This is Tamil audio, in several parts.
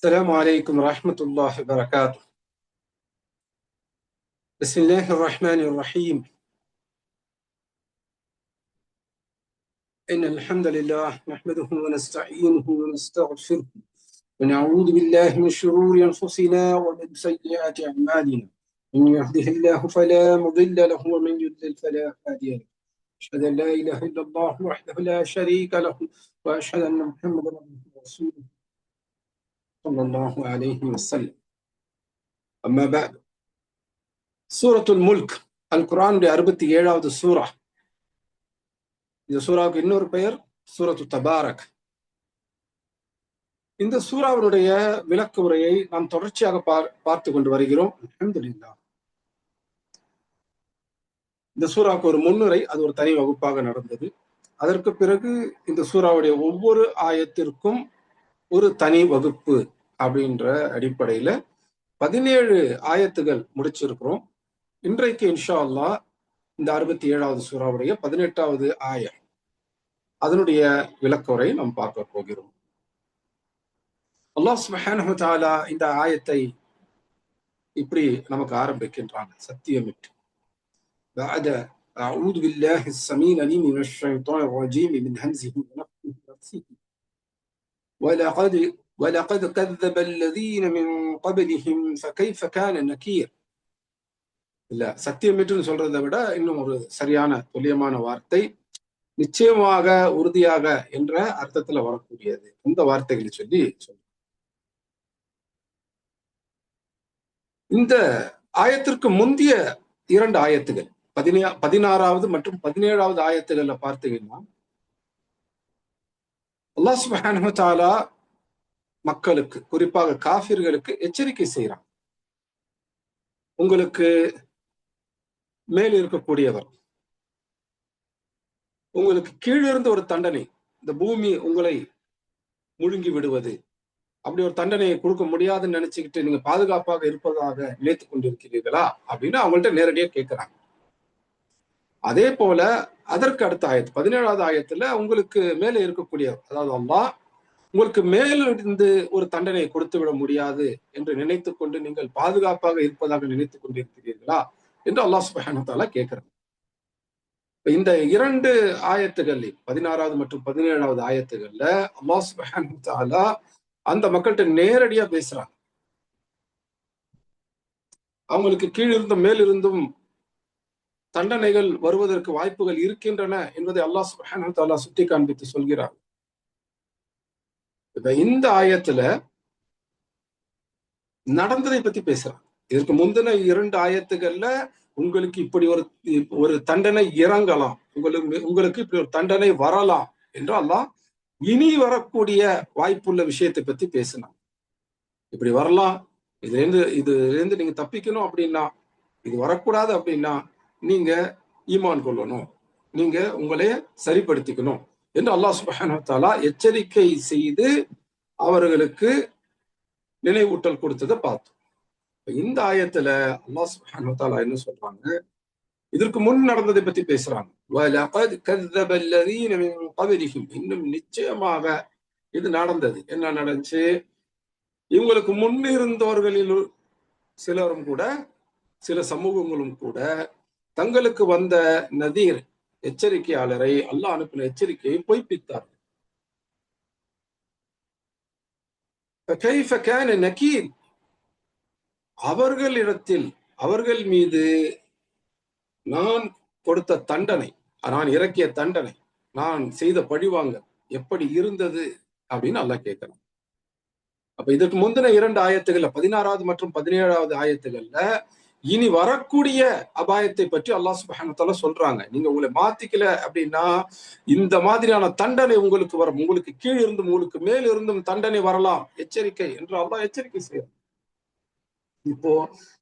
السلام عليكم ورحمة الله وبركاته. بسم الله الرحمن الرحيم. إن الحمد لله نحمده ونستعينه ونستغفره ونعوذ بالله من شرور أنفسنا ومن سيئات أعمالنا. من يهده الله فلا مضل له ومن يضلل فلا هادي له. أشهد أن لا إله إلا الله وحده لا شريك له وأشهد أن محمدا عبده ورسوله صلى الله عليه وسلم. أما بعد. சூரத்துல் முல்க் அல்-குர்ஆனுடைய 67வது சூரா. இந்த சூறாவுக்கு இன்னொரு பெயர் சூரத்து தபாரக். இந்த சூறாவினுடைய விளக்க உரையை நாம் தொடர்ச்சியாக பார்த்து கொண்டு வருகிறோம். அல்ஹம்துலில்லாஹ். இந்த சூறாவுக்கு ஒரு முன்னுரை, அது ஒரு தனி வகுப்பாக நடந்தது. அதற்கு பிறகு இந்த சூறாவுடைய ஒவ்வொரு ஆயத்திற்கும் ஒரு தனி வகுப்பு அப்படின்ற அடிப்படையில 17 ஆயத்துகள் முடிச்சிருக்கிறோம். இன்றைக்கு இன்ஷா அல்லாஹ் இந்த 67வது சூறாவுடைய 18வது ஆயம், அதனுடைய விளக்கவுரை நாம் பார்க்க போகிறோம். அல்லாஹ் சுப்ஹானஹு வ தஆலா இந்த ஆயத்தை இப்படி நமக்கு ஆரம்பிக்கின்றாங்க சத்தியமிட்டு. بعد أعوذ بالله السميع العليم من الشيطان الرجيم من همزه ونفخه ونفثه ولقد كذب الذين من قبلهم فكيف كان نكير. இல்ல, சத்தியமிட்டுன்னு சொல்றதை விட இன்னும் ஒரு சரியான துல்லியமான வார்த்தை நிச்சயமாக, உறுதியாக என்ற அர்த்தத்துல வரக்கூடியது. இந்த வார்த்தைகளை சொல்லி இந்த ஆயத்திற்கு முந்தைய 2 ஆயத்துகள் 16வது மற்றும் 17வது ஆயத்துகள்ல பார்த்தீங்கன்னா, அல்லாஹ் சுப்ஹானஹு வ தஆலா மக்களுக்கு, குறிப்பாக காஃபிர்களுக்கு எச்சரிக்கை செய்யறான். உங்களுக்கு மேல் இருக்கக்கூடியவர், உங்களுக்கு கீழிருந்து ஒரு தண்டனை, இந்த பூமி உங்களை முழுங்கி விடுவது, அப்படி ஒரு தண்டனையை கொடுக்க முடியாதுன்னு நினைச்சுக்கிட்டு நீங்க பாதுகாப்பாக இருப்பதாக நினைத்துக் கொண்டிருக்கிறீர்களா அப்படின்னு அவங்கள்ட்ட நேரடியா கேட்கிறாங்க. அதே போல அதற்கு அடுத்த ஆயத்து 17வது ஆயத்துல உங்களுக்கு மேலே இருக்கக்கூடிய, அதாவது அல்லாஹ் உங்களுக்கு மேலிருந்து ஒரு தண்டனையை கொடுத்து விட முடியாது என்று நினைத்துக் கொண்டு நீங்கள் பாதுகாப்பாக இருப்பதாக நினைத்துக் கொண்டிருக்கிறீர்களா என்று அல்லாஹ் சுப்ஹானஹு வ தஆலா கேட்கிறார். இந்த 2 ஆயத்துகள் 16வது மற்றும் 17வது ஆயத்துகள்ல அல்லாஹ் சுப்ஹானஹு வ தஆலா அந்த மக்கள்கிட்ட நேரடியா பேசுறாங்க. அவங்களுக்கு கீழிருந்தும் மேலிருந்தும் தண்டனைகள் வருவதற்கு வாய்ப்புகள் இருக்கின்றன என்பதை அல்லாஹ் சுப்ஹானஹு வ தஆலா சுட்டி காண்பித்து சொல்கிறார். இந்த ஆயத்துல நடந்ததை பத்தி பேசுறாங்க. இதற்கு முந்தின 2 ஆயத்துகள்ல உங்களுக்கு இப்படி ஒரு தண்டனை இறங்கலாம், உங்களுக்கு இப்படி ஒரு தண்டனை வரலாம் என்று அல்லாஹ் இனி வரக்கூடிய வாய்ப்புள்ள விஷயத்தை பத்தி பேசினான். இப்படி வரலாம், இதுல இருந்து நீங்க தப்பிக்கணும் அப்படின்னா, இது வரக்கூடாது அப்படின்னா நீங்க ஈமான் கொள்ளணும், நீங்க உங்களே சரிப்படுத்திக்கணும் என்று அல்லாஹ் சுப்ஹானஹு வ தஆலா எச்சரிக்கை செய்து அவர்களுக்கு நினைவூட்டல் கொடுத்ததை பார்த்தோம். இந்த ஆயத்துல அல்லாஹ் சுப்ஹானஹு வ தஆலா என்ன சொல்றாங்க, இதற்கு முன் நடந்ததை பத்தி பேசுறாங்க. وَلَقَدْ كَذَّبَ الَّذِينَ مِنْ قَبْلِهِمْ. இன்னும் நிச்சயமாக இது நடந்தது. என்ன நடந்துச்சு? இவங்களுக்கு முன்னிருந்தவர்களில் சிலரும் கூட, சில சமூகங்களும் கூட தங்களுக்கு வந்த நதீர், எச்சரிக்கையாளரை, அல்லாஹ் அனுப்பின எச்சரிக்கையை பொய்ப்பித்தார்கள். فَكَيْفَ كَانَ نَكِيرٌ. அவர்களிடத்தில், அவர்கள் மீது நான் கொடுத்த தண்டனை, நான் இறக்கிய தண்டனை, நான் செய்த பழிவாங்க எப்படி இருந்தது அப்படின்னு அல்லாஹ் கேட்கிறான். அப்ப இதற்கு முந்தின 2 ஆயத்துகள்ல 16வது மற்றும் 17வது ஆயத்துகள்ல இனி வரக்கூடிய அபாயத்தை பற்றி அல்லாஹ் சுப்ஹானஹு வ தஆலா சொல்றாங்க. நீங்க உங்களை மாத்திக்கல அப்படின்னா இந்த மாதிரியான தண்டனை உங்களுக்கு வரும், உங்களுக்கு கீழ் இருந்தும் உங்களுக்கு மேல் இருந்தும் தண்டனை வரலாம், எச்சரிக்கை என்று அல்லாஹ் எச்சரிக்கை செய்யறான். இப்போ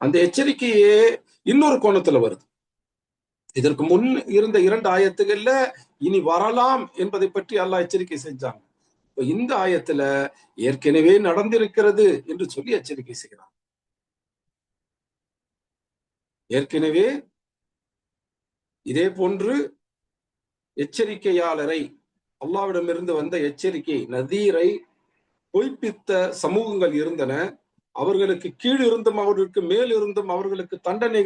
அந்த எச்சரிக்கையே இன்னொரு கோணத்துல வருது. இதற்கு முன் இருந்த 2 ஆயத்துகள்ல இனி வரலாம் என்பதை பற்றி அல்லாஹ் எச்சரிக்கை செஞ்சாங்க. இந்த ஆயத்துல ஏற்கனவே நடந்திருக்கிறது என்று சொல்லி எச்சரிக்கை செய்கிறார். ஏற்கனவே இதே போன்று எச்சரிக்கையாளரை, அல்லாஹ்விடமிருந்து வந்த எச்சரிக்கை நதீரை பொய்ப்பித்த சமூகங்கள் இருந்தன. அவர்களுக்கு கீழ் இருந்தும் அவர்களுக்கு மேல் இருந்தும் அவர்களுக்கு தண்டனை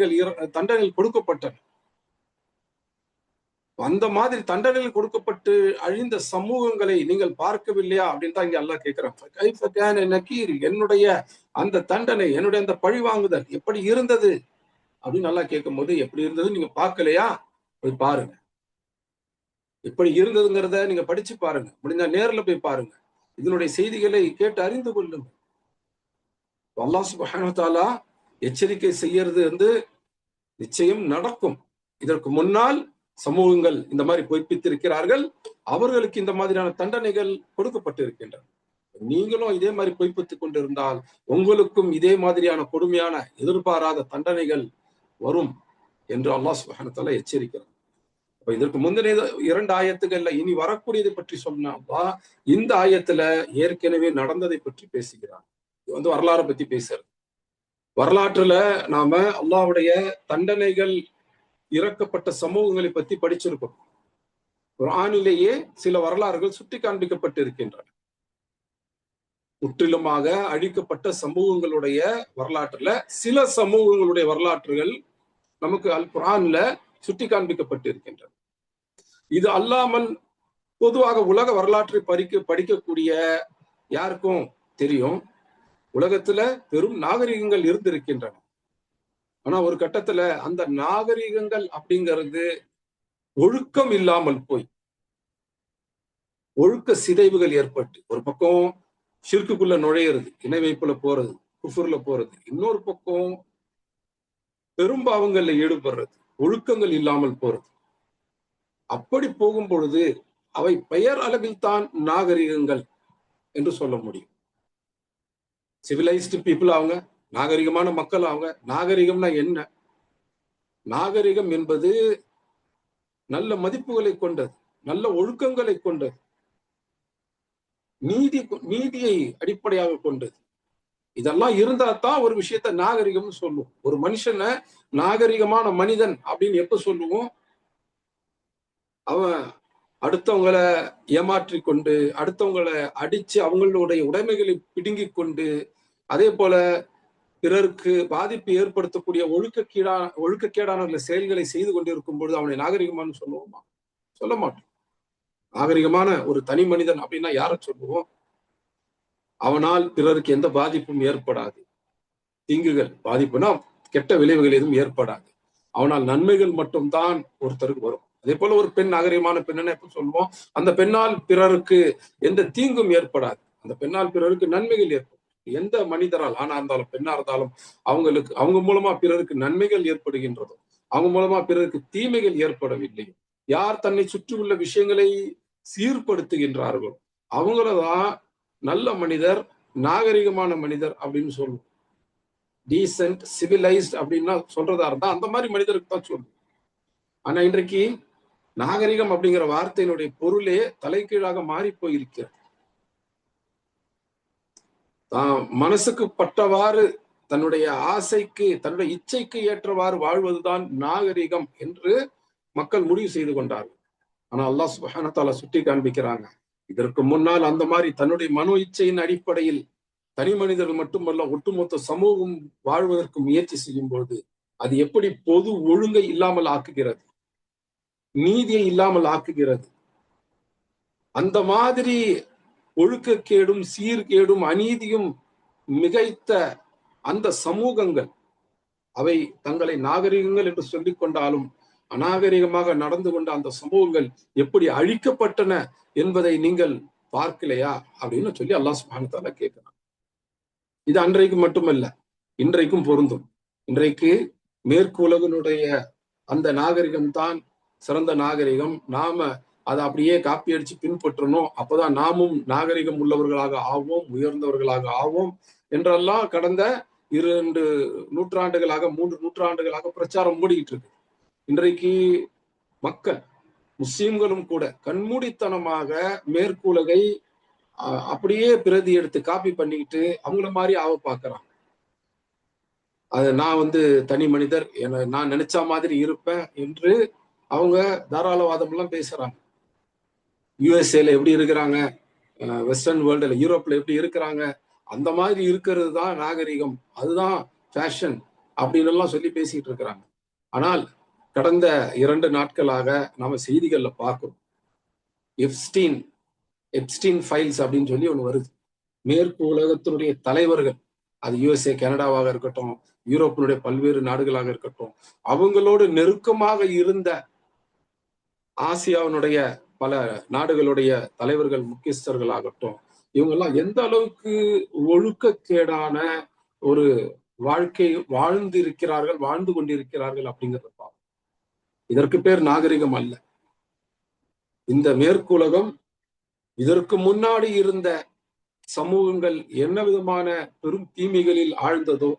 கொடுக்கப்பட்டன. அந்த மாதிரி தண்டனைகள் கொடுக்கப்பட்டு அழிந்த சமூகங்களை நீங்கள் பார்க்கவில்லையா அப்படின்னு தான் இங்க அல்லாஹ் கேட்கிறான். என்னுடைய அந்த தண்டனை, என்னுடைய அந்த பழி வாங்குதல் எப்படி இருந்தது அப்படின்னு நல்லா கேட்கும் போது, எப்படி இருந்தது நீங்க பார்க்கலையா, போய் பாருங்க. எப்படி இருந்ததுங்கிறத நீங்க படிச்சு பாருங்க, முடிஞ்சா நேர்ல போய் பாருங்க, இதனுடைய செய்திகளை கேட்டு அறிந்து கொள்ளுங்க. அல்லாஹ் சுப்ஹானஹு வ தஆலா எச்சரிக்கை செய்யறது நிச்சயம் நடக்கும். இதற்கு முன்னால் சமூகங்கள் இந்த மாதிரி பொய்ப்பித்திருக்கிறார்கள், அவர்களுக்கு இந்த மாதிரியான தண்டனைகள் கொடுக்கப்பட்டு இருக்கின்றன. நீங்களும் இதே மாதிரி பொய்ப்பித்துக் கொண்டிருந்தால் உங்களுக்கும் இதே மாதிரியான கொடுமையான எதிர்பாராத தண்டனைகள் வரும் என்று அல்லாஹ் சுப்ஹானஹு வ தஆலா எச்சரிக்கிறார். அப்ப இதற்கு முந்தின 2 ஆயத்துகள்ல இனி வரக்கூடியதை பற்றி சொன்னா இந்த ஆயத்துல ஏற்கனவே நடந்ததை பற்றி பேசுகிறார். இது வரலாறை பத்தி பேசுறது. வரலாற்றுல நாம அல்லாஹ்வுடைய தண்டனைகள் இறக்கப்பட்ட சமூகங்களை பத்தி படிச்சிருக்கோம். குர்ஆனிலேயே சில வரலாறுகள் சுட்டி காண்பிக்கப்பட்டு இருக்கின்றன. முற்றிலுமாக அழிக்கப்பட்ட சமூகங்களுடைய வரலாற்றுல சில சமூகங்களுடைய வரலாற்றுகள் நமக்கு அல் குர்ஆன்ல சுட்டி காண்பிக்கப்பட்டு இருக்கின்றன. இது அல்லாமல் பொதுவாக உலக வரலாற்றை படிக்கக்கூடிய யாருக்கும் தெரியும், உலகத்துல பெரும் நாகரிகங்கள் இருந்திருக்கின்றன. ஆனா ஒரு கட்டத்துல அந்த நாகரிகங்கள் அப்படிங்கிறது ஒழுக்கம் இல்லாமல் போய் ஒழுக்க சிதைவுகள் ஏற்பட்டு, ஒரு பக்கம் ஷிர்க்குக்குள்ள நுழையிறது, இணை வைப்புல போறது, குஃபுர்ல போறது, இன்னொரு பக்கம் பெரும்பாவங்கள்ல ஈடுபடுறது, ஒழுக்கங்கள் இல்லாமல் போறது. அப்படி போகும் பொழுது அவை பெயர் அளவில் தான் நாகரிகங்கள் என்று சொல்ல முடியும். சிவிலைஸ்டு பீப்புள் அவங்க, நாகரிகமான மக்கள் அவங்க. நாகரிகம்னா என்ன? நாகரிகம் என்பது நல்ல மதிப்புகளை கொண்டது, நல்ல ஒழுக்கங்களை கொண்டது, நீதியை அடிப்படையாக கொண்டது. இதெல்லாம் இருந்தா தான் ஒரு விஷயத்த நாகரிகம்னு சொல்லுவோம். ஒரு மனுஷனை நாகரிகமான மனிதன் அப்படின்னு எப்ப சொல்லுவோம்? அவன் அடுத்தவங்களை ஏமாற்றி கொண்டு, அடுத்தவங்களை அடிச்சு அவங்களுடைய உடைமைகளை பிடுங்கி கொண்டு, அதே போல பிறருக்கு பாதிப்பு ஏற்படுத்தக்கூடிய ஒழுக்கக்கேடான செயல்களை செய்து கொண்டிருக்கும் பொழுது அவனை நாகரிகமானு சொல்லுவோமா? சொல்ல மாட்டோம். நாகரிகமான ஒரு தனி மனிதன் அப்படின்னா யார சொல்லுவோம்? அவனால் பிறருக்கு எந்த பாதிப்பும் ஏற்படாது, தீங்குகள் பாதிப்புனா கெட்ட விளைவுகள் எதுவும் ஏற்படாது, அவனால் நன்மைகள் மட்டும்தான் ஒருத்தருக்கு வரும். அதே போல ஒரு பெண் நாகரிகமான பெண்ணை எப்ப சொல்லுவோம்? அந்த பெண்ணால் பிறருக்கு எந்த தீங்கும் ஏற்படாது, அந்த பெண்ணால் பிறருக்கு நன்மைகள் ஏற்படும். எந்த மனிதரால் ஆனா இருந்தாலும் பெண்ணா இருந்தாலும் அவங்க மூலமா பிறருக்கு நன்மைகள் ஏற்படுகின்றதோ, அவங்க மூலமா பிறருக்கு தீமைகள் ஏற்படவில்லை, யார் தன்னை சுற்றி உள்ள விஷயங்களை சீர்படுத்துகின்றார்களோ அவங்களதான் நல்ல மனிதர், நாகரிகமான மனிதர் அப்படின்னு சொல்லுவோம். டீசென்ட், சிவிலைஸ்ட் அப்படின்னா சொல்றதா இருந்தா அந்த மாதிரி மனிதருக்கு தான் சொல்லுவோம். ஆனா இன்றைக்கு நாகரிகம் அப்படிங்கிற வார்த்தையினுடைய பொருளே தலைகீழாக மாறி போயிருக்கிறது. தான் மனசுக்கு பட்டவாறு, தன்னுடைய ஆசைக்கு, தன்னுடைய இச்சைக்கு ஏற்றவாறு வாழ்வதுதான் நாகரிகம் என்று மக்கள் முடிவு செய்து கொண்டார்கள். ஆனா அல்லாஹ் சுப்ஹானஹு வ தஆலா சுட்டி காண்பிக்கிறாங்க, இதற்கு முன்னால் அந்த மாதிரி தன்னுடைய மனோ இச்சையின் அடிப்படையில் தனி மனிதர்கள் மட்டுமல்ல ஒட்டுமொத்த சமூகம் வாழ்வதற்கு முயற்சி செய்யும் பொழுது அது எப்படி பொது ஒழுங்கை இல்லாமல் ஆக்குகிறது, நீதியை இல்லாமல் ஆக்குகிறது. அந்த மாதிரி ஒழுக்கக்கேடும் சீர்கேடும் அநீதியும் மிகைத்த அந்த சமூகங்கள் அவை தங்களை நாகரிகங்கள் என்று சொல்லிக் கொண்டாலும் அநாகரிகமாக நடந்து கொண்ட அந்த சமூகங்கள் எப்படி அழிக்கப்பட்டன என்பதை நீங்கள் பார்க்கலையா அப்படின்னு சொல்லி அல்லாஹ் சுப்ஹானஹு வ தஆலா கேட்கிறான். இது அன்றைக்கு மட்டுமல்ல, இன்றைக்கும் பொருந்தும். இன்றைக்கு மேற்கு உலகினுடைய அந்த நாகரிகம் தான் சிறந்த நாகரிகம், நாம அதை அப்படியே காப்பி அடிச்சு பின்பற்றணும், அப்பதான் நாமும் நாகரிகம் உள்ளவர்களாக ஆவோம், உயர்ந்தவர்களாக ஆவோம் என்றெல்லாம் கடந்த 2 நூற்றாண்டுகளாக 3 நூற்றாண்டுகளாக பிரச்சாரம் மூடிக்கிட்டு இருக்கு. இன்றைக்கு மக்கள், முஸ்லிம்களும் கூட கண்மூடித்தனமாக மேற்குலகை அப்படியே பிரதி எடுத்து காப்பி பண்ணிக்கிட்டு அவங்கள மாதிரி ஆவ பார்க்கறாங்க. அது நான் தனி மனிதர், நான் நினைச்ச மாதிரி இருப்பேன் என்று அவங்க தாராளவாதம் எல்லாம் பேசுறாங்க. யுஎஸ்ஏல எப்படி இருக்கிறாங்க, வெஸ்டர்ன் வேர்ல்டுல யூரோப்ல எப்படி இருக்கிறாங்க அந்த மாதிரி இருக்கிறது தான் நாகரிகம், அதுதான் ஃபேஷன் அப்படின்னு எல்லாம் சொல்லி பேசிட்டு இருக்கிறாங்க. ஆனால் கடந்த 2 நாட்களாக நாம செய்திகள்ல பார்க்கிறோம், எப்ஸ்டீன் ஃபைல்ஸ் அப்படின்னு சொல்லி ஒண்ணு வருது. மேற்கு உலகத்தினுடைய தலைவர்கள், அது USA கனடாவாக இருக்கட்டும், யூரோப்பினுடைய பல்வேறு நாடுகளாக இருக்கட்டும், அவங்களோடு நெருக்கமாக இருந்த ஆசியாவினுடைய பல நாடுகளுடைய தலைவர்கள், முக்கியஸ்தர்கள் ஆகட்டும், இவங்கெல்லாம் எந்த அளவுக்கு ஒழுக்கக்கேடான ஒரு வாழ்க்கை வாழ்ந்து கொண்டிருக்கிறார்கள் அப்படிங்கிறத பார்ப்போம். இதற்கு பேர் நாகரிகம் அல்ல. இந்த மேற்குலகம் இதற்கு முன்னாடி இருந்த சமூகங்கள் என்ன விதமான பெரும் தீமைகளில் ஆழ்ந்ததோ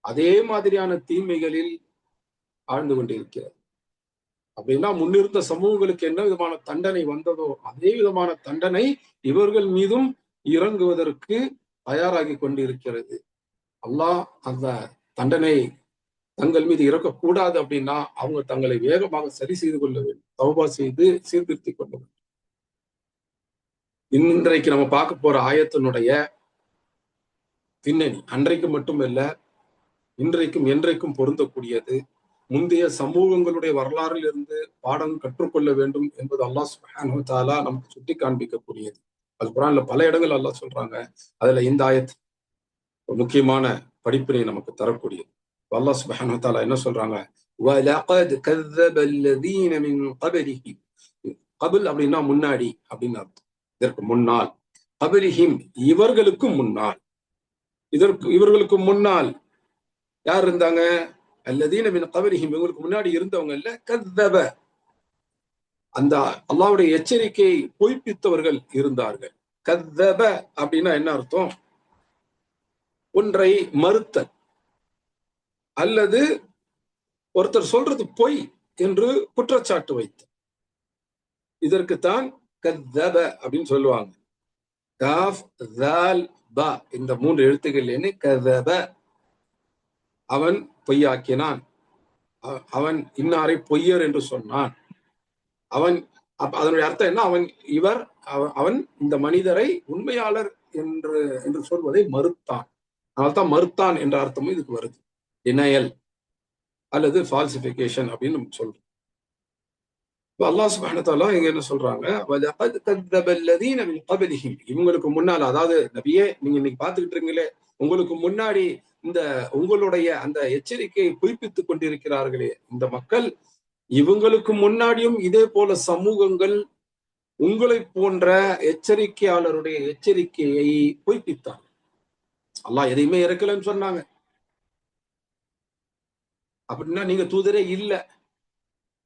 அதே மாதிரியான தீமைகளில் ஆழ்ந்து கொண்டிருக்கிறது. அப்படின்னா முன்னிருந்த சமூகங்களுக்கு என்ன விதமான தண்டனை வந்ததோ அதே விதமான தண்டனை இவர்கள் மீதும் இறங்குவதற்கு தயாராகி கொண்டிருக்கிறது. அல்லாஹ் அந்த தண்டனை தங்கள் மீது இறக்கக்கூடாது அப்படின்னா அவங்க தங்களை வேகமாக சரி செய்து கொள்ள வேண்டும், தௌபா செய்து சீர்திருத்திக் கொள்ள வேண்டும். இன்றைக்கு நம்ம பார்க்க போற ஆயத்தினுடைய பின்னணி அன்றைக்கு மட்டுமல்ல, இன்றைக்கும் என்றைக்கும் பொருந்தக்கூடியது. முந்தைய சமூகங்களுடைய வரலாறில் இருந்து பாடம் கற்றுக்கொள்ள வேண்டும் என்பது அல்லாஹ் சுப்ஹானஹு வ தஆலா நமக்கு சுட்டி காண்பிக்கக்கூடியது. அது குர்ஆன்ல பல இடங்கள் அல்லாஹ் சொல்றாங்க. அதுல இந்த ஆயத் ஒரு முக்கியமான படிப்பினை நமக்கு தரக்கூடியது. அல்லாஹ் சுப்ஹானஹு வ தஆலா என்ன சொல்றாங்க, وَلَقَدْ كَذَّبَ الَّذِينَ مِنْ قَبْلِهِمْ. கபில் அப்படின்னா முன்னாடி அப்படின்னு அர்த்தம். இதற்கு முன்னால், கபிலிஹிம் இவர்களுக்கு முன்னால், இவர்களுக்கு முன்னால் யார் இருந்தாங்க? அல்லதீன மின் கபலிஹிம் இவங்களுக்கு முன்னாடி இருந்தவங்க இல்ல, கத்தப அந்த அல்லாஹ்வுடைய எச்சரிக்கையை பொய்ப்பித்தவர்கள் இருந்தார்கள். கத்தப அப்படின்னா என்ன அர்த்தம்? ஒன்றை மறுத்தல் அல்லது ஒருத்தர் சொல்றது பொய் என்று குற்றச்சாட்டு வைத்த, இதற்குத்தான் கத்தப அப்படின்னு சொல்லுவாங்க. காஃப் தால் பா இந்த 3 எழுத்துக்கள் என்ன? கதப அவன் பொய்யாக்கினான், அவன் இன்னாரை பொய்யர் என்று சொன்னான். அவன் அதனுடைய அர்த்தம் என்ன? அவன் இந்த மனிதரை உண்மையாளர் என்று சொல்வதை மறுத்தான். அதனால்தான் மறுத்தான் என்ற அர்த்தமும் இதுக்கு வருது. டினையல் அல்லது ஃபால்சிபிகேஷன் அப்படின்னு நம்ம சொல்றோம். அல்லாஹ் சுப்ஹானஹு வ தஆலா இங்க என்ன சொல்றாங்க, வலகத் கذب الذين من قبلهم இவங்களுக்கு முன்னால, அதாவது நபியே நீங்க இன்னைக்கு பார்த்துக்கிட்டு இருக்கீங்களே, உங்களுக்கு முன்னாடி இந்த உங்களுடைய அந்த எச்சரிக்கையை பொய்ப்பித்துக் கொண்டிருக்கிறார்களே இந்த மக்கள், இவங்களுக்கு முன்னாடியும் இதே போல சமூகங்கள் உங்களை போன்ற எச்சரிக்கையாளருடைய எச்சரிக்கையை பொய்ப்பித்தார். அல்லாஹ் எதையுமே இறக்கலன்னு சொன்னாங்க. அப்படின்னா நீங்க தூதரே இல்ல,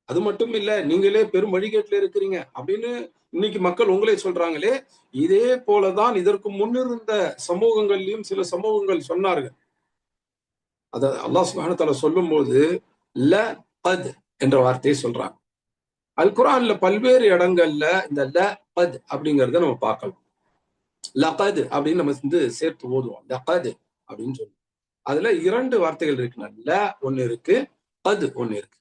அது மட்டும் இல்ல நீங்களே பெரும் வழிகேட்டுல இருக்கிறீங்க அப்படின்னு இன்னைக்கு மக்கள் உங்களே சொல்றாங்களே, இதே போலதான் இதற்கு முன்னிருந்த சமூகங்கள்லயும் சில சமூகங்கள் சொன்னார்கள். அத அல்லாஹ் சுப்ஹானஹு வ தஆலா சொல்லும் போது லகத் என்ற வார்த்தையை சொல்றாங்க. அல் குர்ஆன்ல பல்வேறு இடங்கள்ல இந்த லகத் அப்படிங்கறத நம்ம பார்க்கலாம். லகத் அப்படின்னு நம்ம சேர்த்து ஓதுவோம், லகத் அப்படின்னு சொல்லுவோம். அதுல 2 வார்த்தைகள் இருக்கு. ல ஒண்ணு இருக்கு, கத் ஒண்ணு இருக்கு.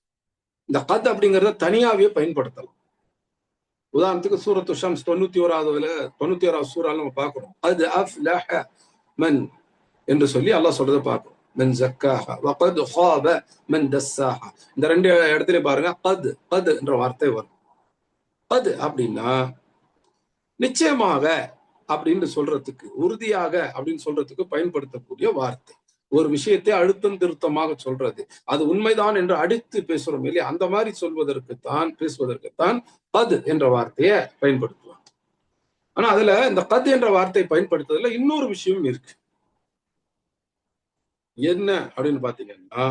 இந்த கத் அப்படிங்கறத தனியாவே பயன்படுத்தலாம். உதாரணத்துக்கு சூரத்து ஷம்ஸ் 91வது சூறால நம்ம பார்க்கிறோம், கத் அஃப்லஹ மன் என்று சொல்லி அல்லாஹ் சொல்றதை பார்க்கிறோம். மன் ஜக்காஹா வகத் ஹாப மன் தஸ்ஸாஹா. இந்த 2 இடத்துல பாருங்க கத் என்ற வார்த்தை வரும். கத் அப்படின்னா நிச்சயமாக அப்படின்னு சொல்றதுக்கு, உறுதியாக அப்படின்னு சொல்றதுக்கு பயன்படுத்தக்கூடிய வார்த்தை. ஒரு விஷயத்தை அழுத்தம் திருத்தமாக சொல்றது, அது உண்மைதான் என்று அடித்து பேசுறோம் இல்லையா, அந்த மாதிரி பேசுவதற்குத்தான் கத் என்ற வார்த்தையை பயன்படுத்துவாங்க. ஆனா அதுல இந்த கத் என்ற வார்த்தை பயன்படுத்துறதுல இன்னொரு விஷயம் இருக்கு. என்ன அப்படின்னு பாத்தீங்கன்னா,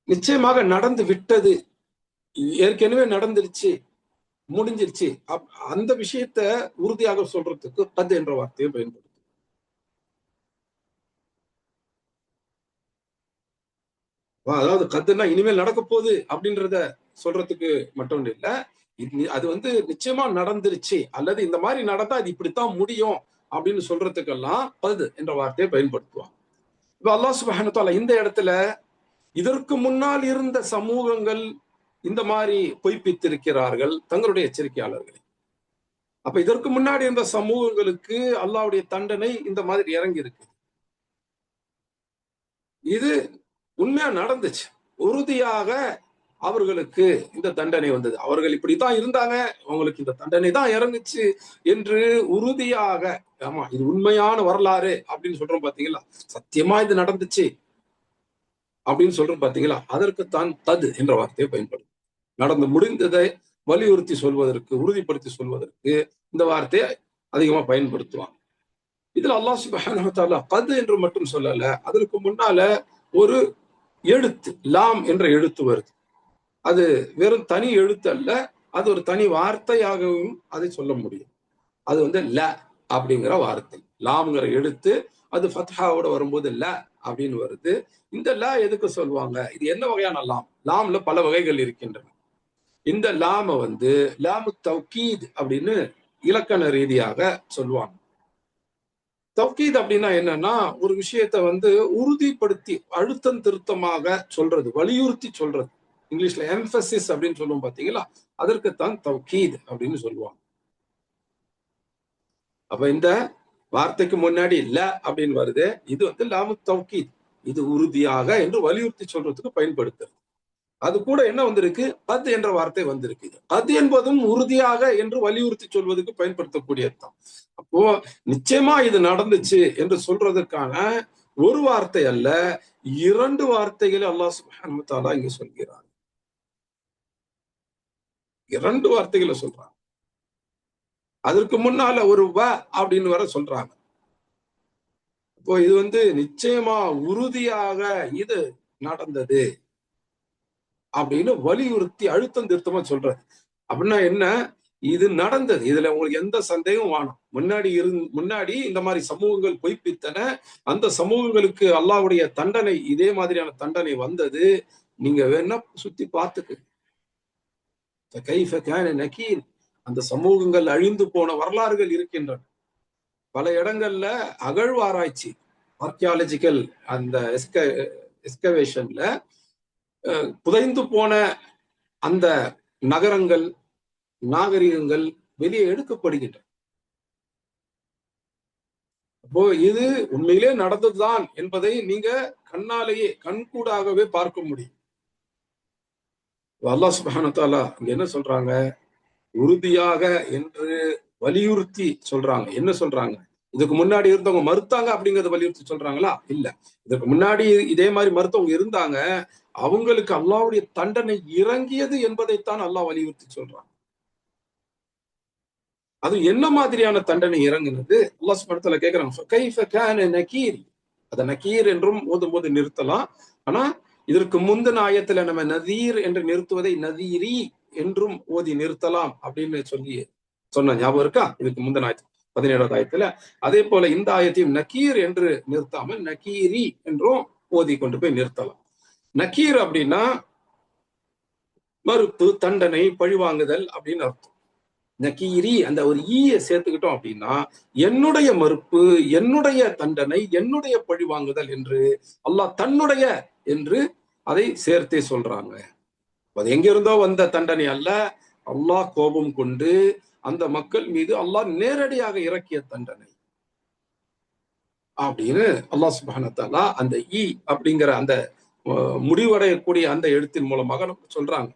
நிச்சயமாக நடந்து விட்டது, ஏற்கனவே நடந்துருச்சு, முடிஞ்சிருச்சு, அந்த விஷயத்த உறுதியாக சொல்றதுக்கு கத் என்ற வார்த்தையை பயன்படுத்தும். அதாவது கத்துனா இனிமேல் நடக்க போகுது அப்படின்றத சொல்றதுக்கு மட்டும் இல்ல, அது நிச்சயமா நடந்துருச்சு அல்லது இந்த மாதிரி நடந்தா அது இப்படித்தான் முடியும் அப்படின்னு சொல்றதுக்கெல்லாம் கத் என்ற வார்த்தையை பயன்படுத்துவாங்க. இப்ப அல்லாஹ் சுப்ஹானஹு வ தஆலா இந்த இடத்துல இதற்கு முன்னால் இருந்த சமூகங்கள் இந்த மாதிரி பொய்ப்பித்திருக்கிறார்கள் தங்களுடைய எச்சரிக்கையாளர்களை. அப்ப இதற்கு முன்னாடி இருந்த சமூகங்களுக்கு அல்லாஹ்வுடைய தண்டனை இந்த மாதிரி இறங்கி இருக்கு. இது உண்மையா நடந்துச்சு. உறுதியாக அவர்களுக்கு இந்த தண்டனை வந்தது. அவர்கள் இப்படித்தான் இருந்தாங்க, அவங்களுக்கு இந்த தண்டனை தான் இறங்குச்சு என்று உறுதியாக, ஆமா இது உண்மையான வரலாறு அப்படின்னு சொல்றோம் பாத்தீங்களா, சத்தியமா இது நடந்துச்சு அப்படின்னு சொல்றோம் பாத்தீங்களா, அதற்குத்தான் தது என்ற வார்த்தையை பயன்படுத்தும். நடந்து முடிந்ததை வலியுறுத்தி சொல்வதற்கு, உறுதிப்படுத்தி சொல்வதற்கு இந்த வார்த்தையை அதிகமா பயன்படுத்துவாங்க. இதுல அல்லாஹ் சுப்ஹானஹு வ தஆலா கத் என்று மட்டும் சொல்லல, அதற்கு முன்னால ஒரு எழுத்து லாம் என்ற எழுத்து வருது. அது வெறும் தனி எழுத்து அல்ல, அது ஒரு தனி வார்த்தையாகவும் அதை சொல்ல முடியும். அது வந்து ல அப்படிங்கிற வார்த்தை. லாம்ங்கிற எழுத்து அது ஃபத்ஹாவோட வரும்போது ல அப்படின்னு வருது. இந்த ல எதுக்கு சொல்லுவாங்க? இது என்ன வகையான லாம்? லாம்ல பல வகைகள் இருக்கின்றன. இந்த லாம வந்து லாமு தௌகீத் அப்படின்னு இலக்கண ரீதியாக சொல்லுவாங்க. தௌகீத் அப்படின்னா என்னன்னா, ஒரு விஷயத்தை வந்து உறுதிப்படுத்தி அழுத்தம் திருத்தமாக சொல்றது, வலியுறுத்தி சொல்றது. இங்கிலீஷ்ல எம்பசிஸ் அப்படின்னு சொல்லுவோம் பாத்தீங்களா, அதற்குத்தான் தௌகீத் அப்படின்னு சொல்லுவாங்க. அப்ப இந்த வார்த்தைக்கு முன்னாடி ல அப்படின்னு வருது, இது வந்து லாமு தௌகீத், இது உறுதியாக என்று வலியுறுத்தி சொல்றதுக்கு பயன்படுத்துறது. அது கூட என்ன வந்திருக்கு, கத் என்ற வார்த்தை வந்திருக்கு. கத் என்பதும் உறுதியாக என்று வலியுறுத்தி சொல்வதற்கு பயன்படுத்தக்கூடியதுதான். அப்போ நிச்சயமா இது நடந்துச்சு என்று சொல்றதற்கான ஒரு வார்த்தை அல்ல, 2 வார்த்தைகளை அல்லாஹ் சுப்ஹானஹு வ தஆலா இங்க சொல்கிறார். 2 வார்த்தைகளை சொல்றாங்க. அதற்கு முன்னால ஒரு வ அப்படின்னு வர சொல்றாங்க. இப்போ இது வந்து நிச்சயமா உறுதியாக இது நடந்தது அப்படின்னு வலியுறுத்தி அழுத்தம் திருத்தமா சொல்றது. அப்படின்னா என்ன, இது நடந்தது, இதுல உங்களுக்கு எந்த சந்தேகமும் வேணாம். முன்னாடி இந்த மாதிரி சமூகங்கள் பொய்ப்பித்தன, அந்த சமூகங்களுக்கு அல்லாஹ்வுடைய தண்டனை, இதே மாதிரியான தண்டனை வந்தது. நீங்க வேணா சுத்தி பார்த்துக்கு. அந்த சமூகங்கள் அழிந்து போன வரலாறுகள் இருக்கின்றன. பல இடங்கள்ல அகழ்வாராய்ச்சி, ஆர்கியாலஜிக்கல் அந்த எஸ்கவேஷன்ல புதைந்து போன அந்த நகரங்கள், நாகரிகங்கள் வெளியே எடுக்கப்படுகின்றன. அப்போ இது உண்மையிலே நடந்ததுதான் என்பதை நீங்க கண்ணாலேயே, கண்கூடாகவே பார்க்க முடியும். அல்லாஹ் சுப்ஹானஹு வ தஆலா இங்க என்ன சொல்றாங்க, உறுதியாக என்று வலியுறுத்தி சொல்றாங்க. என்ன சொல்றாங்க, இதுக்கு முன்னாடி இருந்தவங்க மறுத்தாங்க அப்படிங்கறத வலியுறுத்தி சொல்றாங்களா? இல்ல. இதுக்கு முன்னாடி இதே மாதிரி மறுத்தவங்க இருந்தாங்க, அவங்களுக்கு அல்லாஹ்வுடைய தண்டனை இறங்கியது என்பதைத்தான் அல்லாஹ் வலியுறுத்தி சொல்றான். அது என்ன மாதிரியான தண்டனை இறங்குனது? அல்லாஹ் சுப்ஹானஹு வ தஆலா கேக்குறாங்க, ஃபகைஃப கான நகீர். அத நகீர் என்றும் ஓதும்போது நிறுத்தலாம். ஆனா இதற்கு முந்தின ஆயத்துல நம்ம நதீர் என்று நிறுத்துவதை நதீரி என்றும் ஓதி நிறுத்தலாம் அப்படின்னு சொல்லி சொன்ன ஞாபகம் இருக்கா? இதுக்கு முந்தின ஆயத்து 17வது ஆயத்துல. அதே போல இந்த ஆயத்தையும் நக்கீர் என்று நிறுத்தாமல் நக்கீரி என்றும் ஓதி கொண்டு போய் நிறுத்தலாம். நக்கீர் அப்படின்னா மறுப்பு, தண்டனை, பழிவாங்குதல் அப்படின்னு அர்த்தம். நக்கீரி அந்த ஒரு ஈய சேர்த்துக்கிட்டோம் அப்படின்னா, என்னுடைய மறுப்பு, என்னுடைய தண்டனை, என்னுடைய பழிவாங்குதல் என்று அல்லாஹ் தன்னுடைய என்று அதை சேர்த்தே சொல்றாங்க. அது எங்கிருந்தோ வந்த தண்டனை அல்ல, அல்லாஹ் கோபம் கொண்டு அந்த மக்கள் மீது அல்லாஹ் நேரடியாக இறக்கிய தண்டனை அப்படின்னு அல்லாஹ் சுப்ஹானஹு வ தஆலா அந்த அப்படிங்கிற அந்த முடிவடையக்கூடிய அந்த எழுத்தின் மூலமாக நமக்கு சொல்றாங்க.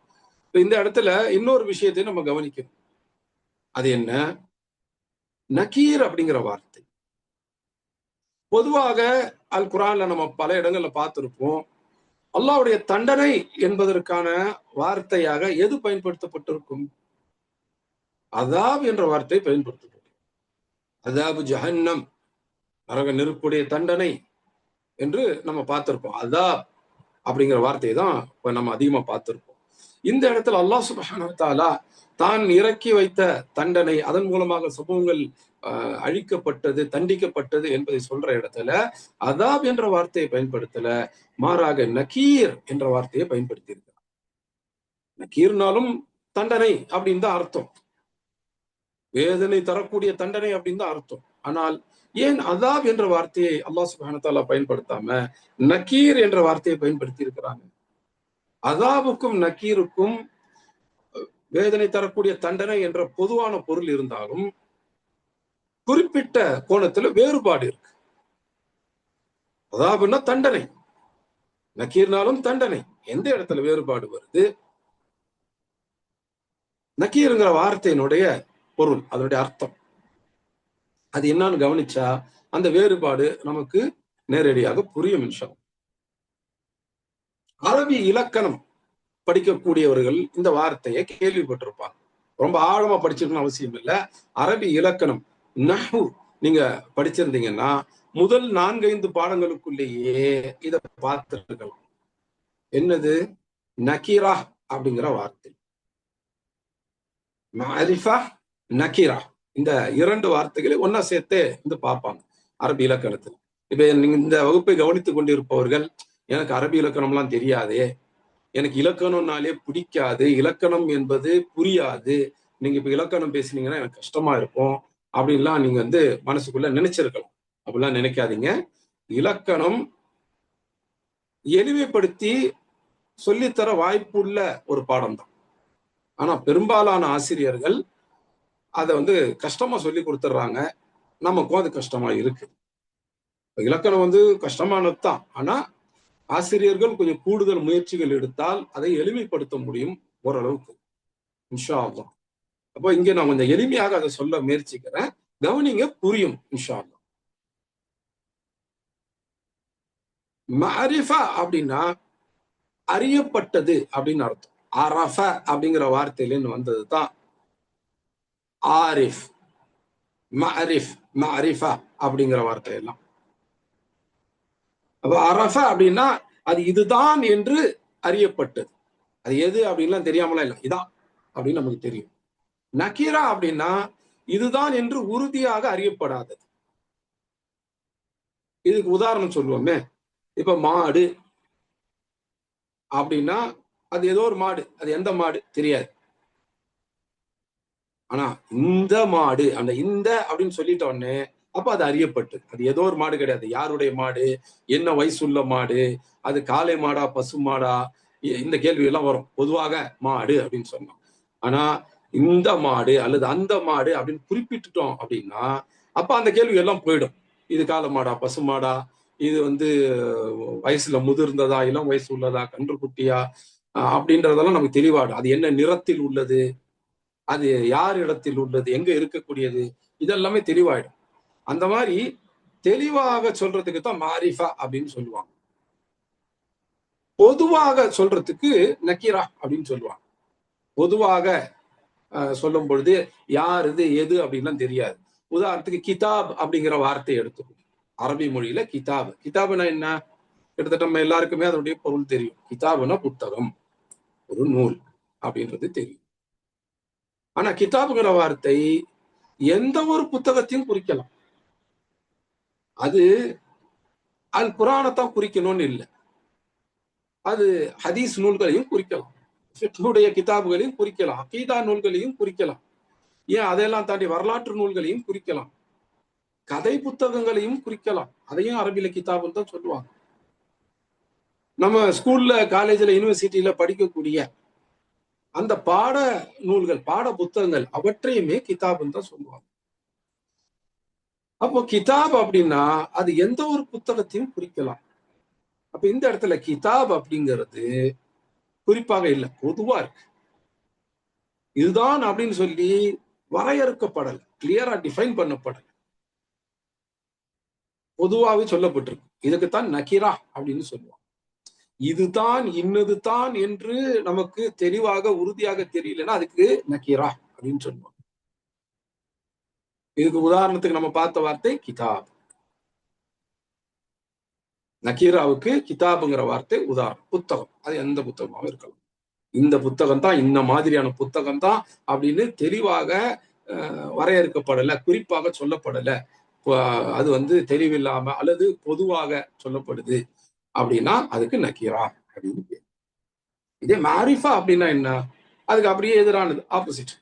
இந்த இடத்துல இன்னொரு விஷயத்தை நம்ம கவனிக்கணும். அது என்ன, நக்கீர் அப்படிங்கிற வார்த்தை பொதுவாக அல் குர்ஆன்ல நம்ம பல இடங்கள்ல பார்த்திருப்போம். அல்லாஹ்வுடைய தண்டனை என்பதற்கான வார்த்தையாக எது பயன்படுத்தப்பட்டிருக்கும்? அதாப் என்ற வார்த்தை பயன்படுத்தப்பட்டிருக்கும். அதாபு ஜஹன்னம், நரக நெருப்புடைய தண்டனை என்று நம்ம பார்த்திருப்போம். அதாப் அப்படிங்கிற வார்த்தையை தான் இப்ப நம்ம அதிகமா பார்த்திருப்போம். இந்த இடத்துல அல்லாஹ் சுப்ஹானஹு வ தஆலா தான் இறக்கி வைத்த தண்டனை, அதன் மூலமாக சமூகங்கள் அழிக்கப்பட்டது, தண்டிக்கப்பட்டது என்பதை சொல்ற இடத்துல அதாப் என்ற வார்த்தையை பயன்படுத்தல, மாறாக நக்கீர் என்ற வார்த்தையை பயன்படுத்தி இருக்கிறார். நக்கீர்னாலும் தண்டனை அப்படின்னு தான் அர்த்தம், வேதனை தரக்கூடிய தண்டனை அப்படின்னு தான் அர்த்தம். ஆனால் ஏன் அதாப் என்ற வார்த்தையை அல்லாஹ் சுப்ஹானஹு வ தஆலா பயன்படுத்தாம நக்கீர் என்ற வார்த்தையை பயன்படுத்தி இருக்கிறாங்க? அதாபுக்கும் நக்கீருக்கும் வேதனை தரக்கூடிய தண்டனை என்ற பொதுவான பொருள் இருந்தாலும் குறிப்பிட்ட கோணத்துல வேறுபாடு இருக்கு. அதாவதுன்னா தண்டனை, நக்கீர்னாலும் தண்டனை. எந்த இடத்துல வேறுபாடு வருது? நக்கீருங்கிற வார்த்தையினுடைய பொருள், அதனுடைய அர்த்தம் அது என்னன்னு கவனிச்சா அந்த வேறுபாடு நமக்கு நேரடியாக புரியும். இன்ஷா அரபி இலக்கணம் படிக்கக்கூடியவர்கள் இந்த வார்த்தையை கேள்விப்பட்டிருப்பாங்க. ரொம்ப ஆழமா படிச்சிருக்கணும் அவசியம் இல்லை. அரபி இலக்கணம் நஹ்வு நீங்க படிச்சிருந்தீங்கன்னா முதல் 4-5 பாடங்களுக்குள்ளேயே இத பார்த்திருக்கலாம். என்னது? நக்கீரா அப்படிங்கிற வார்த்தை, மஅரிஃபா, நக்கீரா, இந்த 2 வார்த்தைகளை ஒன்னா சேர்த்தே வந்து பார்ப்பாங்க அரபி இலக்கணத்தில். இப்ப நீங்க இந்த வகுப்பை கவனித்துக் கொண்டிருப்பவர்கள், எனக்கு அரபி இலக்கணம்லாம் தெரியாதே, எனக்கு இலக்கணம்னாலே பிடிக்காது, இலக்கணம் என்பது புரியாது, நீங்க இப்ப இலக்கணம் பேசுனீங்கன்னா எனக்கு கஷ்டமா இருக்கும் அப்படின்லாம் நீங்க வந்து மனசுக்குள்ள நினைச்சிருக்கலாம். அப்படிலாம் நினைக்காதீங்க. இலக்கணம் எளிமைப்படுத்தி சொல்லித்தர வாய்ப்புள்ள ஒரு பாடம் தான். ஆனா பெரும்பாலான ஆசிரியர்கள் அதை வந்து கஷ்டமா சொல்லி கொடுத்துட்றாங்க. நமக்கும் அது கஷ்டமா இருக்கு. இலக்கணம் வந்து கஷ்டமானதுதான். ஆனா ஆசிரியர்கள் கொஞ்சம் கூடுதல் முயற்சிகள் எடுத்தால் அதை எளிமைப்படுத்த முடியும் ஓரளவுக்கு, இன்ஷா அல்லாஹ். அப்போ இங்க நான் கொஞ்சம் எளிமையாக அதை சொல்ல முயற்சிக்கிறேன், கவனிங்க, புரியும் இன்ஷா அல்லாஹ். மஅரிஃபா அப்படின்னா அறியப்பட்டது அப்படின்னு அர்த்தம். அரஃப அப்படிங்கிற வார்த்தையில வந்தது தான் ஆரிஃப், மஅரிஃப், மஅரிஃபா அப்படிங்கிற வார்த்தை எல்லாம். அப்ப அரஃப அப்படின்னா அது இதுதான் என்று அறியப்பட்டது. அது எது அப்படின்லாம் தெரியாமலாம் இல்லை, இதான் அப்படின்னு நமக்கு தெரியும். நக்கீரா அப்படின்னா இதுதான் என்று உறுதியாக அறியப்படாதது. இதுக்கு உதாரணம் சொல்லுவோமே, இப்ப மாடு அப்படின்னா அது ஏதோ ஒரு மாடு, அது எந்த மாடு தெரியாது. ஆனா இந்த மாடு, அந்த இந்த அப்படின்னு சொல்லிட்ட உடனே அப்ப அது அறியப்பட்டது. அது ஏதோ ஒரு மாடு கிடையாது, யாருடைய மாடு, என்ன வயசுள்ள மாடு, அது காளை மாடா பசு மாடா, இந்த கேள்வி எல்லாம் வரும் பொதுவாக மாடு அப்படின்னு சொன்னோம். ஆனா இந்த மாடு அல்லது அந்த மாடு அப்படின்னு குறிப்பிட்டுட்டோம் அப்படின்னா அப்ப அந்த கேள்வி எல்லாம் போயிடும். இது காளை மாடா பசு மாடா, இது வந்து வயசுல முதிர்ந்ததா, இளம் வயசு உள்ளதா, கன்றுக்குட்டியா, அப்படின்றதெல்லாம் நமக்கு தெளிவாடும். அது என்ன நிறத்தில் உள்ளது, அது யார் இடத்தில் உள்ளது, எங்க இருக்கக்கூடியது, இதெல்லாமே தெளிவாயிடும். அந்த மாதிரி தெளிவாக சொல்றதுக்கு தான் மாரிஃபா அப்படின்னு சொல்லுவாங்க. பொதுவாக சொல்றதுக்கு நக்கீரா அப்படின்னு சொல்லுவாங்க. பொதுவாக சொல்லும் பொழுது யார் இது எது அப்படின்லாம் தெரியாது. உதாரணத்துக்கு கிதாப் அப்படிங்கிற வார்த்தையை எடுத்துக்கணும். அரபி மொழியில கிதாப், கிதாப்னா என்ன, கிட்டத்தட்ட நம்ம எல்லாருக்குமே அதனுடைய பொருள் தெரியும். கிதாப்னா புத்தகம், ஒரு நூல் அப்படின்றது தெரியும். ஆனா கிதாபுங்கிற வார்த்தை எந்த ஒரு புத்தகத்தையும் குறிக்கலாம். அது அல் குரானைத்தான் குறிக்கணும்னு இல்லை, அது ஹதீஸ் நூல்களையும் குறிக்கலாம், ஃபிக்ஹுடைய கிதாபுகளையும் குறிக்கலாம், அகீதா நூல்களையும் குறிக்கலாம், ஏன் அதையெல்லாம் தாண்டி வரலாற்று நூல்களையும் குறிக்கலாம், கதை புத்தகங்களையும் குறிக்கலாம். அதையும் அரபில கிதாபுன்னு தான் சொல்லுவாங்க. நம்ம ஸ்கூல்ல, காலேஜ்ல, யூனிவர்சிட்டியில படிக்கக்கூடிய அந்த பாட நூல்கள், பாட புத்தகங்கள், அவற்றையுமே கிதாப்னு தான் சொல்லுவாங்க. அப்போ கிதாப் அப்படின்னா அது எந்த ஒரு புத்தகத்தையும் குறிக்கலாம். அப்ப இந்த இடத்துல கிதாப் அப்படிங்கிறது குறிப்பாக இல்லை, பொதுவா இருக்கு. இதுதான் அப்படின்னு சொல்லி வரையறுக்கப்படல, கிளியரா டிஃபைன் பண்ணப்படல, பொதுவாகவே சொல்லப்பட்டிருக்கு. இதுக்குத்தான் நக்கீரா அப்படின்னு சொல்லுவாங்க. இதுதான் இன்னது தான் என்று நமக்கு தெளிவாக உறுதியாக தெரியலன்னா அதுக்கு நக்கீரா அப்படின்னு சொல்லுவாங்க. இதுக்கு உதாரணத்துக்கு நம்ம பார்த்த வார்த்தை கிதாப். நக்கீராவுக்கு கிதாபுங்கிற வார்த்தை உதாரணம். புத்தகம், அது எந்த புத்தகமாகவும் இருக்கலாம். இந்த புத்தகம் தான், இந்த மாதிரியான புத்தகம் தான் அப்படின்னு தெளிவாக வரையறுக்கப்படலை, குறிப்பாக சொல்லப்படலை, அது வந்து தெளிவில்லாம அல்லது பொதுவாக சொல்லப்படுது அப்படின்னா அதுக்கு நக்கீரா அப்படின்னு பேர். இதே மாரிஃபா அப்படின்னா என்ன, அதுக்கு அப்படியே எதிரானது, ஆப்போசிட்.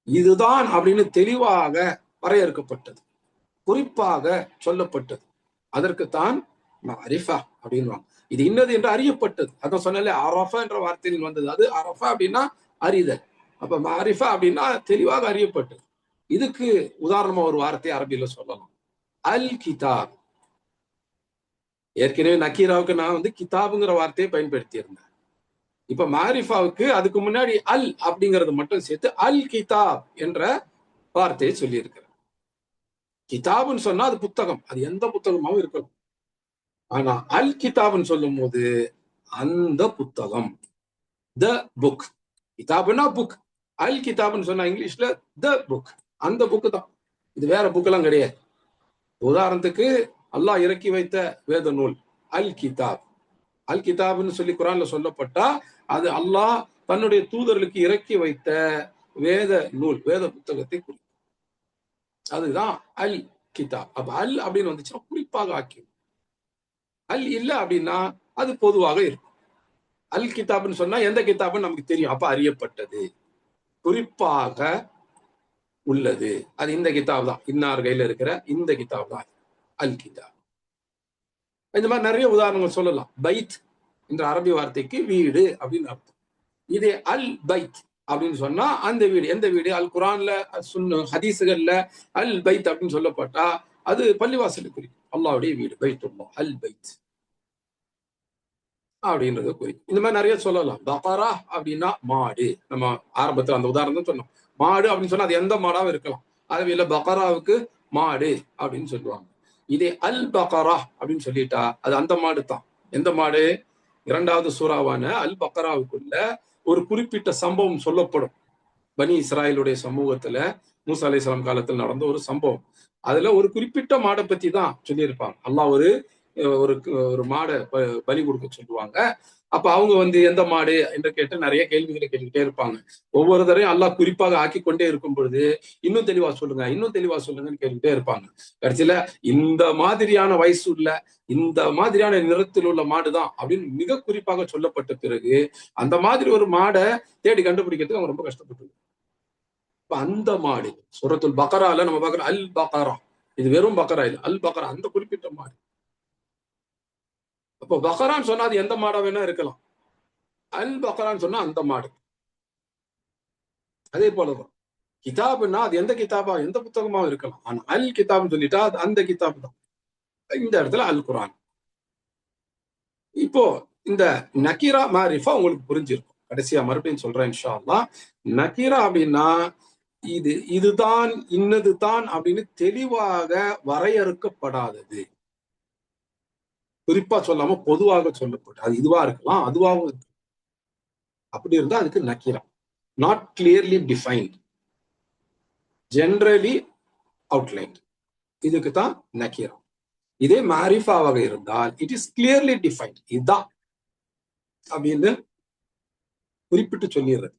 இதுதான் அப்படின்னு தெளிவாக வரையறுக்கப்பட்டது, குறிப்பாக சொல்லப்பட்டது, அதற்குத்தான் மாரிஃபா அப்படின்வாங்க. இது இன்னது என்று அறியப்பட்டது. அதான் சொன்னாலே அரஃபா என்ற வார்த்தையில் வந்தது. அது அரஃபா அப்படின்னா அறிதல். அப்ப மாரிஃபா அப்படின்னா தெளிவாக அறியப்பட்டது. இதுக்கு உதாரணமா ஒரு வார்த்தையை அரபியில சொல்லலாம். அல் கிதாப். ஏற்கனவே நக்கீராவுக்கு நான் வந்து கிதாபுங்கிற வார்த்தையை பயன்படுத்தி இருந்தேன். இப்ப மாரிஃபாவுக்கு அதுக்கு முன்னாடி அல் அப்படிங்கறது மட்டும் சேர்த்து அல் கிதாப் என்ற வார்த்தையை சொல்லி இருக்கிறேன். கிதாப்னு சொன்னா அது புத்தகம், அது எந்த புத்தகமாவும் இருக்கலாம். ஆனா அல் கிதாப்னு சொல்லும் போது அந்த புத்தகம், த புக். கிதாப்னா புக், அல் கிதாப்னு சொன்னா இங்கிலீஷ்ல த புக், அந்த புக்கு தான். இது வேற புக் எல்லாம் கிடையாது. உதாரணத்துக்கு அல்லாஹ் இறக்கி வைத்த வேத நூல் அல் கிதாப். அல் கிதாப்னு சொல்லி குரான்ல சொல்லப்பட்டா அது அல்லாஹ் தன்னுடைய தூதர்களுக்கு இறக்கி வைத்த வேத நூல், வேத புத்தகத்தை குறிக்கும். அதுதான் அல் கிதாப். அப்ப அல் அப்படின்னு வந்துச்சுன்னா குறிப்பாக ஆக்கி, அல் இல்ல அப்படின்னா அது பொதுவாக இருக்கும். அல் கிதாப்னு சொன்னா எந்த கிதாப்னு நமக்கு தெரியும், அப்ப அறியப்பட்டது, குறிப்பாக உள்ளது, அது இந்த கிதாப் தான், இன்னார் கையில இருக்கிற இந்த கிதாப் தான் அல் கிதாப். இந்த மாதிரி நிறைய உதாரணங்கள் சொல்லலாம். பைத் என்ற அரபி வார்த்தைக்கு வீடு அப்படின்னு அர்த்தம். இதே அல் பைத் அப்படின்னு சொன்னா அந்த வீடு, எந்த வீடு? அல் குரான்ல ஹதீசுகள்ல அல் பைத் அப்படின்னு சொல்லப்பட்டா அது பள்ளிவாசலுக்கு குறிக்கும். அல்லாஹ்வுடைய வீடு பைத்துல்லாஹ், அல் பைத் அப்படின்றது குறிக்கும். இந்த மாதிரி நிறைய சொல்லலாம். பகரா அப்படின்னா மாடு. நம்ம ஆரம்பத்தில் அந்த உதாரணம் சொன்னோம். மாடு அப்படின்னு சொன்னா அது எந்த மாடாவும் இருக்கலாம். அரபியில பகராவுக்கு மாடு அப்படின்னு சொல்லுவாங்க. இதே அல் பகரா அப்படின்னு சொல்லிட்டா அது அந்த மாடு தான். எந்த மாடு? 2வது சூறாவான அல் பக்கராவுக்குள்ள ஒரு குறிப்பிட்ட சம்பவம் சொல்லப்படும். பனி இஸ்ராயலுடைய சமூகத்துல மூசா அலைஹிஸ்ஸலாம் காலத்தில் நடந்த ஒரு சம்பவம். அதுல ஒரு குறிப்பிட்ட மாடை பத்தி தான் சொல்லியிருப்பாங்க. அல்லாஹ் ஒரு ஒரு ஒரு மாடை பலி கொடுக்க சொல்லுவாங்க. அப்ப அவங்க வந்து எந்த மாடு என்று கேட்டு நிறைய கேள்விகளை கேட்டுக்கிட்டே இருப்பாங்க. ஒவ்வொரு தரையும் அல்லாஹ் குறிப்பாக ஆக்கி கொண்டே இருக்கும் பொழுது இன்னும் தெளிவா சொல்லுங்க, இன்னும் தெளிவா சொல்லுங்கன்னு கேட்டுக்கிட்டே இருப்பாங்க. கடைசியில இந்த மாதிரியான வயசு உள்ள, இந்த மாதிரியான நிறத்தில் உள்ள மாடுதான் அப்படின்னு மிக குறிப்பாக சொல்லப்பட்ட பிறகு அந்த மாதிரி ஒரு மாடை தேடி கண்டுபிடிக்கிறதுக்கு அவங்க ரொம்ப கஷ்டப்பட்டு. அந்த மாடு சூரத்துல் பக்கரால நம்ம பார்க்கிறோம் அல் பக்கரா. இது வெறும் பக்கரா இல்ல, அல் பக்கரா, அந்த குறிப்பிட்ட மாடு. அப்போ பக்கரான்னு சொன்னா அது எந்த மாடா வேணா இருக்கலாம். அல் பக்கரான்னு சொன்னா அந்த மாடு. அதே போலதான் கிதாப்னா அது எந்த கிதாபா, எந்த புத்தகமாவும் இருக்கலாம். ஆனா அல் கிதாப்னு சொல்லிட்டா அது அந்த கிதாப் தான். இந்த இடத்துல அல் குரான். இப்போ இந்த நக்கீரா மாரிஃபா உங்களுக்கு புரிஞ்சிருக்கும். கடைசியா மறுபடியும் சொல்றேன் இன்ஷா அல்லாஹ். நக்கீரா அப்படின்னா இது இதுதான் இன்னது தான் அப்படின்னு தெளிவாக வரையறுக்கப்படாதது, குறிப்பா சொல்லாம பொதுவாக சொல்லப்பட்டு அது இதுவா இருக்கலாம், அதுவாகவும் இருக்கு. அப்படி இருந்தா அதுக்கு Nakkeera. Not clearly defined, generally outline, இதுக்கு தான் நக்கீரா. இதே மாரிஃபாவாக இருந்தால் இட் இஸ் கிளியர்லி டிஃபைன்ட், இதுதான் அப்படின்னு குறிப்பிட்டு சொல்லிடுறது.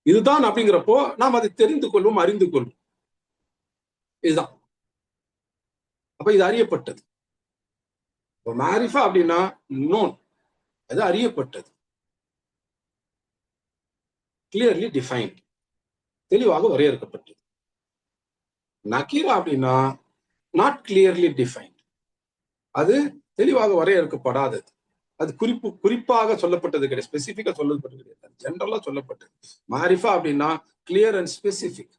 இதுதான் அப்படிங்கிறப்போ நாம் அதை தெரிந்து கொள்வோம், அறிந்து கொள்வோம். இதுதான். அப்ப இது அறியப்பட்டது. மாரிஃபா அப்படின்னா நோன், அது அறியப்பட்டது, கிளியர்லி டிஃபைன்ட், தெளிவாக வரையறுக்கப்பட்டது. நக்கீரா அப்படின்னா நாட் கிளியர்லி டிஃபைன்ட், அது தெளிவாக வரையறுக்கப்படாதது, அது குறிப்பாக சொல்லப்பட்டது கிடையாது, ஸ்பெசிபிக்கா சொல்லப்பட்டது கிடையாது, ஜெனரலா சொல்லப்பட்டது. மாரிஃபா அப்படின்னா கிளியர் அண்ட் ஸ்பெசிபிக்.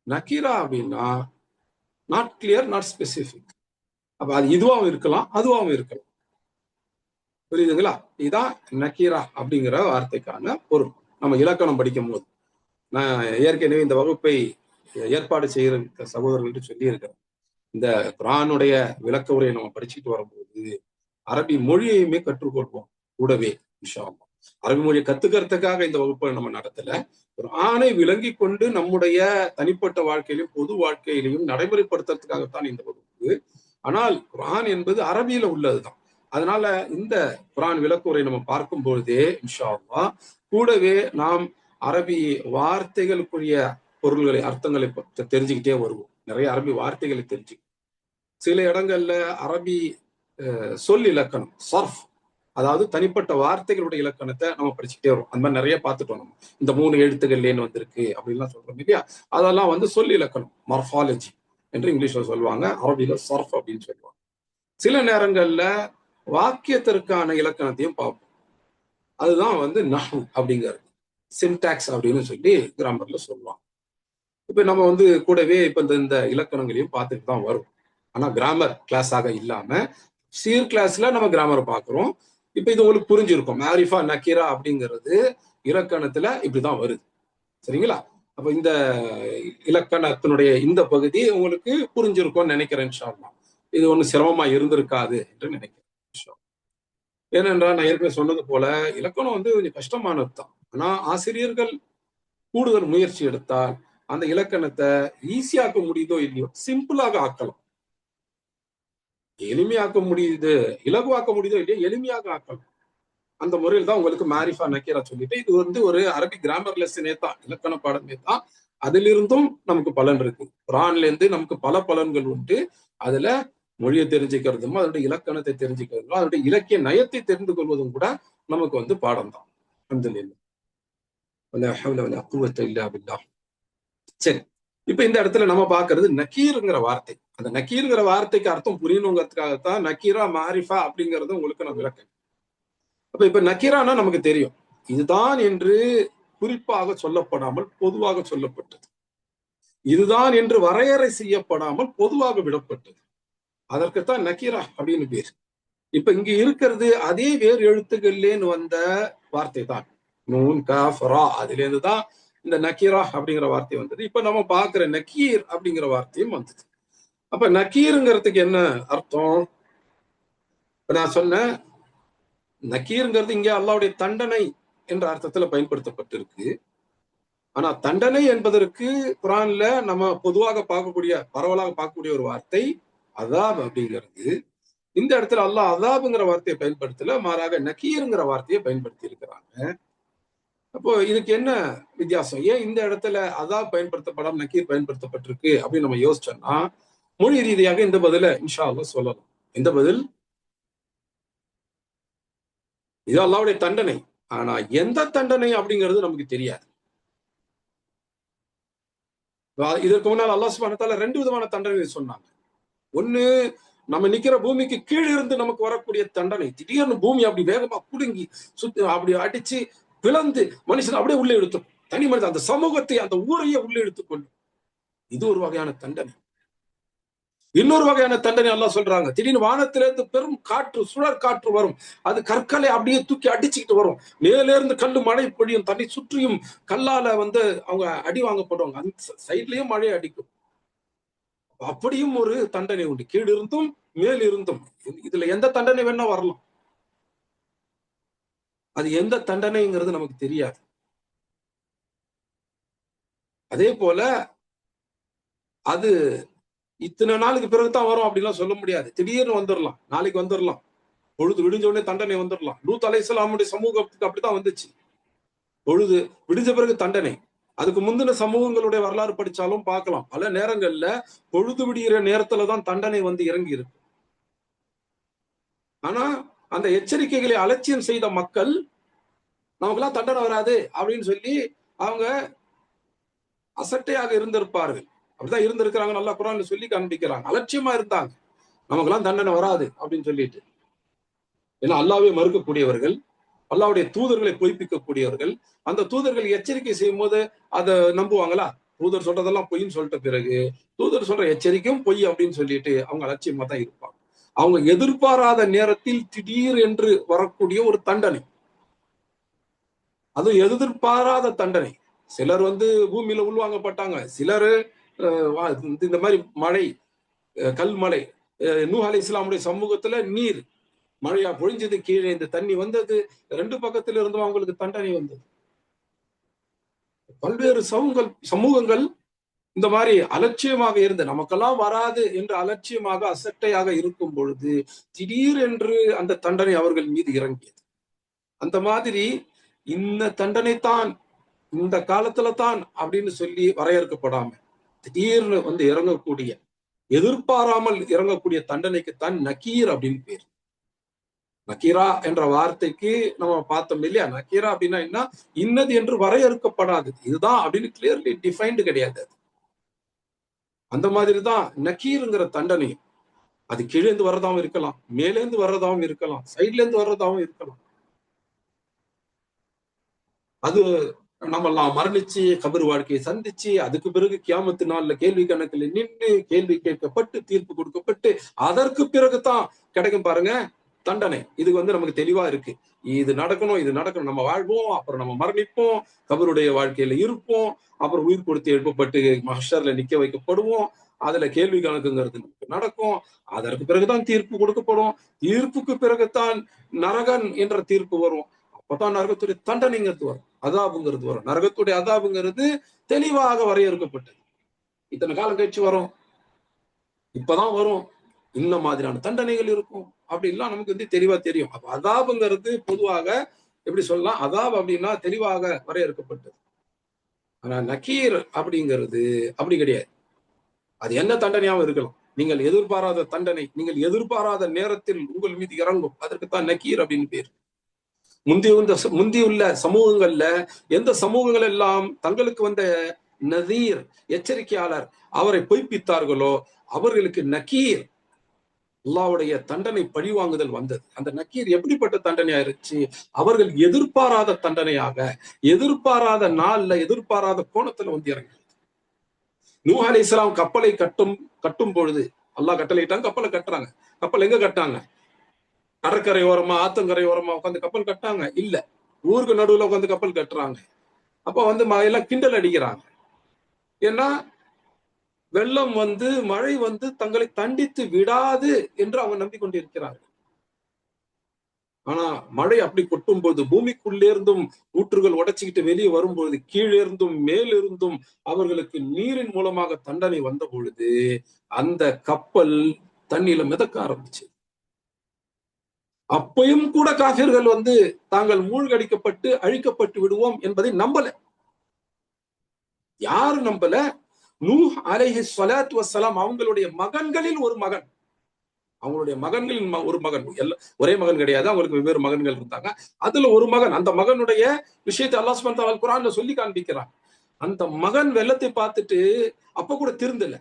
நக்கீரா அப்படின்னா நாட் கிளியர், நாட் ஸ்பெசிபிக். அப்ப அது இதுவாகவும் இருக்கலாம், அதுவாகவும் இருக்கலாம். புரியுதுங்களா? இதுதான் நக்கீரா அப்படிங்கிற வார்த்தைக்கான பொருள். நம்ம இலக்கணம் படிக்கும் போது நான் ஏற்கனவே இந்த வகுப்பை ஏற்பாடு செய்கிற சகோதரர்கள்ட்ட சொல்லி இருக்கிறேன். இந்த குர்ஆனுடைய விளக்க உரையை நம்ம படிச்சுட்டு வரும்போது அரபி மொழியையுமே கற்றுக்கொள்வோம் கூடவே இன்ஷா அல்லாஹ். அரபி மொழியை கத்துக்கிறதுக்காக இந்த வகுப்பை நம்ம நடத்தல, குர்ஆனை விளங்கி கொண்டு நம்முடைய தனிப்பட்ட வாழ்க்கையிலும் பொது வாழ்க்கையிலையும் நடைமுறைப்படுத்துறதுக்காகத்தான் இந்த வகுப்பு. ஆனால் குர்ஆன் என்பது அரபியில உள்ளதுதான். அதனால இந்த குர்ஆன் விளக்க உரை நம்ம பார்க்கும் பொழுதே இன்ஷா அல்லாஹ் கூடவே நாம் அரபி வார்த்தைகளுக்குரிய பொருள்களை, அர்த்தங்களை தெரிஞ்சுக்கிட்டே வருவோம். நிறைய அரபி வார்த்தைகளை தெரிஞ்சு, சில இடங்கள்ல அரபி சொல் இலக்கணம், சர்ஃப், அதாவது தனிப்பட்ட வார்த்தைகளுடைய இலக்கணத்தை நம்ம படிச்சுக்கிட்டே வரும். அந்த மாதிரி நிறைய பார்த்துட்டோம் நம்ம. இந்த 3 எழுத்துக்கள்லேன்னு வந்திருக்கு அப்படின்லாம் சொல்றோம் இல்லையா? அதெல்லாம் வந்து சொல் இலக்கணம், மார்ஃபாலஜி என்று இங்கிலீஷ்ல சொல்லுவாங்க, அரபியில சர்ஃப் அப்படின்னு சொல்லுவாங்க. சில நேரங்கள்ல வாக்கியத்திற்கான இலக்கணத்தையும் பார்ப்போம். அதுதான் வந்து நஹ்வு அப்படிங்கிறது, சின்டாக்ஸ் அப்படின்னு சொல்லி கிராமர்ல சொல்லுவாங்க. இப்ப நம்ம வந்து கூடவே இப்ப இந்த இலக்கணங்களையும் பார்த்துட்டு தான் வரும். ஆனா கிராமர் கிளாஸாக இல்லாம சீர் கிளாஸ்ல நம்ம கிராமரை பார்க்கிறோம். இப்ப இது உங்களுக்கு புரிஞ்சிருக்கும். மாரிஃபா நக்கீரா அப்படிங்கிறது இலக்கணத்துல இப்படிதான் வருது. சரிங்களா? அப்ப இந்த இலக்கணத்தினுடைய இந்த பகுதி உங்களுக்கு புரிஞ்சிருக்கும்னு நினைக்கிறேன் இன்ஷா அல்லாஹ். இது ஒன்றும் சிரமமா இருந்திருக்காது என்று நினைக்கிறேன். ஏனென்றால் நான் ஏற்கனவே சொன்னது போல இலக்கணம் வந்து கொஞ்சம் கஷ்டமானது தான். ஆனா ஆசிரியர்கள் கூடுதல் முயற்சி எடுத்தால் அந்த இலக்கணத்தை ஈஸியாக்க முடியுதோ இல்லையோ சிம்பிளாக ஆக்கலாம். எளிமையாக்க முடியுது, இலகுவாக்க முடியுதோ இல்லையோ எளிமையாக ஆக்கலாம். அந்த முறையில் தான் உங்களுக்கு மாரிஃபா நக்கீரா சொல்லிட்டு இது வந்து ஒரு அரபிக் கிராமர் லெசனே தான், இலக்கண பாடமே தான். அதிலிருந்தும் நமக்கு பலன் இருக்கு. குரான்ல இருந்து நமக்கு பல பலன்கள் உண்டு. அதுல மொழியை தெரிஞ்சுக்கிறதும் அதனுடைய இலக்கணத்தை தெரிஞ்சுக்கிறதும் அதனுடைய இலக்கிய நயத்தை தெரிந்து கொள்வதும் கூட நமக்கு வந்து பாடம் தான். அல்ஹம்துலில்லாஹ். சரி, இப்ப இந்த இடத்துல நம்ம பாக்குறது நக்கீருங்கிற வார்த்தை. அந்த நக்கீருங்கிற வார்த்தைக்கு அர்த்தம் புரியணுங்கிறதுக்காகத்தான் நக்கீரா மாரிஃபா அப்படிங்கறது உங்களுக்கு நான் விளக்கேன். இப்ப நக்கீரானா நமக்கு தெரியும், இதுதான் என்று குறிப்பாக சொல்லப்படாமல் பொதுவாக சொல்லப்பட்டது. இதுதான் என்று வரையறை செய்யப்படாமல் பொதுவாக விடப்பட்டது. அதற்குத்தான் நக்கீரா அப்படின்னு பேர். இப்ப இங்க இருக்கிறது அதே வேறு எழுத்துக்கள்லேன்னு வந்த வார்த்தை தான். நூன் காஃப் ரா, அதுல இருந்துதான் இந்த நக்கீரா அப்படிங்கிற வார்த்தை வந்தது. இப்ப நம்ம பாக்குற நக்கீர் அப்படிங்கிற வார்த்தையும் வந்தது. அப்ப நக்கீருங்கிறதுக்கு என்ன அர்த்தம்? நான் சொன்னேன், நக்கீருங்கிறது இங்க அல்லாஹ்வுடைய தண்டனை என்ற அர்த்தத்துல பயன்படுத்தப்பட்டிருக்கு. ஆனா தண்டனை என்பதற்கு குரான்ல நம்ம பொதுவாக பார்க்கக்கூடிய, பரவலாக பார்க்கக்கூடிய ஒரு வார்த்தை அதாப் அப்படிங்கிறது. இந்த இடத்துல அல்லாஹ் அதாப்ங்கிற வார்த்தையை பயன்படுத்தல, மாறாக நக்கீருங்கிற வார்த்தையை பயன்படுத்தி இருக்கிறாங்க. அப்போ இதுக்கு என்ன வித்தியாசம்? ஏன் இந்த இடத்துல அதாப் பயன்படுத்தப்படாம நக்கீர் பயன்படுத்தப்பட்டிருக்கு அப்படின்னு நம்ம யோசிச்சோம்னா, மொழி ரீதியாக இந்த பதில இன்ஷா அல்லாஹ் சொல்லலாம். இந்த பதில், இது அல்லாஹ்வுடைய தண்டனை. ஆனா எந்த தண்டனை அப்படிங்கிறது நமக்கு தெரியாது. இதற்கு முன்னால் அல்லாஹ் சுப்ஹானஹு வ தஆலா 2 விதமான தண்டனை சொன்னாங்க. ஒண்ணு, நம்ம நிக்கிற பூமிக்கு கீழ இருந்து நமக்கு வரக்கூடிய தண்டனை. திடீர்னு பூமி அப்படி வேகமா குலுங்கி சுத்தி அப்படி அடிச்சு பிளந்து மனுஷன் அப்படியே உள்ளே இழுத்துக்கும். தனி மனிதன் அந்த சமூகத்தை அந்த ஊரையே உள்ளே இழுத்துக்கொள்ளும். இது ஒரு வகையான தண்டனை. இன்னொரு வகையான தண்டனை அல்லாஹ் சொல்றாங்க, திடீர்னு வானத்திலிருந்து பெரும் காற்று, சுழற் காற்று வரும். அது கற்களை அப்படியே தூக்கி அடிச்சுக்கிட்டு வரும். மேலே இருந்து கல்லு மழை பொழியும். தன்னை சுற்றியும் கல்லால வந்து அவங்க அடி வாங்கப்படுவாங்க. அந்த சைட்லயும் மழை அடிக்கும். அப்படியும் ஒரு தண்டனை உண்டு. கீழ் இருந்தும் மேல் இருந்தும். இதுல எந்த தண்டனை வேணா வரலாம். அது எந்த தண்டனைங்கிறது நமக்கு தெரியாது. அதே போல அது இத்தனை நாளுக்கு பிறகுதான் வரும் அப்படின்லாம் சொல்ல முடியாது. திடீர்னு வந்துடலாம், நாளைக்கு வந்துடலாம். பொழுது விடிஞ்ச உடனே தண்டனை வந்துடலாம். லூத் அலைஹிஸ்ஸலாமுடைய சமூகத்துக்கு அப்படித்தான் வந்துச்சு. பொழுது விடிஞ்ச பிறகு தண்டனை. அதுக்கு முந்தின சமூகங்களுடைய வரலாறு படிச்சாலும் பார்க்கலாம். பல நேரங்கள்ல பொழுது விடிகிற நேரத்துலதான் தண்டனை வந்து இறங்கி இருக்கு. ஆனா அந்த எச்சரிக்கைகளை அலட்சியம் செய்த மக்கள், நமக்கெல்லாம் தண்டனை வராது அப்படின்னு சொல்லி அவங்க அசட்டையாக இருந்திருப்பார்கள். அப்படிதான் இருந்திருக்கிறாங்க. நல்லா குரான்ல சொல்லி காண்பிக்கிறாங்க. அலட்சியமா இருந்தாங்க. நமக்கெல்லாம் தண்டனை வராது அப்படின்னு சொல்லிட்டு. ஏன்னா அல்லாஹ்வை மறுக்கக்கூடியவர்கள், அல்லாஹ்வுடைய தூதர்களை பொய்ப்பிக்கக்கூடியவர்கள். அந்த தூதர்கள் எச்சரிக்கை செய்யும் போது அதை நம்புவாங்களா? தூதர் சொல்றதெல்லாம் பொய்ன்னு சொல்லிட்ட பிறகு தூதர் சொல்ற எச்சரிக்கையும் பொய் அப்படின்னு சொல்லிட்டு அவங்க அலட்சியமா தான் இருப்பாங்க. அவங்க எதிர்பாராத நேரத்தில் திடீர் என்று வரக்கூடிய ஒரு தண்டனை, அதுவும் எதிர்பாராத தண்டனை. சிலர் வந்து பூமியில உள்வாங்கப்பட்டாங்க. சிலர் இந்த மாதிரி மழை, கல்மழை, நூஹ் அலைஹிஸ்ஸலாமுடைய சமூகத்துல நீர் மழையா பொழிஞ்சது, கீழே இந்த தண்ணி வந்தது, 2 பக்கத்துல இருந்தும் அவங்களுக்கு தண்டனை வந்தது. பல்வேறு சமூகங்கள் இந்த மாதிரி அலட்சியமாக இருந்து நமக்கெல்லாம் வராது என்று அலட்சியமாக அசட்டையாக இருக்கும் பொழுது திடீர் என்று அந்த தண்டனை அவர்கள் மீது இறங்கியது. அந்த மாதிரி இந்த தண்டனை தான் இந்த காலத்துல தான் அப்படின்னு சொல்லி வரையறுக்கப்படாம திடீர்னு வந்து இறங்கக்கூடிய, எதிர்பாராமல் இறங்கக்கூடிய தண்டனைக்குத்தான் நக்கீர் அப்படின்னு பேர். நக்கீரா என்ற வார்த்தைக்கு நம்ம பார்த்தோம் இல்லையா? நக்கீரா அப்படின்னா என்ன? இன்னது என்று வரையறுக்கப்படாது. இதுதான் அப்படின்னு கிளியர்லி டிஃபைன்டு கிடையாது. அந்த மாதிரிதான் நக்கீருங்கிற தண்டனை. அது கீழேந்து வர்றதாவும் இருக்கலாம், மேலேந்து வர்றதாவும் இருக்கலாம், சைட்ல இருந்து வர்றதாவும் இருக்கலாம். அது நம்ம எல்லாம் மரணிச்சு கபர் வாழ்க்கையை சந்திச்சு அதுக்கு பிறகு கியாமத்து நாள்ல கேள்வி கணக்கில் நின்று கேள்வி கேட்கப்பட்டு தீர்ப்பு கொடுக்கப்பட்டு அதற்கு பிறகுதான் கிடைக்கும் பாருங்க தண்டனை. இது நமக்கு தெளிவா இருக்கு. இது நடக்கணும் நம்ம வாழ்வோம், அப்புறம் நம்ம மரணிப்போம், கபருடைய வாழ்க்கையில இருப்போம், அப்புறம் உயிர் கொடுத்து எழுப்பப்பட்டு மஹ்ஷர்ல நிக்க வைக்கப்படுவோம், அதுல கேள்வி கணக்குங்கிறது நடக்கும், அதற்கு பிறகுதான் தீர்ப்பு கொடுக்கப்படும், தீர்ப்புக்கு பிறகுதான் நரகன் என்ற தீர்ப்பு வரும், அப்பதான் நரகத்துடைய தண்டனைங்கிறது வரும், அதாபுங்கிறது வரும். நரகத்துடைய அதாபுங்கிறது தெளிவாக வரையறுக்கப்பட்டது. இத்தனை காலம் கழிச்சு வரும், இப்பதான் வரும், இந்த மாதிரியான தண்டனைகள் இருக்கும் அப்படின்லாம் நமக்கு தெளிவா தெரியும். அப்ப அதாபுங்கிறது பொதுவாக எப்படி சொல்லலாம், அதாப் அப்படின்னா தெளிவாக வரையறுக்கப்பட்டது. ஆனா நக்கீர் அப்படிங்கிறது அப்படி கிடையாது. அது என்ன தண்டனையாவும் இருக்கலாம். நீங்கள் எதிர்பாராத தண்டனை, நீங்கள் எதிர்பாராத நேரத்தில் உங்கள் மீது இறங்கும், அதற்குத்தான் நக்கீர் அப்படின்னு பேர். முந்தியுள்ள சமூகங்கள்ல எந்த சமூகங்கள் எல்லாம் தங்களுக்கு வந்த நதீர் எச்சரிக்கையாளர் அவரை பொய்ப்பித்தார்களோ அவர்களுக்கு நக்கீர் அல்லாஹ்வுடைய தண்டனை பழிவாங்குதல் வந்தது. அந்த நக்கீர் எப்படிப்பட்ட தண்டனையா இருந்துச்சு, அவர்கள் எதிர்பாராத தண்டனையாக, எதிர்பாராத நாள்ல எதிர்பாராத கோணத்துல இறங்கி. நூஹ் அலைஹிஸ்ஸலாம் கப்பலை கட்டும் பொழுது அல்லாஹ் கட்டளையிட்டாங்க, கப்பலை கட்டுறாங்க. கப்பல் எங்க கட்டாங்க? கடற்கரை ஓரமா ஆத்தங்கரை ஓரமா உட்காந்து கப்பல் கட்டாங்க இல்ல, ஊருக்கு நடுவுல உட்காந்து கப்பல் கட்டுறாங்க. அப்ப எல்லாம் கிண்டல் அடிக்கிறாங்க. ஏன்னா வெள்ளம் மழை தங்களை தண்டித்து விடாது என்று அவங்க நம்பிக்கொண்டிருக்கிறார்கள். ஆனா மழை அப்படி கொட்டும் போது பூமிக்குள்ளே இருந்தும் ஊற்றுகள் உடைச்சுக்கிட்டு வெளியே வரும்பொழுது கீழே இருந்தும் மேலிருந்தும் அவர்களுக்கு நீரின் மூலமாக தண்டனை வந்த பொழுது அந்த கப்பல் தண்ணியில மிதக்க ஆரம்பிச்சு. அப்பையும் கூட காஃபிர்கள் தாங்கள் மூழ்கடிக்கப்பட்டு அழிக்கப்பட்டு விடுவோம் என்பதை நம்பல. யாரு நம்பல? நூஹ் அலைஹி ஸலாத்து வஸ்ஸலாம் அவங்களுடைய மகன்களில் ஒரு மகன், அவங்களுடைய மகன்களில் ஒரு மகன், ஒரே மகன் கிடையாது, அவங்களுக்கு வெவ்வேறு மகன்கள் இருந்தாங்க. அதுல ஒரு மகன், அந்த மகனுடைய விஷயத்தை அல்லாஹ் சுப்ஹானஹு வ தஆலா குர்ஆன்ல சொல்லி காண்பிக்கிறான். அந்த மகன் வெள்ளத்தை பார்த்துட்டு அப்ப கூட திருந்தல.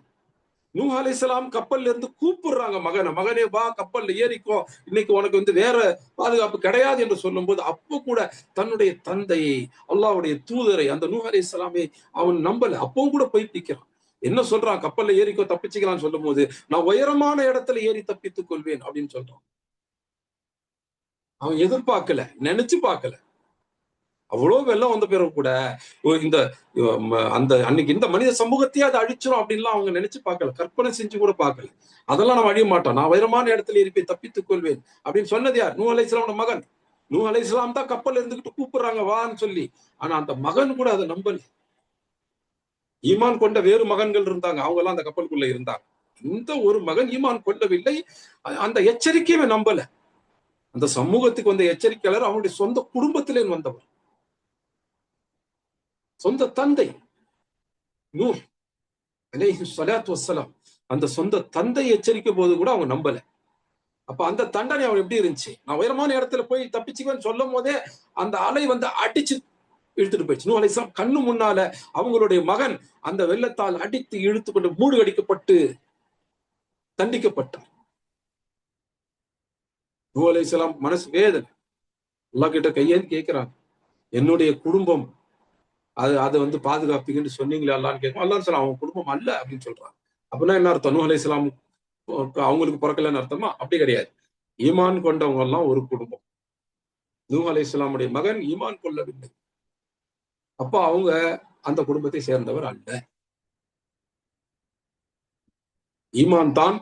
நூஹ் அலைஹிஸ்ஸலாம் கப்பல்ல இருந்து கூப்பிடுறாங்க மகனே வா கப்பல்ல ஏறிக்கோ, இன்னைக்கு உனக்கு வேற பாதுகாப்பு கிடையாது என்று சொல்லும் போது அப்ப கூட தன்னுடைய தந்தையை அல்லாஹ்வுடைய தூதரை அந்த நூஹ் அலைஹிஸ்ஸலாமை அவன் நம்பல. அப்பவும் கூட பொய்ப்பிக்கிறான். என்ன சொல்றான்? கப்பல்ல ஏறிக்கோ தப்பிச்சுக்கலாம் சொல்லும் போது நான் உயரமான இடத்துல ஏறி தப்பித்துக் கொள்வேன் அப்படின்னு சொல்றான். அவன் எதிர்பார்க்கல, நினைச்சு பார்க்கல. அவ்வளவு வெள்ளம் வந்த பிறகு கூட இந்த அந்த அன்னைக்கு இந்த மனித சமூகத்தையே அதை அழிச்சிரும் அப்படின்லாம் அவங்க நினைச்சு பார்க்கல, கற்பனை செஞ்சு கூட பார்க்கல. அதெல்லாம் நம்ம அழிய மாட்டோம், நான் உயரமான இடத்துல இருப்பேன் தப்பித்துக் கொள்வேன் அப்படின்னு சொன்னது யார்? நூஹ் அலைஹிஸ்ஸலாமோட மகன். நூஹ் அலைஹிஸ்ஸலாம் தான் கப்பல் இருந்துகிட்டு கூப்பிடுறாங்க வான்னு சொல்லி. ஆனா அந்த மகன் கூட அதை நம்பல. ஈமான் கொண்ட வேறு மகன்கள் இருந்தாங்க, அவங்க எல்லாம் அந்த கப்பலுக்குள்ள இருந்தாங்க. இந்த ஒரு மகன் ஈமான் கொள்ளவில்லை, அந்த எச்சரிக்கையை நம்பல. அந்த சமூகத்துக்கு வந்த எச்சரிக்கையாளர் அவனுடைய சொந்த குடும்பத்திலே வந்தவர், சொந்த தந்தை நூஹ் அலைஹி ஸலாத்து வஸ்ஸலாம். அந்த சொந்த தந்தை எச்சரிக்கை போது கூட அவங்க நம்பல. அப்ப அந்த தண்டனை அவன் எப்படி இருந்துச்சு? நான் உயரமான இடத்துல போய் தப்பிச்சுக்குவேன்னு சொல்லும் போதே அந்த அலை அடிச்சு இழுத்துட்டு போயிடுச்சு. நூஹ் அலைஹிஸ்ஸலாம் கண்ணு முன்னால அவங்களுடைய மகன் அந்த வெள்ளத்தால் அடித்து இழுத்து கொண்டு மூழ்கடிக்கப்பட்டு தண்டிக்கப்பட்டார். நூஹ் அலைஹிஸ்ஸலாம் மனசு வேதனை, அல்லாஹ் கிட்ட கையேந்தி கேட்கிறாங்க, என்னுடைய குடும்பம் அதை பாதுகாப்பீங்கன்னு சொன்னீங்களே அல்லான்னு கேட்கும். அல்லாஹ் சொல்ல அவன் குடும்பம் அல்ல அப்படின்னு சொல்றான். அப்படின்னா என்ன அர்த்தம்? நூஹ் அலைஹிஸ்ஸலாம் அவங்களுக்கு பிறக்கலன்னு அர்த்தமா? அப்படி கிடையாது. ஈமான் கொண்டவங்க எல்லாம் ஒரு குடும்பம். நூஹ் அலைஹிஸ்ஸலாமுடைய மகன் ஈமான் கொள்ளவில்லை, அப்ப அவங்க அந்த குடும்பத்தை சேர்ந்தவர் அல்ல. ஈமான் தான்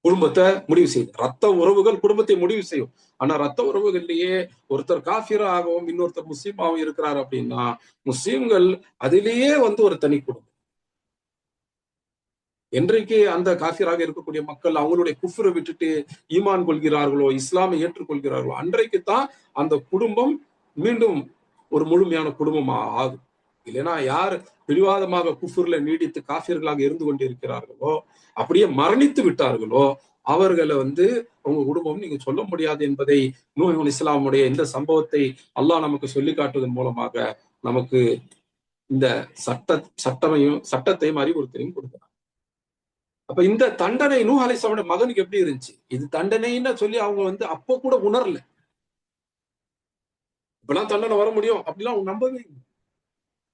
குடும்பத்தை முடிவு செய்யும். ரத்த உறவுகள் குடும்பத்தை முடிவு செய்யும். ஆனா ரத்த உறவுகள்லயே ஒருத்தர் காஃபிராகவும் இன்னொருத்தர் முஸ்லீமாகவும் இருக்கிறார் அப்படின்னா முஸ்லீம்கள் அதிலேயே ஒரு தனி குடும்பம். என்றைக்கு அந்த காஃபிராக இருக்கக்கூடிய மக்கள் அவங்களுடைய குஃப்ரை விட்டுட்டு ஈமான் கொள்கிறார்களோ, இஸ்லாமை ஏற்றுக்கொள்கிறார்களோ, அன்றைக்குத்தான் அந்த குடும்பம் மீண்டும் ஒரு முழுமையான குடும்பமா ஆகும். இல்லைன்னா யார் பிடிவாதமாக குஃபுர்ல நீடித்து காஃபியர்களாக இருந்து கொண்டிருக்கிறார்களோ, அப்படியே மரணித்து விட்டார்களோ, அவர்களை அவங்க குடும்பம் நீங்க சொல்ல முடியாது என்பதை நூஹ் அலைஹிஸ்ஸலாமுடைய இந்த சம்பவத்தை அல்லாஹ் நமக்கு சொல்லி காட்டுவதன் மூலமாக நமக்கு இந்த சட்டத்தையும் அறிவுறுத்தலையும் கொடுக்கிறார். அப்ப இந்த தண்டனை நூஹ் அலைஹிஸ்ஸலாமுடைய மகனுக்கு எப்படி இருந்துச்சு? இது தண்டனைன்னு சொல்லி அவங்க அப்போ கூட உணரல. இப்பெல்லாம் தண்டனை வர முடியும் அப்படிலாம் அவங்க நம்பவே இல்லை.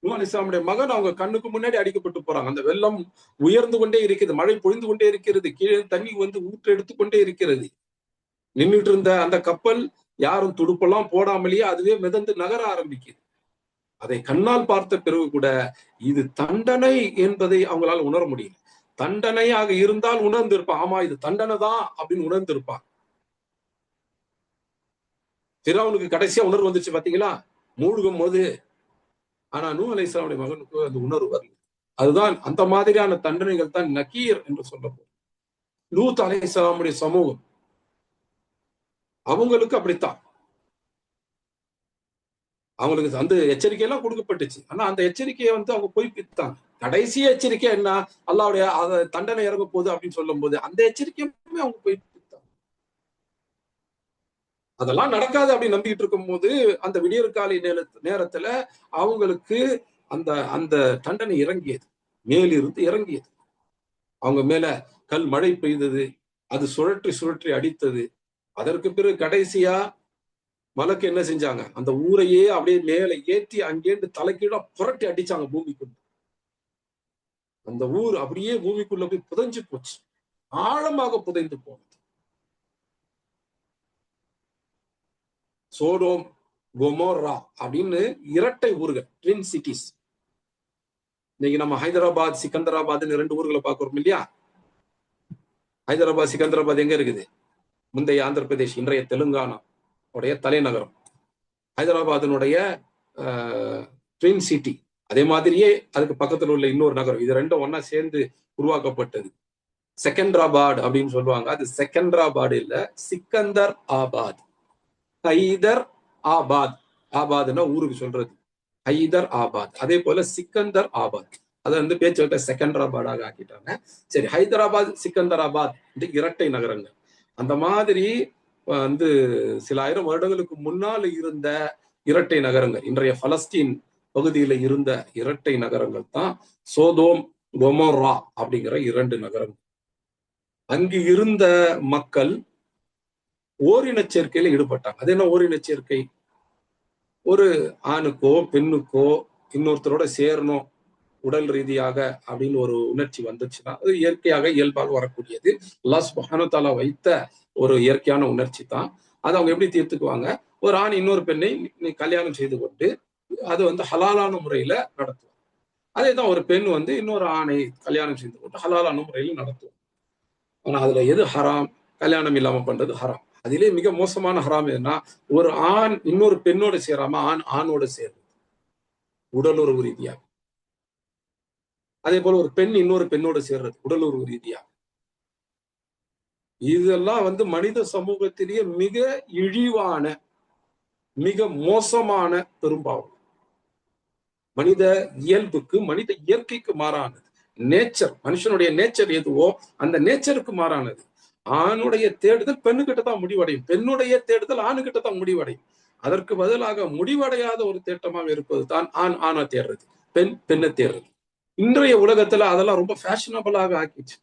நூஹ் அலைஹிஸ்ஸலாமுடைய மகன் அவங்க கண்ணுக்கு முன்னாடி அடிக்கப்பட்டு போறாங்க. அந்த வெள்ளம் உயர்ந்து கொண்டே இருக்கிறது, மழை பொழிந்து கொண்டே இருக்கிறது, கீழே தண்ணி வந்து ஊற்று எடுத்துக்கொண்டே இருக்கிறது. நின்றுட்டு இருந்த அந்த கப்பல் யாரும் துடுப்பெல்லாம் போடாமலேயே அதுவே மிதந்து நகர ஆரம்பிக்குது. அதை கண்ணால் பார்த்த பிறகு கூட இது தண்டனை என்பதை அவங்களால உணர முடியல. தண்டனையாக இருந்தால் உணர்ந்திருப்பான், ஆமா இது தண்டனை தான் அப்படின்னு உணர்ந்திருப்பான். ஃபிரௌனுக்கு கடைசியா உணர்வு வந்துச்சு பாத்தீங்களா, மூழ்கும் போது. ஆனா நூஹ் அலைஹிஸ்ஸலாமுடைய மகனுக்கு அந்த உணர்வு வரல. அதுதான் அந்த மாதிரியான தண்டனைகள் தான் நக்கீர் என்று சொல்லப்படும். லூத் அலைஹிஸ்ஸலாமுடைய சமூகம் அவங்களுக்கு அப்படித்தான். அவங்களுக்கு அந்த எச்சரிக்கை எல்லாம் கொடுக்கப்பட்டுச்சு. ஆனா அந்த எச்சரிக்கையை வந்து அவங்க பொய்ப்பித்தாங்க. கடைசி எச்சரிக்கை என்ன, அல்லாஹ்வுடைய தண்டனை இறங்க போகுது அப்படின்னு சொல்லும் போது அந்த எச்சரிக்கையுமே அவங்க பொய்ப்பித்தாங்க. அதெல்லாம் நடக்காது அப்படின்னு நம்பிக்கிட்டு இருக்கும் போது அந்த விடியற்காலை நேரத்துல அவங்களுக்கு அந்த அந்த தண்டனை இறங்கியது, மேலிருந்து இறங்கியது. அவங்க மேல கல் மழை பெய்தது, அது சுழற்றி சுழற்றி அடித்தது. அதற்கு பிறகு கடைசியா மலக்கு என்ன செஞ்சாங்க, அந்த ஊரையே அப்படியே மேல ஏற்றி அங்கேருந்து தலைக்கீழா புரட்டி அடிச்சாங்க பூமிக்குள்ள. அந்த ஊர் அப்படியே பூமிக்குள்ள போய் புதைஞ்சு போச்சு, ஆழமாக புதைந்து போனது. சோடோம் கொமோரா அப்படின்னு இரட்டை ஊர்கள், ட்வின் சிட்டிஸ். இன்னைக்கு நம்ம ஹைதராபாத் சிக்கந்தராபாத்னு 2 ஊர்களை பார்க்கிறோம் இல்லையா. ஹைதராபாத் சிக்கந்தராபாத் எங்க இருக்குது, முந்தைய ஆந்திர பிரதேஷ், இன்றைய தெலுங்கானா உடைய தலைநகரம். ஹைதராபாத்தினுடைய ட்வின் சிட்டி. அதே மாதிரியே அதுக்கு பக்கத்துல உள்ள இன்னொரு நகரம், இது ரெண்டும் ஒன்னா சேர்ந்து உருவாக்கப்பட்டது. செகந்திராபாத் அப்படின்னு சொல்லுவாங்க. அது செகந்திராபாத் இல்ல, சிக்கந்தர் ஆபாத். ஹைதர் ஆபாத், ஆபாத்னா ஊருக்கு சொல்றது, ஹைதர் ஆபாத். அதே போல சிக்கந்தர் ஆபாத், அதை வந்து பேச்சுக்கிட்ட செகந்திராபாதாக ஆக்கிட்டாங்க. சரி, ஹைதராபாத் சிக்கந்தராபாத் இந்த இரட்டை நகரங்கள். அந்த மாதிரி வந்து சில ஆயிரம் வருடங்களுக்கு முன்னால் இருந்த இரட்டை நகரங்கள், இன்றைய பலஸ்தீன் பகுதியில இருந்த இரட்டை நகரங்கள் தான் சோதோம் கொமோரா அப்படிங்கிற 2 நகரங்கள். அங்கு இருந்த மக்கள் ஓரின சேர்க்கையில ஈடுபட்டாங்க. அது என்ன ஓரின சேர்க்கை, ஒரு ஆணுக்கோ பெண்ணுக்கோ இன்னொருத்தரோட சேரணும் உடல் ரீதியாக அப்படின்னு ஒரு உணர்ச்சி வந்துச்சுன்னா அது இயற்கையாக இயல்பாக வரக்கூடியது. அல்லாஹ் சுப்ஹானஹு வ தஆலா வைத்த ஒரு இயற்கையான உணர்ச்சி தான். அதை அவங்க எப்படி தீர்த்துக்குவாங்க, ஒரு ஆண் இன்னொரு பெண்ணை கல்யாணம் செய்து கொண்டு அது வந்து ஹலாலான முறையில நடத்துவாங்க. அதே தான் ஒரு பெண் வந்து இன்னொரு ஆணை கல்யாணம் செய்து கொண்டு ஹலாலான முறையில் நடத்துவாங்க. ஆனா அதுல எது ஹராம், கல்யாணம் இல்லாம பண்றது ஹராம். அதிலே மிக மோசமான ஹராம் எதுனா, ஒரு ஆண் இன்னொரு பெண்ணோட சேராம ஆண் ஆணோட சேர்றது உடலுறவு ரீதியாக. அதே போல ஒரு பெண் இன்னொரு பெண்ணோட சேர்றது உடலுறவு ரீதியாக. இதெல்லாம் வந்து மனித சமூகத்திலேயே மிக இழிவான, மிக மோசமான பெரும்பாவம். மனித இயல்புக்கு, மனித இயற்கைக்கு மாறானது. நேச்சர், மனுஷனுடைய நேச்சர் எதுவோ அந்த நேச்சருக்கு மாறானது. ஆணுடைய தேடுதல் பெண்ணுகிட்ட தான் முடிவடையும், பெண்ணுடைய தேடுதல் ஆணுகிட்ட தான் முடிவடையும். அதற்கு பதிலாக முடிவடையாத ஒரு தேட்டமாக இருப்பது தான் ஆண் ஆணை தேடுறது, பெண் பெண்ணை தேடுறது. இன்றைய உலகத்துல அதெல்லாம் ரொம்ப ஃபேஷனபிளாக ஆக்கிச்சு.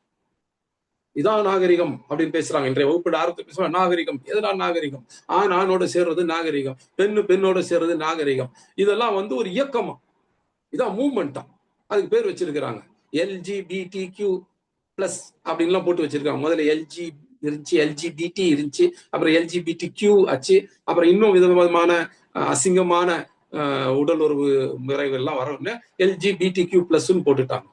இதான் நாகரிகம் அப்படின்னு பேசுறாங்க. இன்றைய வகுப்பீடு ஆரம்பத்தில் பேசுவாங்க, நாகரிகம் எதனால் நாகரிகம், ஆண் ஆணோட சேர்றது நாகரிகம், பெண்ணு பெண்ணோட சேர்றது நாகரிகம். இதெல்லாம் வந்து ஒரு இயக்கமா, இதான் மூவ்மெண்டா, அதுக்கு பேர் வச்சிருக்கிறாங்க LGBTQ+ அப்படின்லாம் போட்டு வச்சிருக்காங்க. முதல்ல LG இருந்துச்சு, LGBT இருந்துச்சு, அப்புறம் LGBTQ ஆச்சு, அப்புறம் இன்னும் விதவிதமான அசிங்கமான உடல் உறவு முறைகள்லாம் வரவுன்னு LGBTQ+ போட்டுட்டாங்க.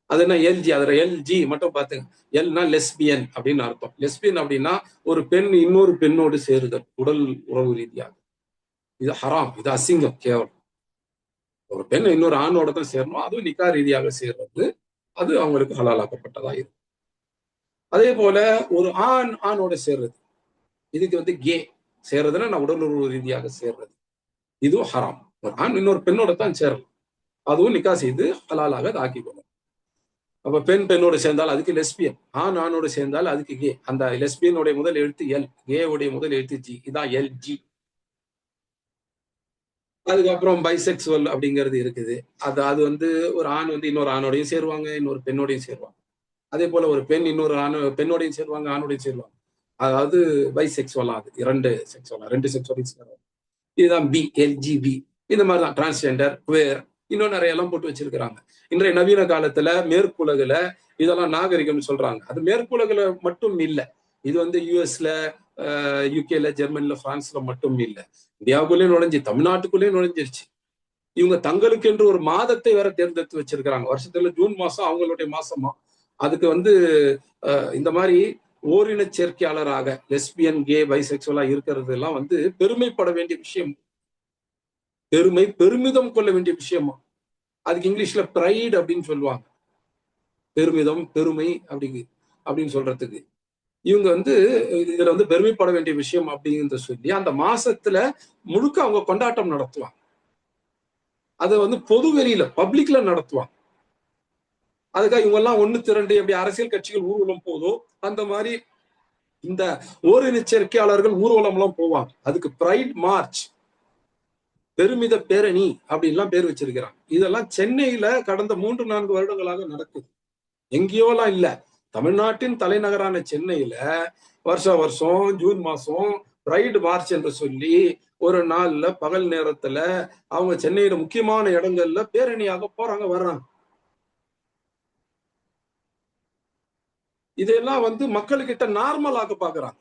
அது என்ன LG, அதுல LG மட்டும் பாத்துங்க. எல்னா லெஸ்பியன் அப்படின்னு அர்த்தம். லெஸ்பியன் அப்படின்னா ஒரு பெண் இன்னொரு பெண்ணோடு சேருதல் உடல் உறவு ரீதியாக. இது ஹராம், இது அசிங்கம், கேவலம். ஒரு பெண் இன்னொரு ஆணோட தான் சேரணும், அதுவும் நிக்கா ரீதியாக சேர்றது, அது அவங்களுக்கு ஹலாலாக்கப்பட்டதா இருக்கும். அதே போல ஒரு ஆண் ஆணோட சேர்றது, இதுக்கு வந்து கே சேர்றதுன்னா நான் உடல் உறவு ரீதியாக சேர்றது, இதுவும் ஹராம். ஒரு ஆண் இன்னொரு பெண்ணோட தான் சேரலாம், அதுவும் நிக்கா செய்து ஹலாலாக அதை ஆக்கிக்கணும். அப்ப பெண் பெண்ணோட சேர்ந்தால் அதுக்கு லெஸ்பியன், ஆண் ஆணோட சேர்ந்தால் அதுக்கு கே. அந்த லெஸ்பியனுடைய முதல் எழுத்து எல், கே உடைய முதல் எழுத்து ஜி, இதான் LG. அதுக்கப்புறம் பைசெக்சுவல் அப்படிங்கிறது இருக்குது. அது வந்து ஒரு ஆண் வந்து இன்னொரு ஆணோடையும் சேருவாங்க, இன்னொரு பெண்ணோடையும் சேருவாங்க. அதே போல ஒரு பெண் இன்னொரு பெண்ணோடையும் சேருவாங்க, ஆணோடையும் சேருவாங்க. அதாவது பைசெக்சுவலா, அது 2 செக்சுவலா, 2 செக்சுவலையும் சேருவாங்க. இதுதான் LGB. இந்த மாதிரிதான் டிரான்ஸ்ஜெண்டர், குவேர், இன்னும் நிறைய எல்லாம் போட்டு வச்சிருக்கிறாங்க. இன்றைய நவீன காலத்துல மேற்குலகுல இதெல்லாம் நாகரிகம் சொல்றாங்க. அது மேற்குலகுல மட்டும் இல்லை. இது வந்து யூஎஸ்ல, யூகேல, ஜெர்மனில, பிரான்ஸ்ல மட்டும் இல்லை. இந்தியாவுக்குள்ளேயும் நுழைஞ்சு தமிழ்நாட்டுக்குள்ளேயும் நுழைஞ்சிருச்சு. இவங்க தங்களுக்கு என்று ஒரு மாதத்தை வேற தேர்ந்தெடுத்து வச்சிருக்கிறாங்க. வருஷத்துல ஜூன் மாசம் அவங்களுடைய மாசமா. அதுக்கு வந்து இந்த மாதிரி ஓரின சேர்க்கையாளராக லெஸ்பியன், கே, பைசெக்சுவலா இருக்கிறது எல்லாம் வந்து பெருமைப்பட வேண்டிய விஷயம். பெருமிதம் கொள்ள வேண்டிய விஷயமா. அதுக்கு இங்கிலீஷ்ல பிரைட் அப்படின்னு சொல்லுவாங்க. பெருமிதம், பெருமை அப்படின்னு சொல்றதுக்கு இவங்க வந்து இதுல வந்து பெருமைப்பட வேண்டிய விஷயம் அப்படிங்கிறத சொல்லி அந்த மாசத்துல முழுக்க அவங்க கொண்டாட்டம் நடத்துவாங்க. அதை வந்து பொது வெளியில பப்ளிக்ல நடத்துவாங்க. அதுக்காக இவங்க எல்லாம் ஒண்ணு திரண்டு எப்படி அரசியல் கட்சிகள் ஊர்வலம் போதோ அந்த மாதிரி இந்த ஓரின சேர்க்கையாளர்கள் ஊர்வலம் எல்லாம் போவாங்க. அதுக்கு பிரைட் மார்ச், பெருமித பேரணி அப்படின்லாம் பேர் வச்சிருக்கிறாங்க. இதெல்லாம் சென்னையில கடந்த 3-4 வருடங்களாக நடக்குது. எங்கேயோலாம் இல்ல, தமிழ்நாட்டின் தலைநகரான சென்னையில வருஷம் ஜூன் மாசம் பிரைட் மார்ச் என்று சொல்லி ஒரு நாள்ல பகல் நேரத்துல அவங்க சென்னையில முக்கியமான இடங்கள்ல பேரணியாக போறாங்க, வர்றாங்க. இதெல்லாம் வந்து மக்கள்கிட்ட நார்மலாக பாக்குறாங்க.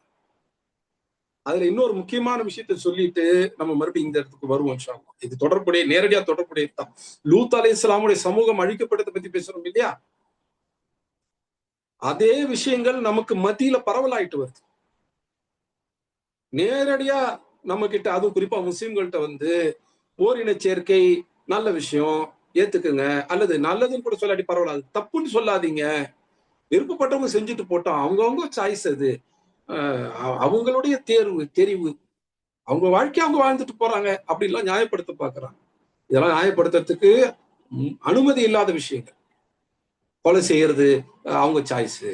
அதுல இன்னொரு முக்கியமான விஷயத்த சொல்லிட்டு நம்ம மறுபடியும் இந்த இடத்துக்கு வருவோம். இது தொடர்புடைய, நேரடியா தொடர்புடையதுதான். லூத் அலைஹிஸ்ஸலாமுடைய சமூகம் அழிக்கப்பட்டதை பத்தி பேசுறோம் இல்லையா? அதே விஷயங்கள் நமக்கு மத்தியில பரவலாயிட்டு வருது. நேரடியா நம்ம கிட்ட, அதுவும் குறிப்பா முஸ்லிம்கள்ட்ட வந்து ஓரின சேர்க்கை நல்ல விஷயம், ஏத்துக்குங்க, அல்லது நல்லதுன்னு கூட சொல்லாட்டி பரவாயில்ல, தப்புன்னு சொல்லாதீங்க, விருப்பப்பட்டவங்க செஞ்சுட்டு போட்டோம், அவங்கவுங்க சாய்ஸ், அது அவங்களுடைய தெரிவு, அவங்க வாழ்க்கை அவங்க வாழ்ந்துட்டு போறாங்க அப்படின்லாம் நியாயப்படுத்த பாக்குறாங்க. இதெல்லாம் நியாயப்படுத்துறதுக்கு அனுமதி இல்லாத விஷயங்கள். கொலை செய்யறது அவங்க சாய்ஸ்,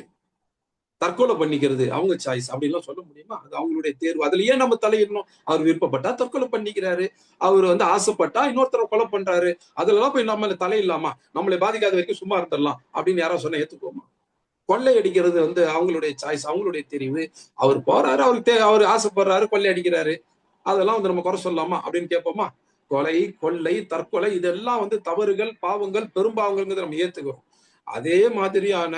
தற்கொலை பண்ணிக்கிறது அவங்க சாய்ஸ் அப்படின்லாம் சொல்ல முடியுமா? அது அவங்களுடைய தேர்வு. அதுல ஏன் நம்ம தலையிடணும்? அவர் விருப்பப்பட்டா தற்கொலை பண்ணிக்கிறாரு, அவர் வந்து ஆசைப்பட்டா இன்னொருத்தரை கொலை பண்றாரு, அதுலலாம் போய் நம்மள தலையிடலாமா? நம்மளை பாதிக்காத வரைக்கும் சும்மா இருந்துடலாம் அப்படின்னு யாராவது சொன்னா ஏத்துக்கோமா? கொள்ளை அடிக்கிறது வந்து அவங்களுடைய சாய்ஸ், அவங்களுடைய தெரிவு. அவர் போறாரு, அவர் ஆசைப்படுறாரு, கொள்ளை அடிக்கிறாரு, அதெல்லாம் வந்து நம்ம குறை சொல்லலாமா அப்படின்னு கேட்போமா? கொலை, கொள்ளை, தற்கொலை இதெல்லாம் வந்து தவறுகள், பாவங்கள், பெரும்பாவங்கள்ங்கிறத நம்ம ஏத்துக்கிறோம். அதே மாதிரியான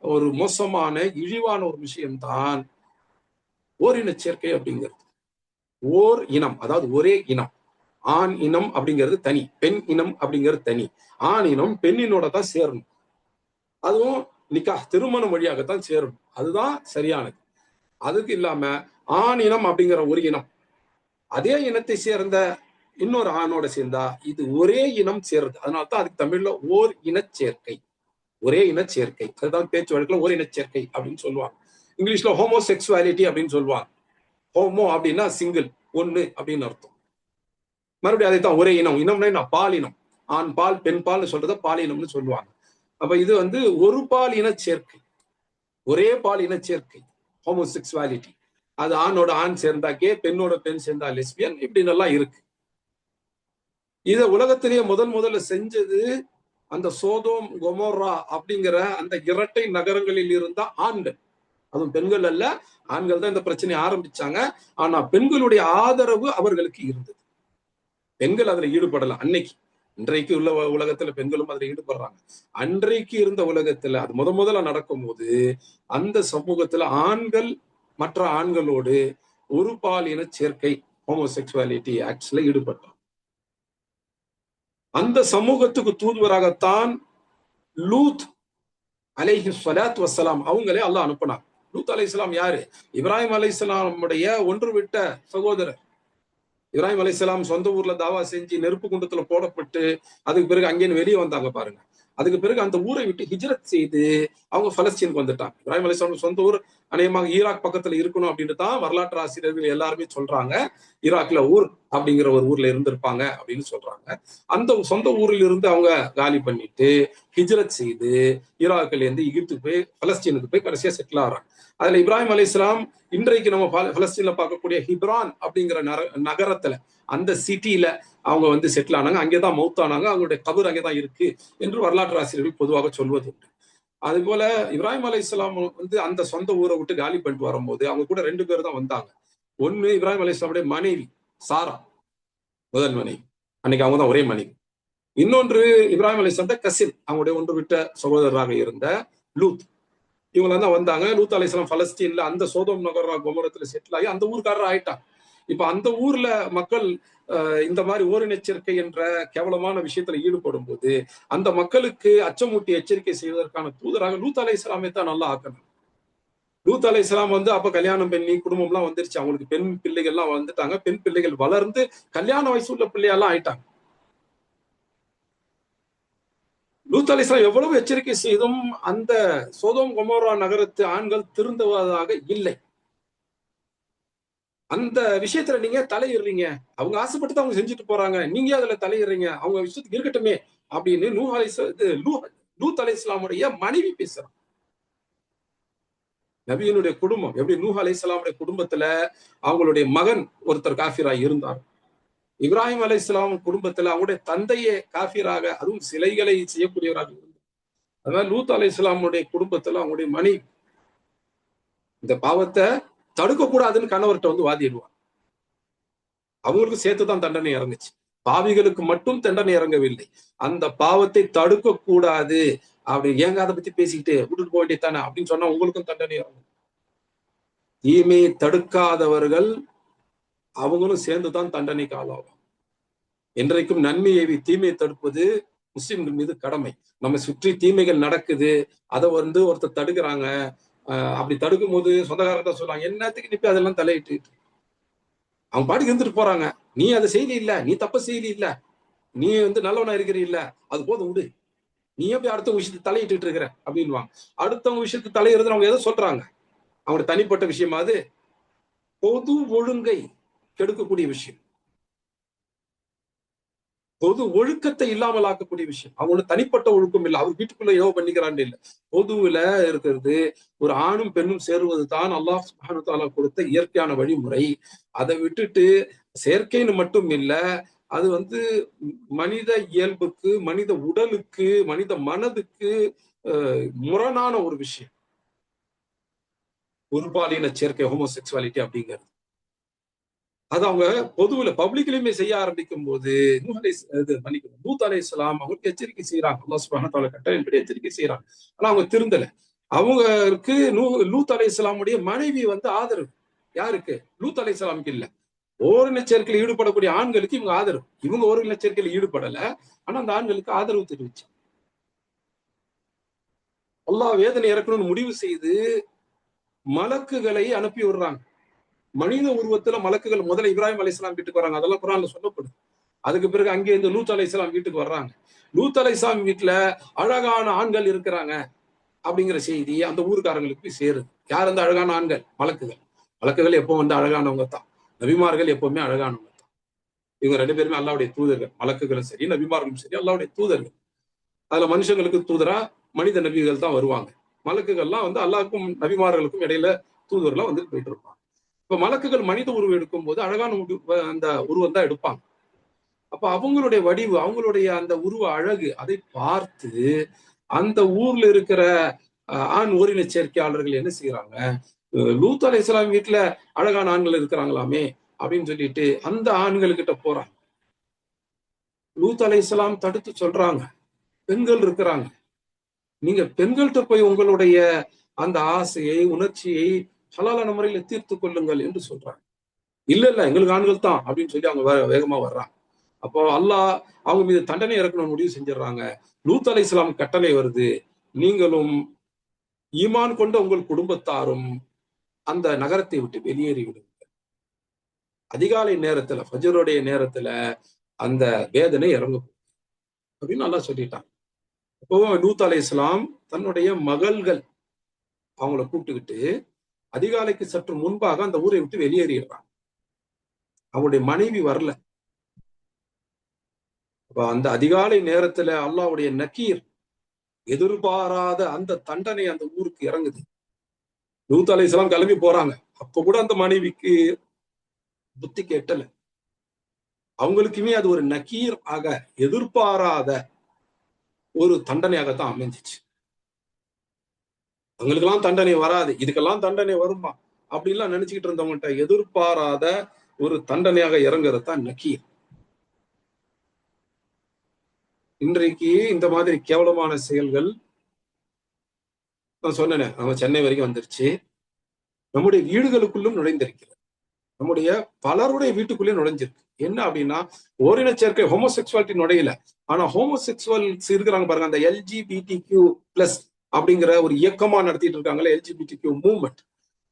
ஒரு மோசமான, இழிவான ஒரு விஷயம்தான் ஓரின சேர்க்கை அப்படிங்கிறது. ஓர் இனம், அதாவது ஒரே இனம். ஆண் இனம் அப்படிங்கிறது தனி, பெண் இனம் அப்படிங்கிறது தனி. ஆண் இனம் பெண்ணினோட தான் சேரணும், அதுவும் நிக்காஹ், திருமணம் வழியாகத்தான் சேரணும். அதுதான் சரியானது. அதுக்கு இல்லாம ஆண் இனம் அப்படிங்கிற ஒரு இனம் அதே இனத்தை சேர்ந்த இன்னொரு ஆணோட சேர்ந்தா இது ஒரே இனம் சேர்றது. அதனால்தான் அதுக்கு தமிழ்ல ஓர் இனச்சேர்க்கை, ஒரே இனச்சேர்க்கை. அதுதான் பேச்சு வழக்குல ஓர் இனச்சேர்க்கை அப்படின்னு சொல்லுவாங்க. இங்கிலீஷ்ல ஹோமோசெக்சுவாலிட்டி அப்படின்னு சொல்லுவாங்க. ஹோமோ அப்படின்னா சிங்கிள், ஒண்ணு அப்படின்னு அர்த்தம். மறுபடியும் அதைத்தான் ஒரே இனம், இனம்னா பால் இனம், ஆண் பால் பெண் பால் சொல்றத பாலினம்னு சொல்லுவாங்க. அப்ப இது வந்து ஒரு பால் இனச்சேர்க்கை, ஒரே பால் இனச்சேர்க்கை, ஹோமோசெக்சுவாலிட்டி. அது ஆணோட ஆண் சேர்ந்தா கே, பெண்ணோட பெண் சேர்ந்தா லெஸ்பியன், இப்படின்னு எல்லாம் இருக்கு. இத உலகத்திலேயே முதல்ல செஞ்சது அந்த சோதோம் கொமோரா அப்படிங்கிற அந்த இரட்டை நகரங்களில் இருந்த ஆண்கள். அதுவும் பெண்கள் அல்ல, ஆண்கள் தான் இந்த பிரச்சனையை ஆரம்பிச்சாங்க. ஆனா பெண்களுடைய ஆதரவு அவர்களுக்கு இருந்தது. பெண்கள் அதுல ஈடுபடல அன்னைக்கு. இன்றைக்கு உள்ள உலகத்துல பெண்களும் அதுல ஈடுபடுறாங்க. அன்றைக்கு இருந்த உலகத்துல அது முதல்ல நடக்கும் போது அந்த சமூகத்துல ஆண்கள் மற்ற ஆண்களோடு ஒரு பாலின சேர்க்கை, ஹோமோசெக்சுவாலிட்டி ஆக்ட்ஸ்ல ஈடுபட்டாங்க. அந்த சமூகத்துக்கு தூதுவராகத்தான் லூத் அலைஹி ஸலாத்து வஸ்ஸலாம் அவங்களே அல்லாஹ் அனுப்பினார். லூத் அலைஹிஸ்ஸலாம் யாரு? இப்ராஹிம் அலைஹிஸ்ஸலாமுடைய ஒன்று விட்ட சகோதரர். இப்ராஹிம் அலைஹிஸ்ஸலாம் சொந்த ஊர்ல தாவா செஞ்சு நெருப்பு குண்டத்துல போடப்பட்டு அதுக்கு பிறகு அங்கேன்னு வெளியே வந்தாங்க பாருங்க. அதுக்கு பிறகு அந்த ஊரை விட்டு ஹிஜ்ரத் செய்து அவங்க பலஸ்தீனுக்கு வந்துட்டாங்க. இப்ராஹிம் அலைஹிஸ்ஸலாம் சொந்த ஊர் அநேகமாக ஈராக் பக்கத்துல இருக்கணும் அப்படின்னு தான் வரலாற்று ஆசிரியர்கள் எல்லாருமே சொல்றாங்க. ஈராக்ல ஊர் அப்படிங்கிற ஒரு ஊர்ல இருந்திருப்பாங்க அப்படின்னு சொல்றாங்க. அந்த சொந்த ஊரில் இருந்து அவங்க காலி பண்ணிட்டு ஹிஜ்ரத் செய்து ஈராக்ல இருந்து எகிப்துக்கு போய் பலஸ்தீனுக்கு போய் கடைசியா செட்டில் ஆகிறாங்க. அதுல இப்ராஹிம் அலைஹிஸ்ஸலாம் இன்றைக்கு நம்ம பலஸ்தீன்ல பார்க்கக்கூடிய ஹிப்ரான் அப்படிங்கிற நகரத்துல, அந்த சிட்டியில அவங்க வந்து செட்டில் ஆனாங்க. அங்கேதான் மௌத்தானாங்க. அவங்களுடைய கபர் அங்கேதான் இருக்கு என்று வரலாற்று ஆசிரியர்கள் பொதுவாக சொல்வது உண்டு. அது போல இப்ராஹிம் அலைஹிஸ்ஸலாம் வந்து அந்த சொந்த ஊரை விட்டு காலி பண்ணிட்டு வரும்போது அவங்க கூட 2 பேர் தான் வந்தாங்க. ஒண்ணு இப்ராஹிம் அலைஹிஸ்ஸலாமுடைய மனைவி சாரா, முதல் மனைவி. அன்னைக்கு அவங்க தான் ஒரே மனைவி. இன்னொன்று இப்ராஹிம் அலைஹிஸ்ஸலாம் கசின், அவங்களுடைய ஒன்று விட்ட சகோதரராக இருந்த லூத். இவங்க தான் வந்தாங்க. லூத் அலைஹிஸ்ஸலாம் பலஸ்தீன்ல அந்த சோதோம் நகர கோமரத்துல செட்டில் ஆகி அந்த ஊர்க்காரர் ஆயிட்டாங்க. இப்ப அந்த ஊர்ல மக்கள் இந்த மாதிரி ஓரினச்சேர்க்கை என்ற கேவலமான விஷயத்துல ஈடுபடும் போது அந்த மக்களுக்கு அச்சமூட்டி எச்சரிக்கை செய்வதற்கான தூதராக லூத் அலைஹிஸ்ஸலாமை தான் நல்லா ஆக்கணும். லூத் அலைஹிஸ்ஸலாம் வந்து அப்ப கல்யாணம் பண்ணி குடும்பம் எல்லாம் வந்துருச்சு. அவங்களுக்கு பெண் பிள்ளைகள் எல்லாம் வந்துட்டாங்க. பெண் பிள்ளைகள் வளர்ந்து கல்யாண வயசு உள்ள பிள்ளையெல்லாம் ஆயிட்டாங்க. லூத் அலைஹிஸ்ஸலாம் எவ்வளவு எச்சரிக்கை செய்தும் அந்த சோதோம் கொமோரா நகரத்து ஆண்கள் திருந்துவதாக இல்லை. அந்த விஷயத்துல நீங்க தலையிடுறீங்க. அவங்க ஆசைப்பட்டு தான் அவங்க செஞ்சுட்டு போறாங்க. நீங்க அதுல தலையிடுறீங்க. அவங்க விஷயத்துக்கு இருக்கட்டுமே அப்படின்னு லூத் அலைஹிஸ்ஸலாமுடைய மனைவி பேசுறான். நபியினுடைய குடும்பம் எப்படி நூஹ் அலைஹிஸ்ஸலாமுடைய குடும்பத்துல அவங்களுடைய மகன் ஒருத்தர் காஃபிரா இருந்தார். இப்ராஹிம் அலைஹிஸ்ஸலாம் குடும்பத்துல அவங்களுடைய தந்தையே காஃபிராக, அதுவும் சிலைகளை செய்யக்கூடியவராக இருந்தார். அதனால லூத் அலைஹிஸ்ஸலாமுடைய குடும்பத்துல அவங்களுடைய மனைவி இந்த பாவத்தை தடுக்க கூடாதுன்னு கணவர்கிட்ட வந்து வாதிடுவார். அவங்களுக்கு சேர்த்துதான் தண்டனை இறங்குச்சு. பாவிகளுக்கு மட்டும் தண்டனை இறங்கவில்லை. அந்த பாவத்தை தடுக்க கூடாது அப்படி ஏங்க அதை பத்தி பேசிக்கிட்டு விட்டுட்டு போக வேண்டியதானே அப்படின்னு சொன்னா உங்களுக்கும் தண்டனை இறங்கும். தீமையை தடுக்காதவர்கள் அவங்களும் சேர்ந்துதான் தண்டனைக்கு ஆளாகும். என்றைக்கும் நன்மையை தீமையை தடுப்பது முஸ்லிம்கள் மீது கடமை. நம்ம சுற்றி தீமைகள் நடக்குது, அதை வந்து ஒருத்தர் தடுக்கிறாங்க. அப்படி தடுக்கும் போது சொந்தக்காரர்கிட்ட சொல்லுவாங்க, என்னத்துக்கு நிப்பி அதெல்லாம் தலையிட்டு அவங்க பாட்டுக்கு இருந்துட்டு போறாங்க. நீ அதை செய்தி இல்ல, நீ தப்ப செய்தி இல்ல, நீ வந்து நல்லவனா இருக்கிற இல்ல, அது போதும் விடு, நீ எப்படி அடுத்தவங்க விஷயத்தை தலையிட்டு இருக்கிற அப்படின்வாங்க. அடுத்தவங்க விஷயத்தை தலையிறது அவங்க எதை சொல்றாங்க, அவங்களோட தனிப்பட்ட விஷயமா அது பொது ஒழுங்கை கெடுக்கக்கூடிய விஷயம், பொது ஒழுக்கத்தை இல்லாமல் ஆக்கக்கூடிய விஷயம். அவங்களோட தனிப்பட்ட ஒழுக்கம் இல்லை, அவர் வீட்டுக்குள்ள ஏதோ பண்ணிக்கிறான்னு இல்லை. பொதுவுல இருக்கிறது ஒரு ஆணும் பெண்ணும் சேருவது தான் அல்லாஹ் சுப்ஹானஹு வ தஆலா கொடுத்த இயற்கையான வழிமுறை. அதை விட்டுட்டு செயற்கைன்னு மட்டும் இல்ல, அது வந்து மனித இயல்புக்கு, மனித உடலுக்கு, மனித மனதுக்கு முரணான ஒரு விஷயம். ஒருபாலின சேர்க்கை, ஹோமோசெக்சுவாலிட்டி அப்படிங்கிறது அது அவங்க பொதுவில் பப்ளிக்லயுமே செய்ய ஆரம்பிக்கும் போது லூத் அலைஹிஸ்ஸலாம் அவங்களுக்கு எச்சரிக்கை செய்யறாங்க. அல்லாஹ் சுப்ஹானஹு வ தஆலா கட்டளையின்படி எச்சரிக்கை செய்யறாங்க. ஆனா அவங்க திருந்தல. அவங்களுக்கு லூத் அலைஹிஸ்ஸலாமுடைய மனைவி வந்து ஆதரவு. யாருக்கு? லூத் அலைஹிஸ்ஸலாமுக்கு இல்ல, ஓரின சேர்க்கையில் ஈடுபடக்கூடிய ஆண்களுக்கு இவங்க ஆதரவு. இவங்க ஓரின சேர்க்கையில் ஈடுபடல, ஆனா அந்த ஆண்களுக்கு ஆதரவு தெரிவிச்சு அல்லாஹ் வேதனை இறக்கணும்னு முடிவு செய்து மலக்குகளை அனுப்பி விடுறாங்க. மனித உருவத்துல மலக்குகள் முதல்ல இப்ராஹிம் அலைஹிஸ்ஸலாம் வீட்டுக்கு வராங்க. அதெல்லாம் குர்ஆன்ல சொல்லப்படுது. அதுக்கு பிறகு அங்கே இருந்து லூத் அலைஹிஸ்ஸலாம் வீட்டுக்கு வர்றாங்க. லூத் அலைஹிஸ்ஸலாம் வீட்டுல அழகான ஆண்கள் இருக்கிறாங்க அப்படிங்கிற செய்தி அந்த ஊருக்காரங்களுக்கு போய் சேருது. யார் அந்த அழகான ஆண்கள்? மலக்குகள். மலக்குகள் எப்போ வந்து அழகானவங்க தான். நபிமார்கள் எப்பவுமே அழகானவங்க தான். இவங்க ரெண்டு பேருமே அல்லாஹ்வுடைய தூதர்கள். மலக்குகளும் சரி, நபிமார்களும் சரி அல்லாஹ்வுடைய தூதர்கள். அதுல மனுஷங்களுக்கு தூதரா மனித நபிகள் தான் வருவாங்க. மலக்குகள்லாம் வந்து அல்லாஹ்வுக்கும் நபிமார்களுக்கும் இடையில தூதர்களா வந்து போயிட்டு இருப்பாங்க. இப்ப மலக்குகள் மனித உருவம் எடுக்கும் போது அழகான அந்த உருவம் தான் எடுப்பாங்க. அப்ப அவங்களுடைய வடிவு, அவங்களுடைய அந்த உருவ அழகு, அதை பார்த்து அந்த ஊர்ல இருக்கிற ஆண் ஓரின சேர்க்கையாளர்கள் என்ன செய்யறாங்க, லூத் அலைஹிஸ்ஸலாம் வீட்டுல அழகான ஆண்கள் இருக்கிறாங்களாமே அப்படின்னு சொல்லிட்டு அந்த ஆண்கள் கிட்ட போறாங்க. லூத் அலைஹிஸ்ஸலாம் தடுத்து சொல்றாங்க, பெண்கள் இருக்கிறாங்க, நீங்க பெண்கள்கிட்ட போய் உங்களுடைய அந்த ஆசையை, உணர்ச்சியை ஹலாலான முறையில தீர்த்து கொள்ளுங்கள் என்று சொல்றாங்க. இல்ல இல்ல எங்களுக்கு ஆண்கள் தான் அப்படின்னு சொல்லி அவங்க வேகமா வர்றாங்க. அப்போ அல்லாஹ் அவங்க மீது தண்டனை இறக்கணும்னு முடிவு செஞ்சிடறாங்க. லூத் அலைஹிஸ்ஸலாம் கட்டளை வருது, நீங்களும் ஈமான் கொண்ட உங்கள் குடும்பத்தாரும் அந்த நகரத்தை விட்டு வெளியேறி விடுங்க. அதிகாலை நேரத்துல, ஃபஜ்ருடைய நேரத்துல அந்த வேதனை இறங்கும் அப்படின்னு அல்லாஹ் சொல்லிட்டான். அப்போ லூத் அலைஹிஸ்ஸலாம் தன்னுடைய மகள்கள் அவங்கள கூப்பிட்டுக்கிட்டு அதிகாலைக்கு சற்று முன்பாக அந்த ஊரை விட்டு வெளியேறிடுறாங்க. அவங்களுடைய மனைவி வரல. அப்ப அந்த அதிகாலை நேரத்துல அல்லாஹ்வுடைய நக்கீர், எதிர்பாராத அந்த தண்டனை அந்த ஊருக்கு இறங்குது. லூத் அலைஹிஸ்ஸலாம் கிளம்பி போறாங்க. அப்ப கூட அந்த மனைவிக்கு புத்தி கெட்டல. அவங்களுக்குமே அது ஒரு நக்கீர் ஆக, எதிர்பாராத ஒரு தண்டனையாகத்தான் அமைஞ்சிச்சு. அவங்களுக்கெல்லாம் தண்டனை வராது, இதுக்கெல்லாம் தண்டனை வருமா அப்படின்லாம் நினைச்சுக்கிட்டு இருந்தவங்கள்ட்ட எதிர்பாராத ஒரு தண்டனையாக இறங்குறது தான் நக்கீர். இன்றைக்கு இந்த மாதிரி கேவலமான செயல்கள் நான் சொன்னேன், நம்ம சென்னை வரைக்கும் வந்துருச்சு. நம்முடைய வீடுகளுக்குள்ளும் நுழைந்திருக்கிறது. நம்முடைய பலருடைய வீட்டுக்குள்ளே நுழைஞ்சிருக்கு. என்ன அப்படின்னா, ஓரின சேர்க்கை ஹோமோசெக்சுவாலிட்டி நுழையல. ஆனா ஹோமோசெக்சுவல்ஸ் இருக்கிறாங்க பாருங்க, அந்த LGBTQ+ அப்படிங்கிற ஒரு இயக்கமா நடத்திட்டு இருக்காங்கல்ல, LGBTQ மூவ்மெண்ட்.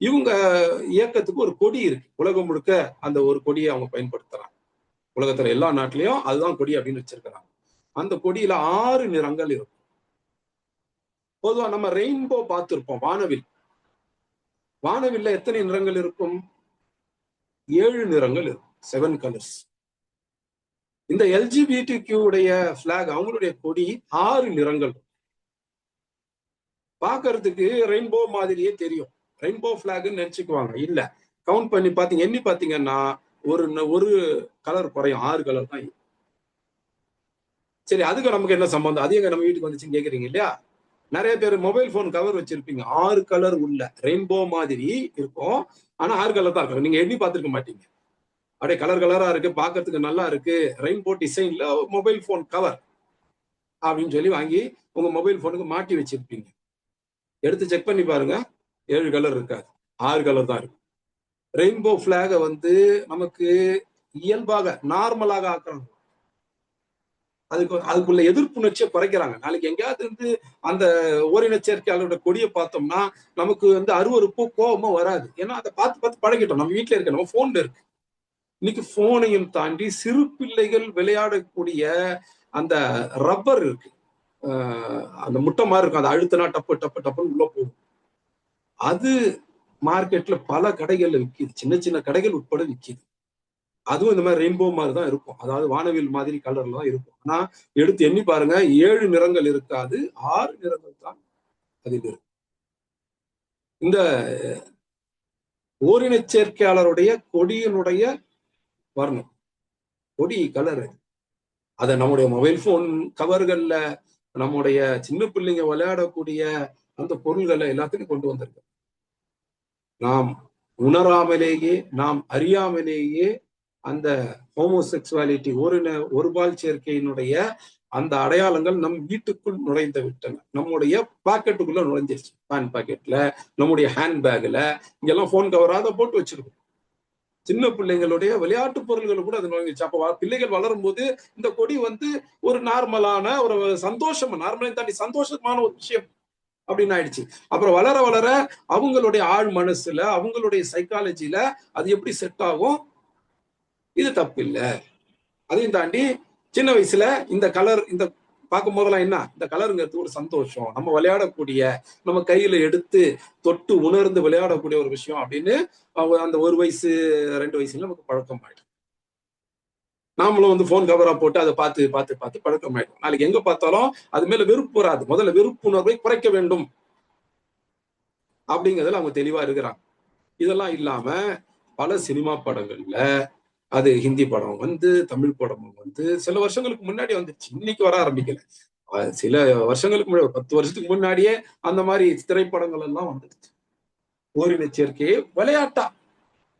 இவங்க இயக்கத்துக்கு ஒரு கொடி இருக்கு. உலகம் முழுக்க அந்த ஒரு கொடியை அவங்க பயன்படுத்துறாங்க. உலகத்துல எல்லா நாட்டிலையும் அதுதான் கொடி அப்படின்னு வச்சிருக்கிறாங்க. அந்த கொடியில 6 நிறங்கள் இருக்கும். பொதுவா நம்ம ரெயின்போ பார்த்திருப்போம், வானவில். வானவில்ல எத்தனை நிறங்கள் இருக்கும்? 7 நிறங்கள் இருக்கும், 7 கலர்ஸ். இந்த LGBTQ உடைய பிளாக், அவங்களுடைய கொடி 6 நிறங்கள். பாக்குறதுக்கு ரெயின்போ மாதிரியே தெரியும். ரெயின்போ பிளாக்னு நினைச்சுக்குவாங்க. இல்ல, கவுண்ட் பண்ணி பாத்தீங்க, எண்ணி பாத்தீங்கன்னா ஒரு கலர் குறையும், 6 கலர் தான். சரி, அதுக்கு நமக்கு என்ன சம்பந்தம்? அது எங்க நம்ம வீட்டுக்கு வந்துச்சுன்னு கேக்குறீங்க இல்லையா? நிறைய பேர் மொபைல் போன் கவர் வச்சிருப்பீங்க, 6 கலர் உள்ள ரெயின்போ மாதிரி இருக்கும். ஆனா 6 கலர் தான் இருக்கும். நீங்க எண்ணி பார்த்திருக்க மாட்டீங்க. அப்படியே கலர் கலரா இருக்கு, பாக்குறதுக்கு நல்லா இருக்கு, ரெயின்போ டிசைன்ல மொபைல் போன் கவர் அப்படின்னு சொல்லி வாங்கி உங்க மொபைல் போனுக்கு மாட்டி வச்சிருப்பீங்க. எடுத்து செக் பண்ணி பாருங்க, 7 கலர் இருக்காது, 6 கலர் தான் இருக்கும். ரெயின்போ பிளாக நமக்கு இயல்பாக நார்மலாக ஆக்குறாங்க. அதுக்குள்ள எதிர்ப்புணர்ச்சியை குறைக்கிறாங்க. நாளைக்கு எங்கேயாவது அந்த ஓரின சேர்க்கையாளரோட கொடியை பார்த்தோம்னா நமக்கு அருவருப்போ கோபமோ வராது. ஏன்னா அதை பார்த்து பார்த்து பழகிட்டோம். நம்ம வீட்டுல இருக்க, நம்ம போன்ல இருக்கு. இன்னைக்கு போனையும் தாண்டி சிறு பிள்ளைகள் விளையாடக்கூடிய அந்த ரப்பர் இருக்கு, அந்த முட்டை மாதிரி இருக்கும், அதை அழுத்தினா டப்பு டப்பு டப்புன்னு உள்ள போகும். அது மார்க்கெட்ல பல கடைகள்ல விற்கிது, சின்ன சின்ன கடைகள் உட்பட விற்கிது. அதுவும் இந்த மாதிரி ரெயின்போ மாதிரி தான் இருக்கும், அதாவது வானவில் மாதிரி கலர்ல தான் இருக்கும். ஆனா எடுத்து எண்ணி பாருங்க, 7 நிறங்கள் இருக்காது, 6 நிறங்கள் தான் அதில் இருக்கும். இந்த ஓரின சேர்க்கையாளருடைய கொடியினுடைய வர்ணம், கொடி கலர், அதை நம்முடைய மொபைல் போன் கவர்கள்ல, நம்முடைய சின்ன பிள்ளைங்க விளையாடக்கூடிய அந்த பொருள்களை எல்லாத்தையும் கொண்டு வந்திருக்கு. நாம் உணராமலேயே, நாம் அறியாமலேயே அந்த ஹோமோசெக்சுவாலிட்டி, ஒருபால் சேர்க்கையினுடைய அந்த அடையாளங்கள் நம் வீட்டுக்குள் நுழைந்து விட்டன. நம்முடைய பாக்கெட்டுக்குள்ள நுழைஞ்சிருச்சு. பேண்ட் பாக்கெட்ல, நம்முடைய ஹேண்ட்பேக்ல, இங்கெல்லாம் போன் கவராத போட்டு வச்சிருக்கோம். சின்ன பிள்ளைங்களுடைய விளையாட்டு பொருள்கள் கூட அது நுழைஞ்சிச்சு. அப்ப பிள்ளைகள் வளரும் போது இந்த கொடி ஒரு நார்மலான ஒரு சந்தோஷம், நார்மலை தாண்டி சந்தோஷமான ஒரு விஷயம் அப்படின்னு ஆயிடுச்சு. அப்புறம் வளர வளர அவங்களுடைய ஆழ் மனசுல, அவங்களுடைய சைக்காலஜில அது எப்படி செட் ஆகும்? இது தப்பு இல்லை. அதையும் தாண்டி சின்ன வயசுல இந்த கலர், இந்த பார்க்கும் போதெல்லாம் என்ன, இந்த கலருங்கிறது ஒரு சந்தோஷம், நம்ம விளையாடக்கூடிய, நம்ம கையில எடுத்து தொட்டு உணர்ந்து விளையாடக்கூடிய ஒரு விஷயம் அப்படின்னு அந்த 1 வயசு 2 வயசுல நமக்கு பழக்கம் ஆயிடும். நாமளும் போன் கவரா போட்டு அதை பார்த்து பார்த்து பார்த்து பழக்கம் ஆயிடும். நாளைக்கு எங்க பார்த்தாலும் அது மேல வெறுப்பு வராது. முதல்ல வெறுப்புணர்வை குறைக்க வேண்டும் அப்படிங்கிறதுல அவங்க தெளிவா இருக்கிறாங்க. இதெல்லாம் இல்லாம பல சினிமா படங்கள்ல, அது ஹிந்தி படம் தமிழ் படமும் சில வருஷங்களுக்கு முன்னாடி வந்துச்சு, இன்னைக்கு வர ஆரம்பிக்கல. சில வருஷங்களுக்கு முன்னாடி, 10 வருஷத்துக்கு முன்னாடியே அந்த மாதிரி திரைப்படங்கள் எல்லாம் வந்துருச்சு. ஓரின சேர்க்கையை விளையாட்டா,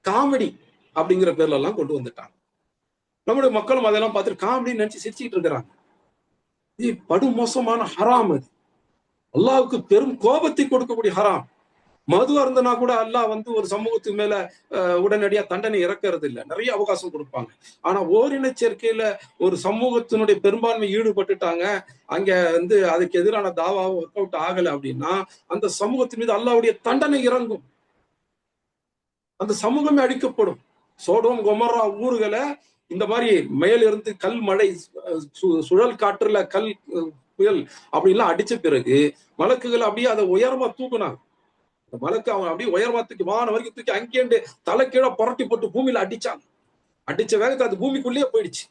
காமெடி அப்படிங்கிற பேர்ல எல்லாம் கொண்டு வந்துட்டாங்க. நம்முடைய மக்களும் அதெல்லாம் பார்த்துட்டு காமெடின்னு நினைச்சு சிரிச்சுட்டு இருக்கிறாங்க. இது படுமோசமான ஹராம். அது அல்லாஹ்வுக்கு பெரும் கோபத்தை கொடுக்கக்கூடிய ஹராம். மது அருந்தனா கூட அல்லாஹ் ஒரு சமூகத்துக்கு மேல உடனடியா தண்டனை இறக்கிறது இல்லை, நிறைய அவகாசம் கொடுப்பாங்க. ஆனா ஓரின சேர்க்கையில ஒரு சமூகத்தினுடைய பெரும்பான்மை ஈடுபட்டுட்டாங்க, அங்க அதுக்கு எதிரான தாவாவும் ஒர்க் அவுட் ஆகல அப்படின்னா அந்த சமூகத்தின் மீது அல்லாஹ்வுடைய தண்டனை இறங்கும், அந்த சமூகமே அழிக்கப்படும். சோடோம் கொமோரா ஊர்களை இந்த மாதிரி மேலிருந்து கல் மழை, சுழல் காற்றுல கல் புயல் அப்படின்லாம் அடிச்ச பிறகு மலக்குகள் அப்படியே அதை உயரமா தூக்குனாங்க. அந்த மலக்கு அவன் அப்படியே உயரமா தூக்கி வானம் வரைக்கும் தூக்கி அங்கேண்டு தலை கீழே புரட்டி போட்டு பூமியில அடிச்சாங்க. அடிச்ச வேகத்தை அது பூமிக்குள்ளேயே போயிடுச்சு.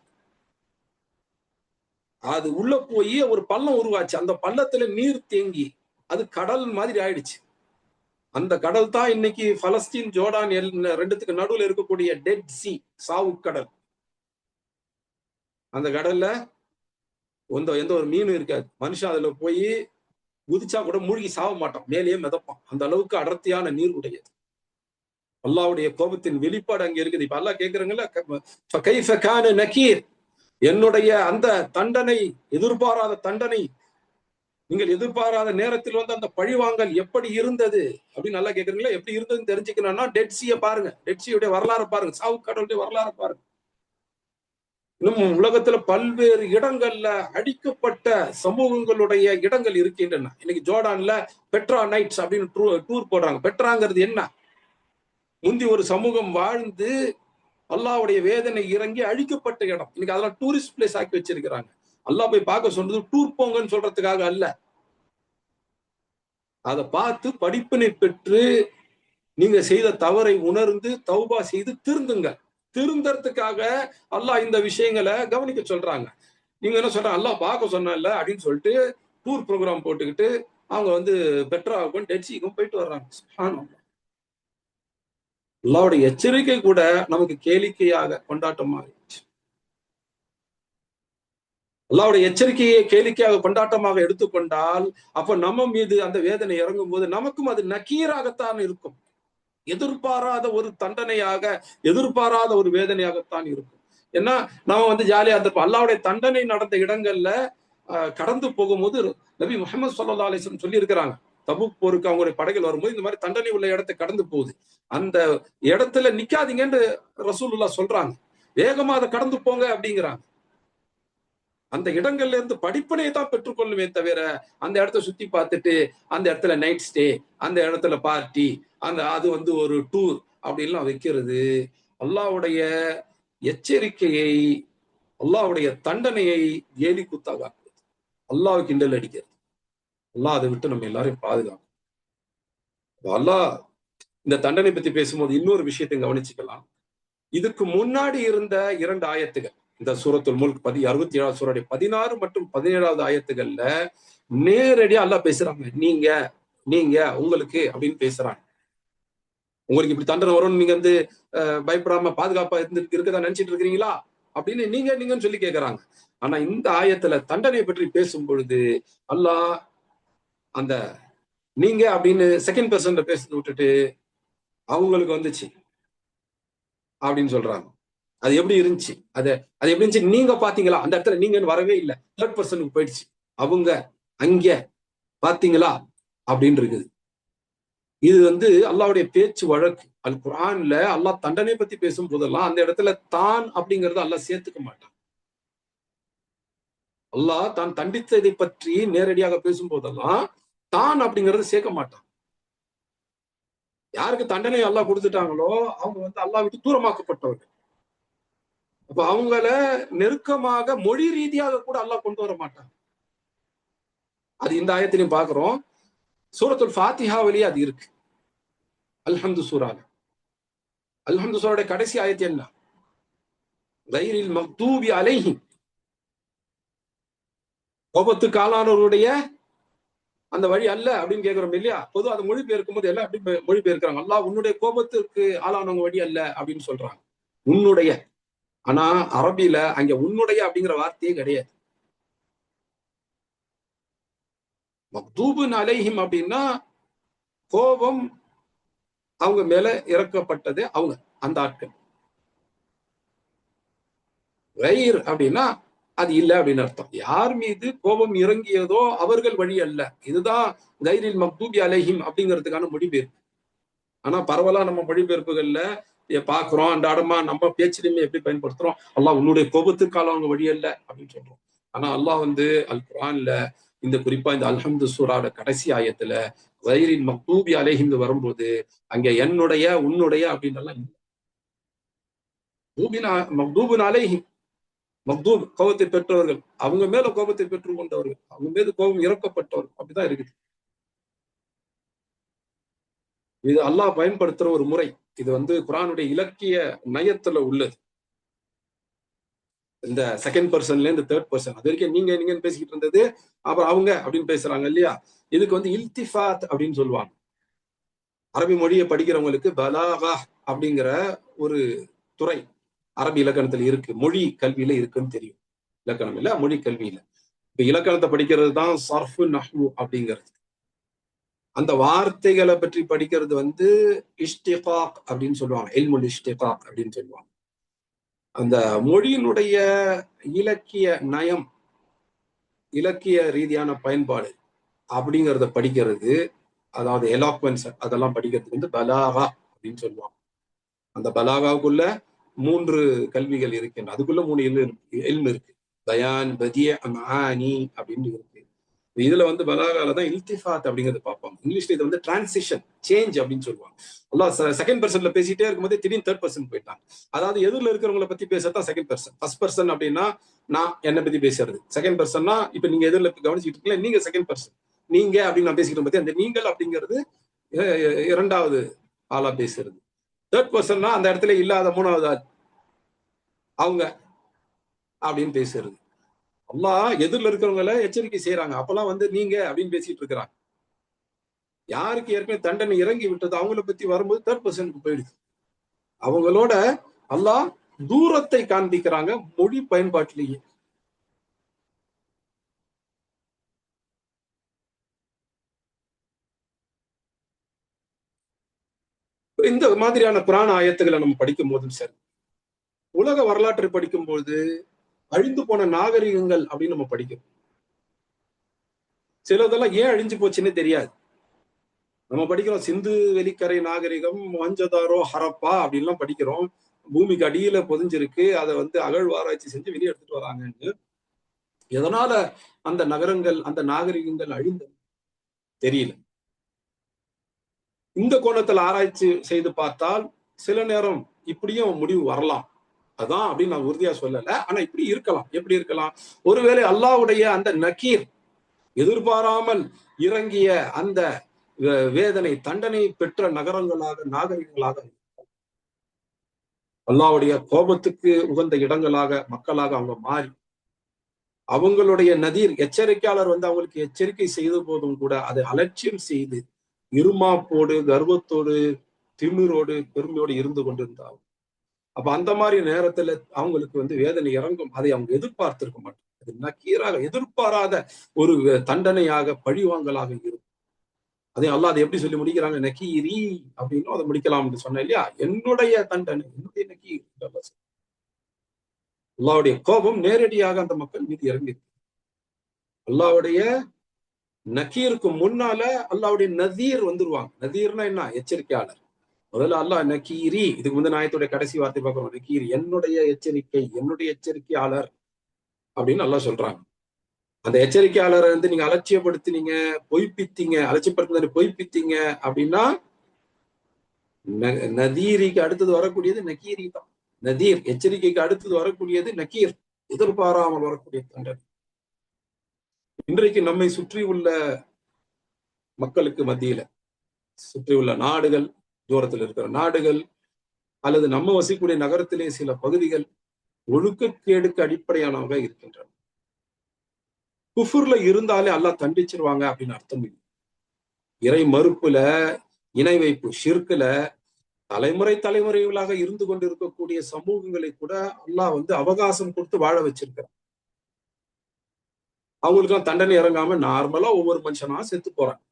அது உள்ள போய் ஒரு பள்ளம் உருவாச்சு. அந்த பள்ளத்துல நீர் தேங்கி அது கடல் மாதிரி ஆயிடுச்சு. அந்த கடல் தான் இன்னைக்கு பலஸ்தீன் ஜோர்டான் ரெண்டுத்துக்கு நடுவில் இருக்கக்கூடிய டெட் சி, சாவு கடல். அந்த கடல்ல எந்த ஒரு மீனும் இருக்காது. மனுஷன் அதுல போய் குதிச்சா கூட மூழ்கி சாவ மாட்டான், மேலேயே மிதப்பான். அந்த அளவுக்கு அடர்த்தியான நீர் உடையது. அல்லாஹ்வுடைய கோபத்தின் வெளிப்பாடு அங்க இருக்குது. இப்ப அல்லாஹ் கேக்குறாங்கல்ல, கைஃப கான நகீர், என்னுடைய அந்த தண்டனை, எதிர்பாராத தண்டனை, நீங்கள் எதிர்பாராத நேரத்தில் வந்து அந்த பழிவாங்கல் எப்படி இருந்தது அப்படின்னு நல்லா கேக்குறீங்களா? எப்படி இருந்ததுன்னு தெரிஞ்சுக்கணும்னா டெட் சீய பாருங்க. டெட் சீயுடைய வரலாறு பாருங்க. சாவு கடவுளுடைய வரலாறு பாருங்க. இன்னும் உலகத்துல பல்வேறு இடங்கள்ல அடிக்கப்பட்ட சமூகங்களுடைய இடங்கள் இருக்கின்றன. இன்னைக்கு ஜோர்டான்ல பெட்ரா நைட்ஸ் அப்படின்னு டூர் போடுறாங்க. பெட்ராங்கிறது என்ன? முந்தி ஒரு சமூகம் வாழ்ந்து அல்லாஹ்வுடைய வேதனை இறங்கி அழிக்கப்பட்ட இடம். இன்னைக்கு அதெல்லாம் டூரிஸ்ட் பிளேஸ் ஆக்கி வச்சிருக்கிறாங்க. அல்லாஹ் போய் பார்க்க சொன்னது டூர் போங்கன்னு சொல்றதுக்காக அல்ல. அதை பார்த்து படிப்பினை பெற்று நீங்க செய்த தவறை உணர்ந்து தௌபா செய்து திருந்துங்க. திருந்தறதுக்காக அல்லாஹ் இந்த விஷயங்களை கவனிக்க சொல்றாங்க. நீங்க என்ன சொல்றாங்க, அல்லாஹ் பார்க்க சொன்னல அப்படின்னு சொல்லிட்டு டூர் ப்ரோக்ராம் போட்டுக்கிட்டு அவங்க வந்து பெட்ராவுக்கும் டெட்சிக்கும் போயிட்டு வர்றாங்க. அல்லாஹ்வுடைய எச்சரிக்கை கூட நமக்கு கேளிக்கையாக கொண்டாட்டமா இருந்துச்சு. அல்லாஹ்வுடைய எச்சரிக்கையை கேளிக்கையாக கொண்டாட்டமாக எடுத்துக்கொண்டால் அப்ப நம்ம மீது அந்த வேதனை இறங்கும் போது நமக்கும் அது நக்கீராகத்தான் இருக்கும். எதிர்பாராத ஒரு தண்டனையாக, எதிர்பாராத ஒரு வேதனையாகத்தான் இருக்கும். ஏன்னா நாம வந்து ஜாலியா இருந்திருப்போம். அல்லாஹ்வுடைய தண்டனை நடந்த இடங்கள்ல கடந்து போகும்போது நபி முஹம்மது ஸல்லல்லாஹு அலைஹி வஸல்லம் சொல்லி இருக்கிறாங்க. தபூக் போருக்கு அவங்களுடைய படைகள் வரும்போது இந்த மாதிரி தண்டனை உள்ள இடத்தை கடந்து போகுது. அந்த இடத்துல நிக்காதீங்கன்னு ரசூலுல்லாஹ் சொல்றாங்க. வேகமா அதை கடந்து போங்க அப்படிங்கிறாங்க. அந்த இடங்கள்ல இருந்து படிப்பினையை தான் பெற்றுக்கொள்ளுமே தவிர அந்த இடத்த சுத்தி பார்த்துட்டு அந்த இடத்துல நைட் ஸ்டே, அந்த இடத்துல பார்ட்டி, அது வந்து ஒரு டூர் அப்படின்லாம் வைக்கிறது அல்லாஹ்வுடைய எச்சரிக்கையை, அல்லாஹ்வுடைய தண்டனையை கேலி கூத்தாக ஆக்குறது. அல்லாஹ் கிண்டல் அடிக்கிறது. அல்லாஹ் அதை விட்டு நம்ம எல்லாரையும் பாதுகாக்கும். அல்லாஹ் இந்த தண்டனை பத்தி பேசும்போது இன்னொரு விஷயத்தை கவனிச்சுக்கலாம். இதுக்கு முன்னாடி இருந்த 2 ஆயத்துகள், இந்த சூரத்துல் முல்க் 67 சூரடைய 16 மற்றும் 17வது ஆயத்துகள்ல நேரடியா அல்லாஹ் பேசுறாங்க. நீங்க நீங்க உங்களுக்கு அப்படின்னு பேசுறாங்க. உங்களுக்கு இப்படி தண்டனை வரும்னு நீங்க வந்து பயப்படாம பாதுகாப்பா இருக்கதான் நினைச்சிட்டு இருக்கிறீங்களா அப்படின்னு நீங்கன்னு சொல்லி கேட்கிறாங்க. ஆனா இந்த ஆயத்துல தண்டனை பற்றி பேசும் பொழுது அல்லாஹ் அந்த நீங்க அப்படின்னு செகண்ட் பர்சன்ல பேசுறது விட்டுட்டு அவங்களுக்கு வந்துச்சு அப்படின்னு சொல்றாங்க. அது எப்படி இருந்துச்சு, அது எப்படி இருந்துச்சு நீங்க பாத்தீங்களா? அந்த இடத்துல நீங்கன்னு வரவே இல்லை, தேர்ட் பர்சனுக்கு போயிடுச்சு. அவங்க அங்க பாத்தீங்களா அப்படின்னு இருக்குது. இது வந்து அல்லாஹ்வுடைய பேச்சு வழக்கு. அல் குர்ஆன்ல அல்லாஹ் தண்டனை பத்தி பேசும் போதெல்லாம் அந்த இடத்துல தான் அப்படிங்கறத அல்லாஹ் சேர்த்துக்க மாட்டான். அல்லாஹ் தான் தண்டித்ததை பற்றி நேரடியாக பேசும் போதெல்லாம் தான் அப்படிங்கறத சேர்க்க மாட்டான். யாருக்கு தண்டனை அல்லாஹ் கொடுத்துட்டாங்களோ அவங்க வந்து அல்லாஹ் விட்டு தூரமாக்கப்பட்டவர்கள். அப்ப அவங்கள நெருக்கமாக மொழி ரீதியாக கூட அல்லாஹ் கொண்டு வர மாட்டான். அது இந்த ஆயத்திலையும் பாக்குறோம். சூரத்துல் ஃபாத்திஹாவிலேயே அது இருக்கு. அல்ஹம்து சூரால. அல்ஹம்து சூராவுடைய கடைசி ஆயத்து என்ன? கைரில் மக்தூபி அலைஹிம், கோபத்துக்கு ஆளானவருடைய அந்த வழி அல்ல அப்படின்னு கேட்கிறோம் இல்லையா? பொதுவா அதை மொழிபெயர்க்கும் போது எல்லாம் எப்படி மொழிபெயர்க்கிறாங்க? அல்லாஹ் உன்னுடைய கோபத்திற்கு ஆளானவங்க வழி அல்ல அப்படின்னு சொல்றாங்க. உன்னுடைய. ஆனா அரபியில அங்க உன்னுடைய அப்படிங்கிற வார்த்தையே கிடையாது. மக்தூபுன் அலைஹிம் அப்படின்னா கோபம் அவங்க மேல இறக்கப்பட்டது அவங்க அந்த ஆட்கள். கைர் அப்படின்னா அது இல்லை அப்படின்னு அர்த்தம். யார் மீது கோபம் இறங்கியதோ அவர்கள் வழி அல்ல. இதுதான் கைரில் மக்தூபி அலைஹிம் அப்படிங்கிறதுக்கான மொழிபெயர்ப்பு. ஆனா பரவலா நம்ம மொழிபெயர்ப்புகள்ல பாக்குறோம், அன்றாடமா நம்ம பேச்சிலுமே எப்படி பயன்படுத்துறோம், அல்லாஹ் உன்னுடைய கோபத்துக்கால அவங்க வழி அல்ல அப்படின்னு சொல்றோம். ஆனா அல்லாஹ் வந்து அல் குர்ஆன்ல இந்த குறிப்பா இந்த அல்ஹம்து சூராவோட கடைசி ஆயத்துல கைரில் மக்தூபி அலைஹிம் வரும்போது அங்க என்னுடைய உன்னுடைய அப்படின்னு எல்லாம் மக்தூபின் அலைஹிம், மக்தூப் கோபத்தை பெற்றவர்கள், அவங்க மேல கோபத்தை பெற்றுக் கொண்டவர்கள், அவங்க மீது கோபம் இறக்கப்பட்டவர்கள், அப்படிதான் இருக்குது. இது அல்லாஹ் பயன்படுத்துற ஒரு முறை. இது வந்து குர்ஆனுடைய இலக்கிய நயத்துல உள்ளது. இந்த செகண்ட் பர்சன்ல இருந்து தேர்ட் பர்சன் அது வரைக்கும் நீங்கன்னு பேசிக்கிட்டு இருந்தது, அப்புறம் அவங்க அப்படின்னு பேசுறாங்க இல்லையா? இதுக்கு வந்து இல்திஃபாத் அப்படின்னு சொல்லுவாங்க. அரபி மொழியை படிக்கிறவங்களுக்கு பலாகா அப்படிங்கிற ஒரு துறை அரபி இலக்கணத்துல இருக்கு, மொழி கல்வியில இருக்குன்னு தெரியும். இலக்கணம் இல்ல, மொழி கல்வியில. இப்ப இலக்கணத்தை படிக்கிறது தான் சர்ஃபு நஹ்வு அப்படிங்கிறது. அந்த வார்த்தைகளை பற்றி படிக்கிறது வந்து இஷ்டிகாக் அப்படின்னு சொல்லுவாங்க. இல்முல் இஷ்டிகாக் அப்படின்னு சொல்லுவாங்க. அந்த மொழியினுடைய இலக்கிய நயம், இலக்கிய ரீதியான பயன்பாடு அப்படிங்கிறத படிக்கிறது, அதாவது எலாக்வன்ஸ் அதெல்லாம் படிக்கிறதுக்கு வந்து பலாகா அப்படின்னு சொல்லுவாங்க. அந்த பலாகாவுக்குள்ள 3 கல்விகள் இருக்கின்றன. அதுக்குள்ள 3 இல்மு இருக்கு. பயான், பதிய, மஆனி அப்படின்னு இருக்கு. இதுல வந்து பலாகால தான் இல்திஃபாத் அப்படிங்கிறது பார்ப்பாங்க. இங்கிலீஷ்ல இது வந்து டிரான்சிஷன், சேஞ்ச் அப்படின்னு சொல்லுவாங்க. அல்லாஹ் செகண்ட் பர்சன்ல பேசிட்டே இருக்கும்போது திடீர்னு தேர்ட் பர்சன் போயிட்டாங்க. அதாவது எதிரில் இருக்கிறவங்களை பத்தி பேசுறதுதான் செகண்ட் பர்சன். ஃபர்ஸ்ட் பர்சன் அப்படின்னா நான் என்னை பத்தி பேசுறது. செகண்ட் பர்சன்னா இப்ப நீங்க எதிரில் கவனிச்சுட்டு இருக்கீங்க, நீங்க செகண்ட் பர்சன். நீங்க அப்படின்னு நான் பேசிக்கிட்டு பத்தி அந்த நீங்கள் அப்படிங்கிறது இரண்டாவது ஆளா பேசுறது. தேர்ட் பர்சன்னா அந்த இடத்துல இல்லாத 3வது ஆள் அவங்க அப்படின்னு பேசுறது. அல்லாஹ் எதிரில் இருக்கிறவங்கள எச்சரிக்கை செய்யறாங்க. அப்பெல்லாம் வந்து நீங்க அப்படின்னு பேசிட்டு இருக்கிறாங்க. யாருக்கு ஏற்கனவே தண்டனை இறங்கி விட்டது அவங்கள பத்தி வரும்போது தேர்ட் பர்சனுக்கு போயிடுது. அவங்களோட அல்லாஹ் தூரத்தை காண்பிக்கிறாங்க மொழி பயன்பாட்டிலேயே. இந்த மாதிரியான குரான் ஆயத்துக்களை நம்ம படிக்கும் போதும் சரி, உலக வரலாற்றை படிக்கும்போது அழிந்து போன நாகரிகங்கள் அப்படின்னு நம்ம படிக்கிறோம். சிலதெல்லாம் ஏன் அழிஞ்சு போச்சுன்னு தெரியாது. நம்ம படிக்கிறோம் சிந்து வெளிக்கரை நாகரிகம், மொஹஞ்சதாரோ, ஹரப்பா அப்படின்லாம் படிக்கிறோம். பூமிக்கு அடியில பொதிஞ்சிருக்கு, அதை வந்து அகழ்வாராய்ச்சி செஞ்சு வெளியே எடுத்துட்டு வராங்கன்னு. எதனால அந்த நகரங்கள், அந்த நாகரிகங்கள் அழிந்தது தெரியல. இந்த கோணத்துல ஆராய்ச்சி செய்து பார்த்தால் சில நேரம் இப்படியும் முடிவு வரலாம். அதான் அப்படின்னு நான் உறுதியா சொல்லல. ஆனா இப்படி இருக்கலாம். எப்படி இருக்கலாம்? ஒருவேளை அல்லாஹ்வுடைய அந்த நக்கீர், எதிர்பாராமல் இறங்கிய அந்த வேதனை, தண்டனை பெற்ற நகரங்களாக, நாகரிகங்களாக, அல்லாஹ்வுடைய கோபத்துக்கு உகந்த இடங்களாக, மக்களாக அவங்க மாறி, அவங்களுடைய நதீர் எச்சரிக்கையாளர் வந்து அவங்களுக்கு எச்சரிக்கை செய்த போதும் கூட அதை அலட்சியம் செய்து இருமாப்போடு, கர்வத்தோடு, திமிரோடு, பெருமையோடு இருந்து கொண்டிருந்தாங்க. அப்ப அந்த மாதிரி நேரத்துல அவங்களுக்கு வந்து வேதனை இறங்கும். அதை அவங்க எதிர்பார்த்திருக்க மாட்டாங்க. அது நக்கீராக எதிர்பாராத ஒரு தண்டனையாக, பழிவாங்கலாக இருக்கும். அதே அல்லாஹ் அதை எப்படி சொல்லி முடிக்கிறாங்க? நக்கீரி அப்படின்னு அதை முடிக்கலாம்னு சொன்னேன் இல்லையா? என்னுடைய தண்டனை, என்னுடைய நக்கீர். அல்லாஹ்வுடைய கோபம் நேரடியாக அந்த மக்கள் மீது இறங்கி. அல்லாஹ்வுடைய நக்கீருக்கு முன்னால அல்லாஹ்வுடைய நதீர் வந்துருவாங்க. நதீர்னா என்ன? எச்சரிக்கையாளர். முதல்ல அல்லாஹ் நக்கீரி, இதுக்கு முந்தைய ஆயத்துடைய கடைசி வார்த்தை பார்க்கிறோம். நக்கீரி, என்னுடைய எச்சரிக்கை, என்னுடைய எச்சரிக்கையாளர் அப்படின்னு அல்லாஹ் சொல்றாங்க. அந்த எச்சரிக்கையாளரை வந்து நீங்க அலட்சியப்படுத்தினீங்க, பொய்ப்பித்தீங்க, அலட்சியப்படுத்தின பொய்ப்பித்தீங்க அப்படின்னா நதீரிக்கு அடுத்தது வரக்கூடியது நக்கீரி தான். நதீர் எச்சரிக்கைக்கு அடுத்தது வரக்கூடியது நக்கீர், எதிர்பாராமல் வரக்கூடிய தண்டனை. இன்றைக்கு நம்மை சுற்றி உள்ள மக்களுக்கு மத்தியில, சுற்றி உள்ள நாடுகள், தூரத்தில் இருக்கிற நாடுகள், அல்லது நம்ம வசிக்கக்கூடிய நகரத்திலே சில பகுதிகள் ஒழுக்கக்கேடுக்கு அடிப்படையானவங்க இருக்கின்றன. குஃபுர்ல இருந்தாலே அல்லாஹ் தண்டிச்சிருவாங்க அப்படின்னு அர்த்தம் இல்லை. இறை மறுப்புல, இணை வைப்பு, ஷிர்குல தலைமுறை தலைமுறைகளாக இருந்து கொண்டிருக்கக்கூடிய சமூகங்களை கூட அல்லாஹ் வந்து அவகாசம் கொடுத்து வாழ வச்சிருக்கிறார். அவங்களுக்கு தண்டனை இறங்காம நார்மலா ஒவ்வொரு மனுஷனா செத்து போறாங்க.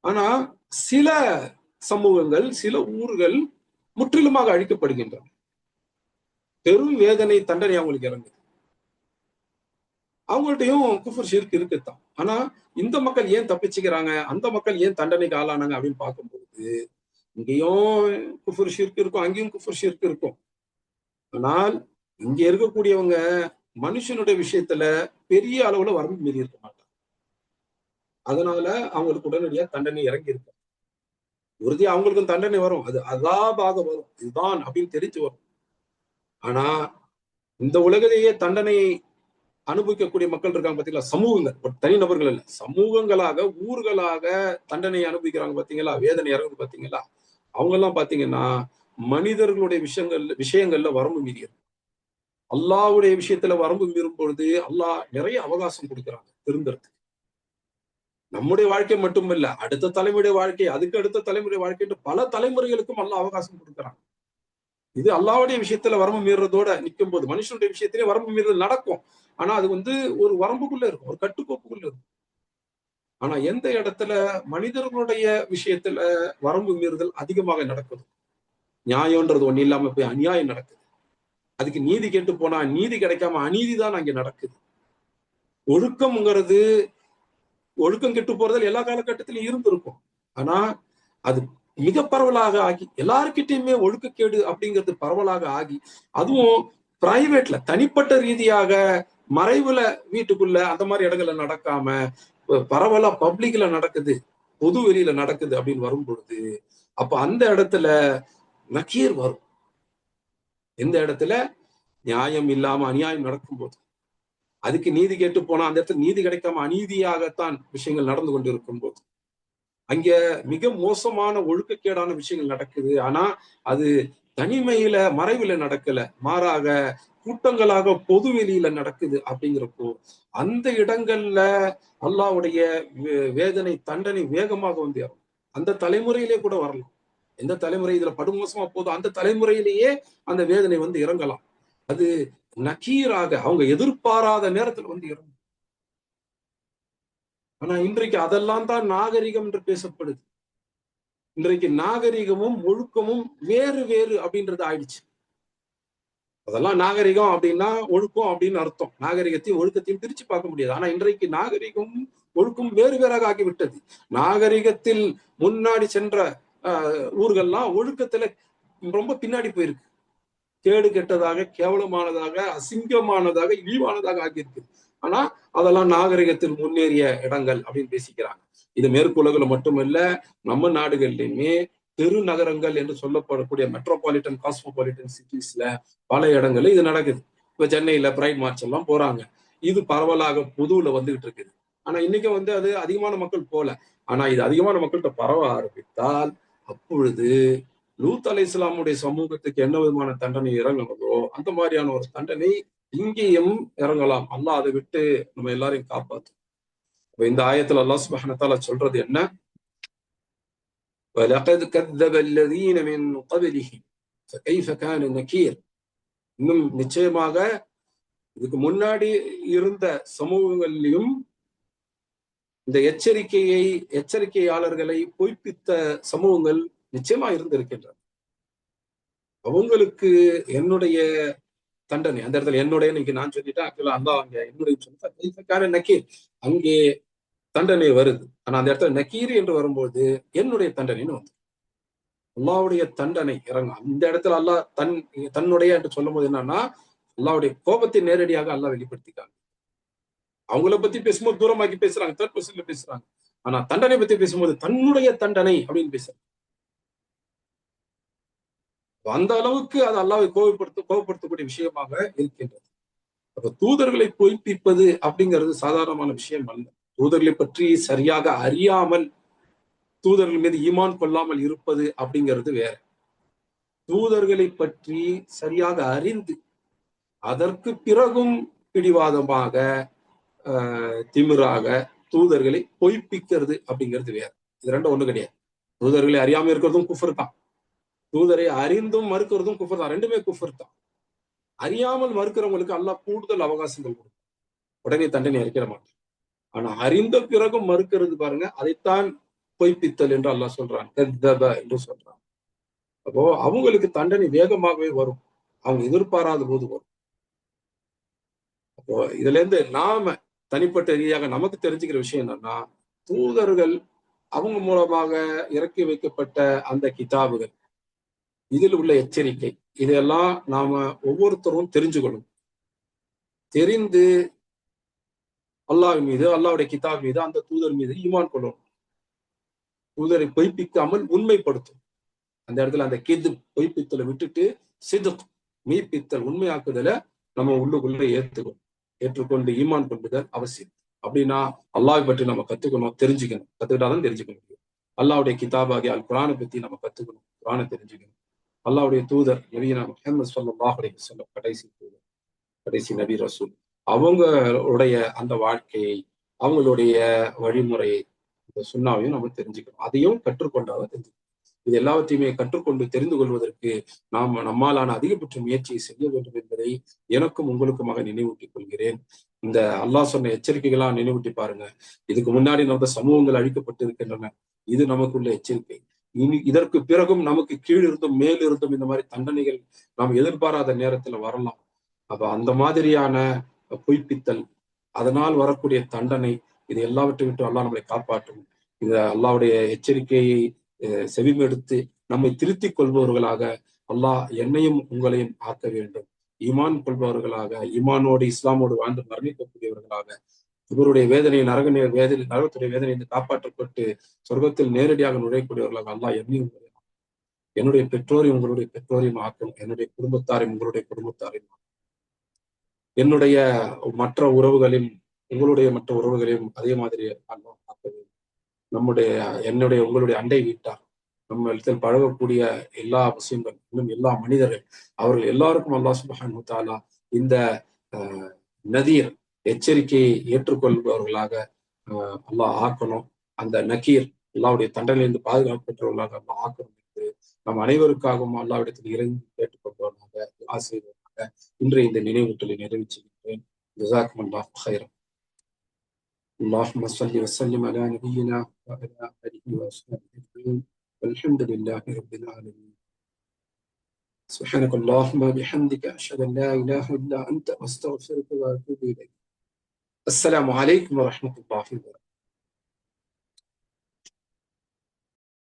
ஆனா சில சமூகங்கள், சில ஊர்கள் முற்றிலுமாக அழிக்கப்படுகின்றன. பெரும் வேதனை, தண்டனை அவங்களுக்கு இறங்குது. அவங்கள்ட்டையும் குஃபர் ஷிர்க் இருக்குத்தான். ஆனா இந்த மக்கள் ஏன் தப்பிச்சுக்கிறாங்க, அந்த மக்கள் ஏன் தண்டனைக்கு ஆளானாங்க அப்படின்னு பார்க்கும்போது இங்கேயும் குஃபர் ஷிர்க் இருக்கும், அங்கேயும் குஃபர் ஷிர்க் இருக்கும். ஆனால் இங்க இருக்கக்கூடியவங்க மனுஷனுடைய விஷயத்துல பெரிய அளவுல வரம்பு மீறி இருக்க மாட்டாங்க. அதனால அவங்களுக்கு உடனடியா தண்டனை இறங்கி இருக்கு. உறுதியா அவங்களுக்கும் தண்டனை வரும். அது அதாபாக வரும். இதுதான் அப்படின்னு தெரிஞ்சு வரும். ஆனா இந்த உலகிலேயே தண்டனையை அனுபவிக்கக்கூடிய மக்கள் இருக்காங்க பாத்தீங்களா? சமூகங்கள், தனிநபர்கள் இல்ல, சமூகங்களாக, ஊர்களாக தண்டனை அனுபவிக்கிறாங்க பாத்தீங்களா? வேதனை இறங்குது பாத்தீங்களா? அவங்க எல்லாம் பாத்தீங்கன்னா மனிதர்களுடைய விஷயங்கள்ல வரம்பு மீறியது. அல்லாஹ்வுடைய விஷயத்துல வரம்பு மீறும் பொழுது அல்லாஹ் நிறைய அவகாசம் கொடுக்கிறாங்க திருந்தறதுக்கு. நம்முடைய வாழ்க்கை மட்டுமல்ல, அடுத்த தலைமுறை வாழ்க்கை, அதுக்கு அடுத்த தலைமுறை வாழ்க்கை, பல தலைமுறைகளுக்கும் அல்லாஹ் அவகாசம் கொடுக்கிறாங்க. இது அல்லாஹ்வுடைய விஷயத்துல வரம்பு மீறதோட நிற்கும் போது மனுஷனுடைய விஷயத்திலே வரம்பு மீறுதல் நடக்கும். ஆனா அது வந்து ஒரு வரம்புக்குள்ள இருக்கும், ஒரு கட்டுக்கோப்புக்குள்ள இருக்கும். ஆனா எந்த இடத்துல மனிதர்களுடைய விஷயத்துல வரம்பு மீறுதல் அதிகமாக நடக்குது, நியாயம்ன்றது ஒண்ணு இல்லாம போய் அநியாயம் நடக்குது. அதுக்கு நீதி கேட்டு போனா நீதி கிடைக்காம அநீதி தான் அங்க நடக்குது. ஒழுக்கம்ங்கிறது ஒழுக்கம் கெட்டு போறதில் எல்லா காலகட்டத்திலும் இருந்திருக்கும். ஆனா அது மிக பரவலாக ஆகி எல்லாருக்கிட்டையுமே ஒழுக்கக்கேடு அப்படிங்கிறது பரவலாக ஆகி, அதுவும் பிரைவேட்ல தனிப்பட்ட ரீதியாக மறைவுல வீட்டுக்குள்ள அந்த மாதிரி இடங்கள்ல நடக்காம பரவலா பப்ளிக்ல நடக்குது, பொது வெளியில நடக்குது அப்படின்னு வரும் பொழுது, அப்ப அந்த இடத்துல நக்கீர் வரும். எந்த இடத்துல நியாயம் இல்லாம அநியாயம் நடக்கும்போது, அதுக்கு நீதி கேட்டு போனா அந்த இடத்துல நீதி கிடைக்காம அநீதியாகத்தான் விஷயங்கள் நடந்து கொண்டிருக்கும் போது, அங்க மிக மோசமான ஒழுக்கக்கேடான விஷயங்கள் நடக்குது. ஆனா அது தனிமையில மறைவுல நடக்கல, மாறாக கூட்டங்களாக பொது வெளியில நடக்குது அப்படிங்கிறப்போ அந்த இடங்கள்ல அல்லாஹ்வுடைய வேதனை தண்டனை வேகமாக வந்து இறங்கும். அந்த தலைமுறையிலே கூட வரலாம். எந்த தலைமுறை இதுல படுமோசமா போதும் அந்த தலைமுறையிலேயே அந்த வேதனை வந்து இறங்கலாம். அது நக்கீராக அவங்க எதிர்பாராத நேரத்துல வந்து இறங்கும். ஆனா இன்றைக்கு அதெல்லாம் தான் நாகரிகம் என்று பேசப்படுது. இன்றைக்கு நாகரிகமும் ஒழுக்கமும் வேறு வேறு அப்படின்றது ஆயிடுச்சு. அதெல்லாம் நாகரிகம் அப்படின்னா ஒழுக்கம் அப்படின்னு அர்த்தம். நாகரிகத்தையும் ஒழுக்கத்தையும் பிரிச்சு பார்க்க முடியாது. ஆனா இன்றைக்கு நாகரிகம் ஒழுக்கம் வேறு வேறாக ஆகிவிட்டது. நாகரிகத்தில் முன்னாடி சென்ற ஊர்கள்லாம் ஒழுக்கத்துல ரொம்ப பின்னாடி போயிருக்கு. கேடு கெட்டதாக, கேவலமானதாக, அசிங்கமானதாக, இழிவானதாக ஆகியிருக்கு. ஆனா அதெல்லாம் நாகரிகத்தில் முன்னேறிய இடங்கள் அப்படின்னு பேசிக்கிறாங்க. இது மேற்குலகுல மட்டுமல்ல, நம்ம நாடுகள்லயுமே பெருநகரங்கள் என்று சொல்லப்படக்கூடிய மெட்ரோபாலிட்டன் காஸ்மோபாலிட்டன் சிட்டிஸ்ல பல இடங்கள்ல இது நடக்குது. இப்ப சென்னையில பிரைட் மார்ச் எல்லாம் போறாங்க. இது பரவலாக பொதுவுல வந்துகிட்டு இருக்குது. ஆனா இன்னைக்கு வந்து அது அதிகமான மக்கள் போல. ஆனா இது அதிகமான மக்கள்கிட்ட பரவ ஆரம்பித்தால் அப்பொழுது லூத் அலைஹிஸ்ஸலாமுடைய சமூகத்துக்கு என்ன விதமான தண்டனை இறங்கணுதோ அந்த மாதிரியான ஒரு தண்டனை இங்கேயும் இறங்கலாம். அல்லாஹ் அதை விட்டு நம்ம எல்லாரையும் காப்பாத்தும். இந்த ஆயத்துல அல்லாஹ் சுப்ஹானஹு வ தஆலா சொல்றது என்ன? وَلَقَدْ كَذَّبَ الَّذِينَ مِنْ قَبْلِهِمْ فَكَيْفَ كَانَ نَكِيرٌ. இன்னும் நிச்சயமாக இதுக்கு முன்னாடி இருந்த சமூகங்களிலும் இந்த எச்சரிக்கையாளர்களை பொய்ப்பித்த சமூகங்கள் நிச்சயமா இருந்திருக்கின்றன. அவங்களுக்கு என்னுடைய தண்டனை அந்த இடத்துல என்னுடைய இன்னைக்கு நான் சொல்லிட்டேன். ஆக்சுவலா அல்லாஹ் அங்க என்னுடைய சொல்லிட்டேன். நக்கீர் அங்கே தண்டனை வருது. ஆனா அந்த இடத்துல நக்கீர் என்று வரும்போது என்னுடைய தண்டனைன்னு வந்து அல்லாவுடைய தண்டனை இறங்கும். அந்த இடத்துல அல்லாஹ் தன்னுடைய என்று சொல்லும் போது என்னன்னா அல்லாவுடைய கோபத்தை நேரடியாக அல்லாஹ் வெளிப்படுத்திக்காங்க. அவங்கள பத்தி பேசும்போது தூரமாக்கி பேசுறாங்க, தேர்ட் பர்சன்ல பேசுறாங்க. ஆனா தண்டனை பத்தி பேசும்போது தன்னுடைய தண்டனை அப்படின்னு பேசுறாங்க. அந்த அளவுக்கு அது அல்லாஹ்வை கோபப்படுத்தக்கூடிய விஷயமாக இருக்கின்றது. அப்ப தூதர்களை பொய்ப்பிப்பது அப்படிங்கிறது சாதாரணமான விஷயம் அல்ல. தூதர்களை பற்றி சரியாக அறியாமல் தூதர்கள் மீது ஈமான் கொள்ளாமல் இருப்பது அப்படிங்கிறது வேற. தூதர்களை பற்றி சரியாக அறிந்து அதற்கு பிறகும் பிடிவாதமாக திமிராக தூதர்களை பொய்ப்பிக்கிறது அப்படிங்கிறது வேற. இது ரெண்டும் ஒண்ணு கிடையாது. தூதர்களை அறியாம இருக்கிறதும் குஃபர் தான், தூதரை அறிந்தும் மறுக்கிறதும் குஃபர் தான். ரெண்டுமே குஃபர் தான். அறியாமல் மறுக்கிறவங்களுக்கு அல்லாஹ் கூடுதல் அவகாசங்கள் கொடுக்கும், உடனே தண்டனை அறிக்கிற மாட்டான். ஆனா அறிந்த பிறகும் மறுக்கிறது பாருங்க, அதைத்தான் பொய்ப்பித்தல் என்று அல்லாஹ் சொல்றான், என்று சொல்றான். அப்போ அவங்களுக்கு தண்டனை வேகமாகவே வரும், அவங்க எதிர்பாராத போது வரும். அப்போ இதுல இருந்து நாம தனிப்பட்ட ரீதியாக நமக்கு தெரிஞ்சுக்கிற விஷயம் என்னன்னா, தூதர்கள் அவங்க மூலமாக இறக்கி வைக்கப்பட்ட அந்த கிதாபுகள், இதில் உள்ள எச்சரிக்கை, இதெல்லாம் நாம ஒவ்வொருத்தரும் தெரிஞ்சுக்கணும். தெரிந்து அல்லாஹ் மீது, அல்லாஹ்வுடைய கிதாப் மீது, அந்த தூதர் மீது ஈமான் கொள்ளணும். தூதரை பொய்ப்பிக்காமல் உண்மைப்படுத்தும். அந்த இடத்துல அந்த கிது பொய்ப்பித்தலை விட்டுட்டு சிதுக் மெய்ப்பித்தல் உண்மையாக்குதலை நம்ம உள்ளுக்குள்ள ஏற்றுக்கொண்டு ஈமான் கொண்டுதல் அவசியம். அப்படின்னா அல்லாஹ் பற்றி நம்ம கத்துக்கணும், தெரிஞ்சுக்கணும். கத்துக்கிட்டாதான் தெரிஞ்சுக்க முடியும். அல்லாஹ்வுடைய கிதாபாகிய அல் குர்ஆனை பத்தி நம்ம கத்துக்கணும், குர்ஆனை தெரிஞ்சுக்கணும். அல்லாஹ்வுடைய தூதர் நபியினா முஹம்மது ஸல்லல்லாஹு அலைஹி வஸல்லம் கடைசி தூதர், கடைசி நபி ரசூல், அவங்களுடைய அந்த வாழ்க்கையை, அவங்களுடைய வழிமுறையை, இந்த சுன்னாவையும் நம்ம தெரிஞ்சுக்கணும். அதையும் கற்றுக்கொண்டாதான் தெரிஞ்சுக்கணும். இது எல்லாவற்றையுமே கற்றுக்கொண்டு தெரிந்து கொள்வதற்கு நாம் நம்மாலான அதிகபட்ச முயற்சியை செய்ய வேண்டும் என்பதை எனக்கும் உங்களுக்குமாக நினைவூட்டிக் கொள்கிறேன். இந்த அல்லாஹ் சொன்ன எச்சரிக்கைகளா நினைவூட்டி பாருங்க. இதுக்கு முன்னாடி நடந்த சமூகங்கள் அழிக்கப்பட்டு இருக்கின்றன. இது நமக்குள்ள எச்சரிக்கை. இனி இதற்கு பிறகும் நமக்கு கீழ் இருந்தும் மேல் இருந்தும் இந்த மாதிரி தண்டனைகள் நாம் எதிர்பாராத நேரத்துல வரலாம். அப்ப அந்த மாதிரியான பொய்ப்பித்தல், அதனால் வரக்கூடிய தண்டனை, இது எல்லாவற்றை விட்டு அல்லாஹ் நம்மளை காப்பாற்றும். இத அல்லாஹ்வுடைய எச்சரிக்கையை செவிமெடுத்து நம்மை திருத்திக் கொள்பவர்களாக அல்லாஹ் என்னையும் உங்களையும் ஆக்க வேண்டும். ஈமான் கொள்பவர்களாக, ஈமானோடு இஸ்லாமோடு வாழ்ந்து மரணிக்கக்கூடியவர்களாக, இவருடைய வேதனை நரகத்துடைய வேதனை காப்பாற்றப்பட்டு சொர்க்கத்தில் நேரடியாக நுழையக்கூடியவர்களாக அல்லாஹ் என்னையும் என்னுடைய பெற்றோரையும் உங்களுடைய பெற்றோரையும் ஆக்கும். என்னுடைய குடும்பத்தாரையும் உங்களுடைய குடும்பத்தாரையும், என்னுடைய மற்ற உறவுகளையும் உங்களுடைய மற்ற உறவுகளையும் அதே மாதிரி அல்லாஹ் ஆக்க வேண்டும். என்னுடைய உங்களுடைய அண்டை வீட்டார், நம்ம இடத்தில் பழகக்கூடிய எல்லா விஷயங்கள், இன்னும் எல்லா மனிதர்கள், அவர்கள் எல்லாருக்கும் அல்லாஹ் சுப்ஹானஹு வ தஆலா இந்த நதீர் எச்சரிக்கையை ஏற்றுக்கொள்பவர்களாக அல்லாஹ் ஆக்கணும். அந்த நக்கீர் அல்லாஹ்வுடைய தண்டனையிலிருந்து பாதுகாப்பு பெற்றவர்களாக அல்லாஹ் ஆக்கணும் என்று நம் அனைவருக்காகவும் அல்லாஹ்விடத்தில் இறங்கி கேட்டுக்கொள்பவர்களாக ஆசிரியர்களாக இன்றைய இந்த நினைவூட்டலை நிறைவு செய்கின்றேன். ஜஸாக்கும் அல்லாஹ் ஹைரன். اللهم صل وسلم على نبينا وعلى آله وأصحابه أجمعين والحمد لله رب العالمين. سبحانك اللهم وبحمدك أشهد أن لا إله إلا أنت أستغفرك وأتوب إليك. السلام عليكم ورحمة الله وبركاته.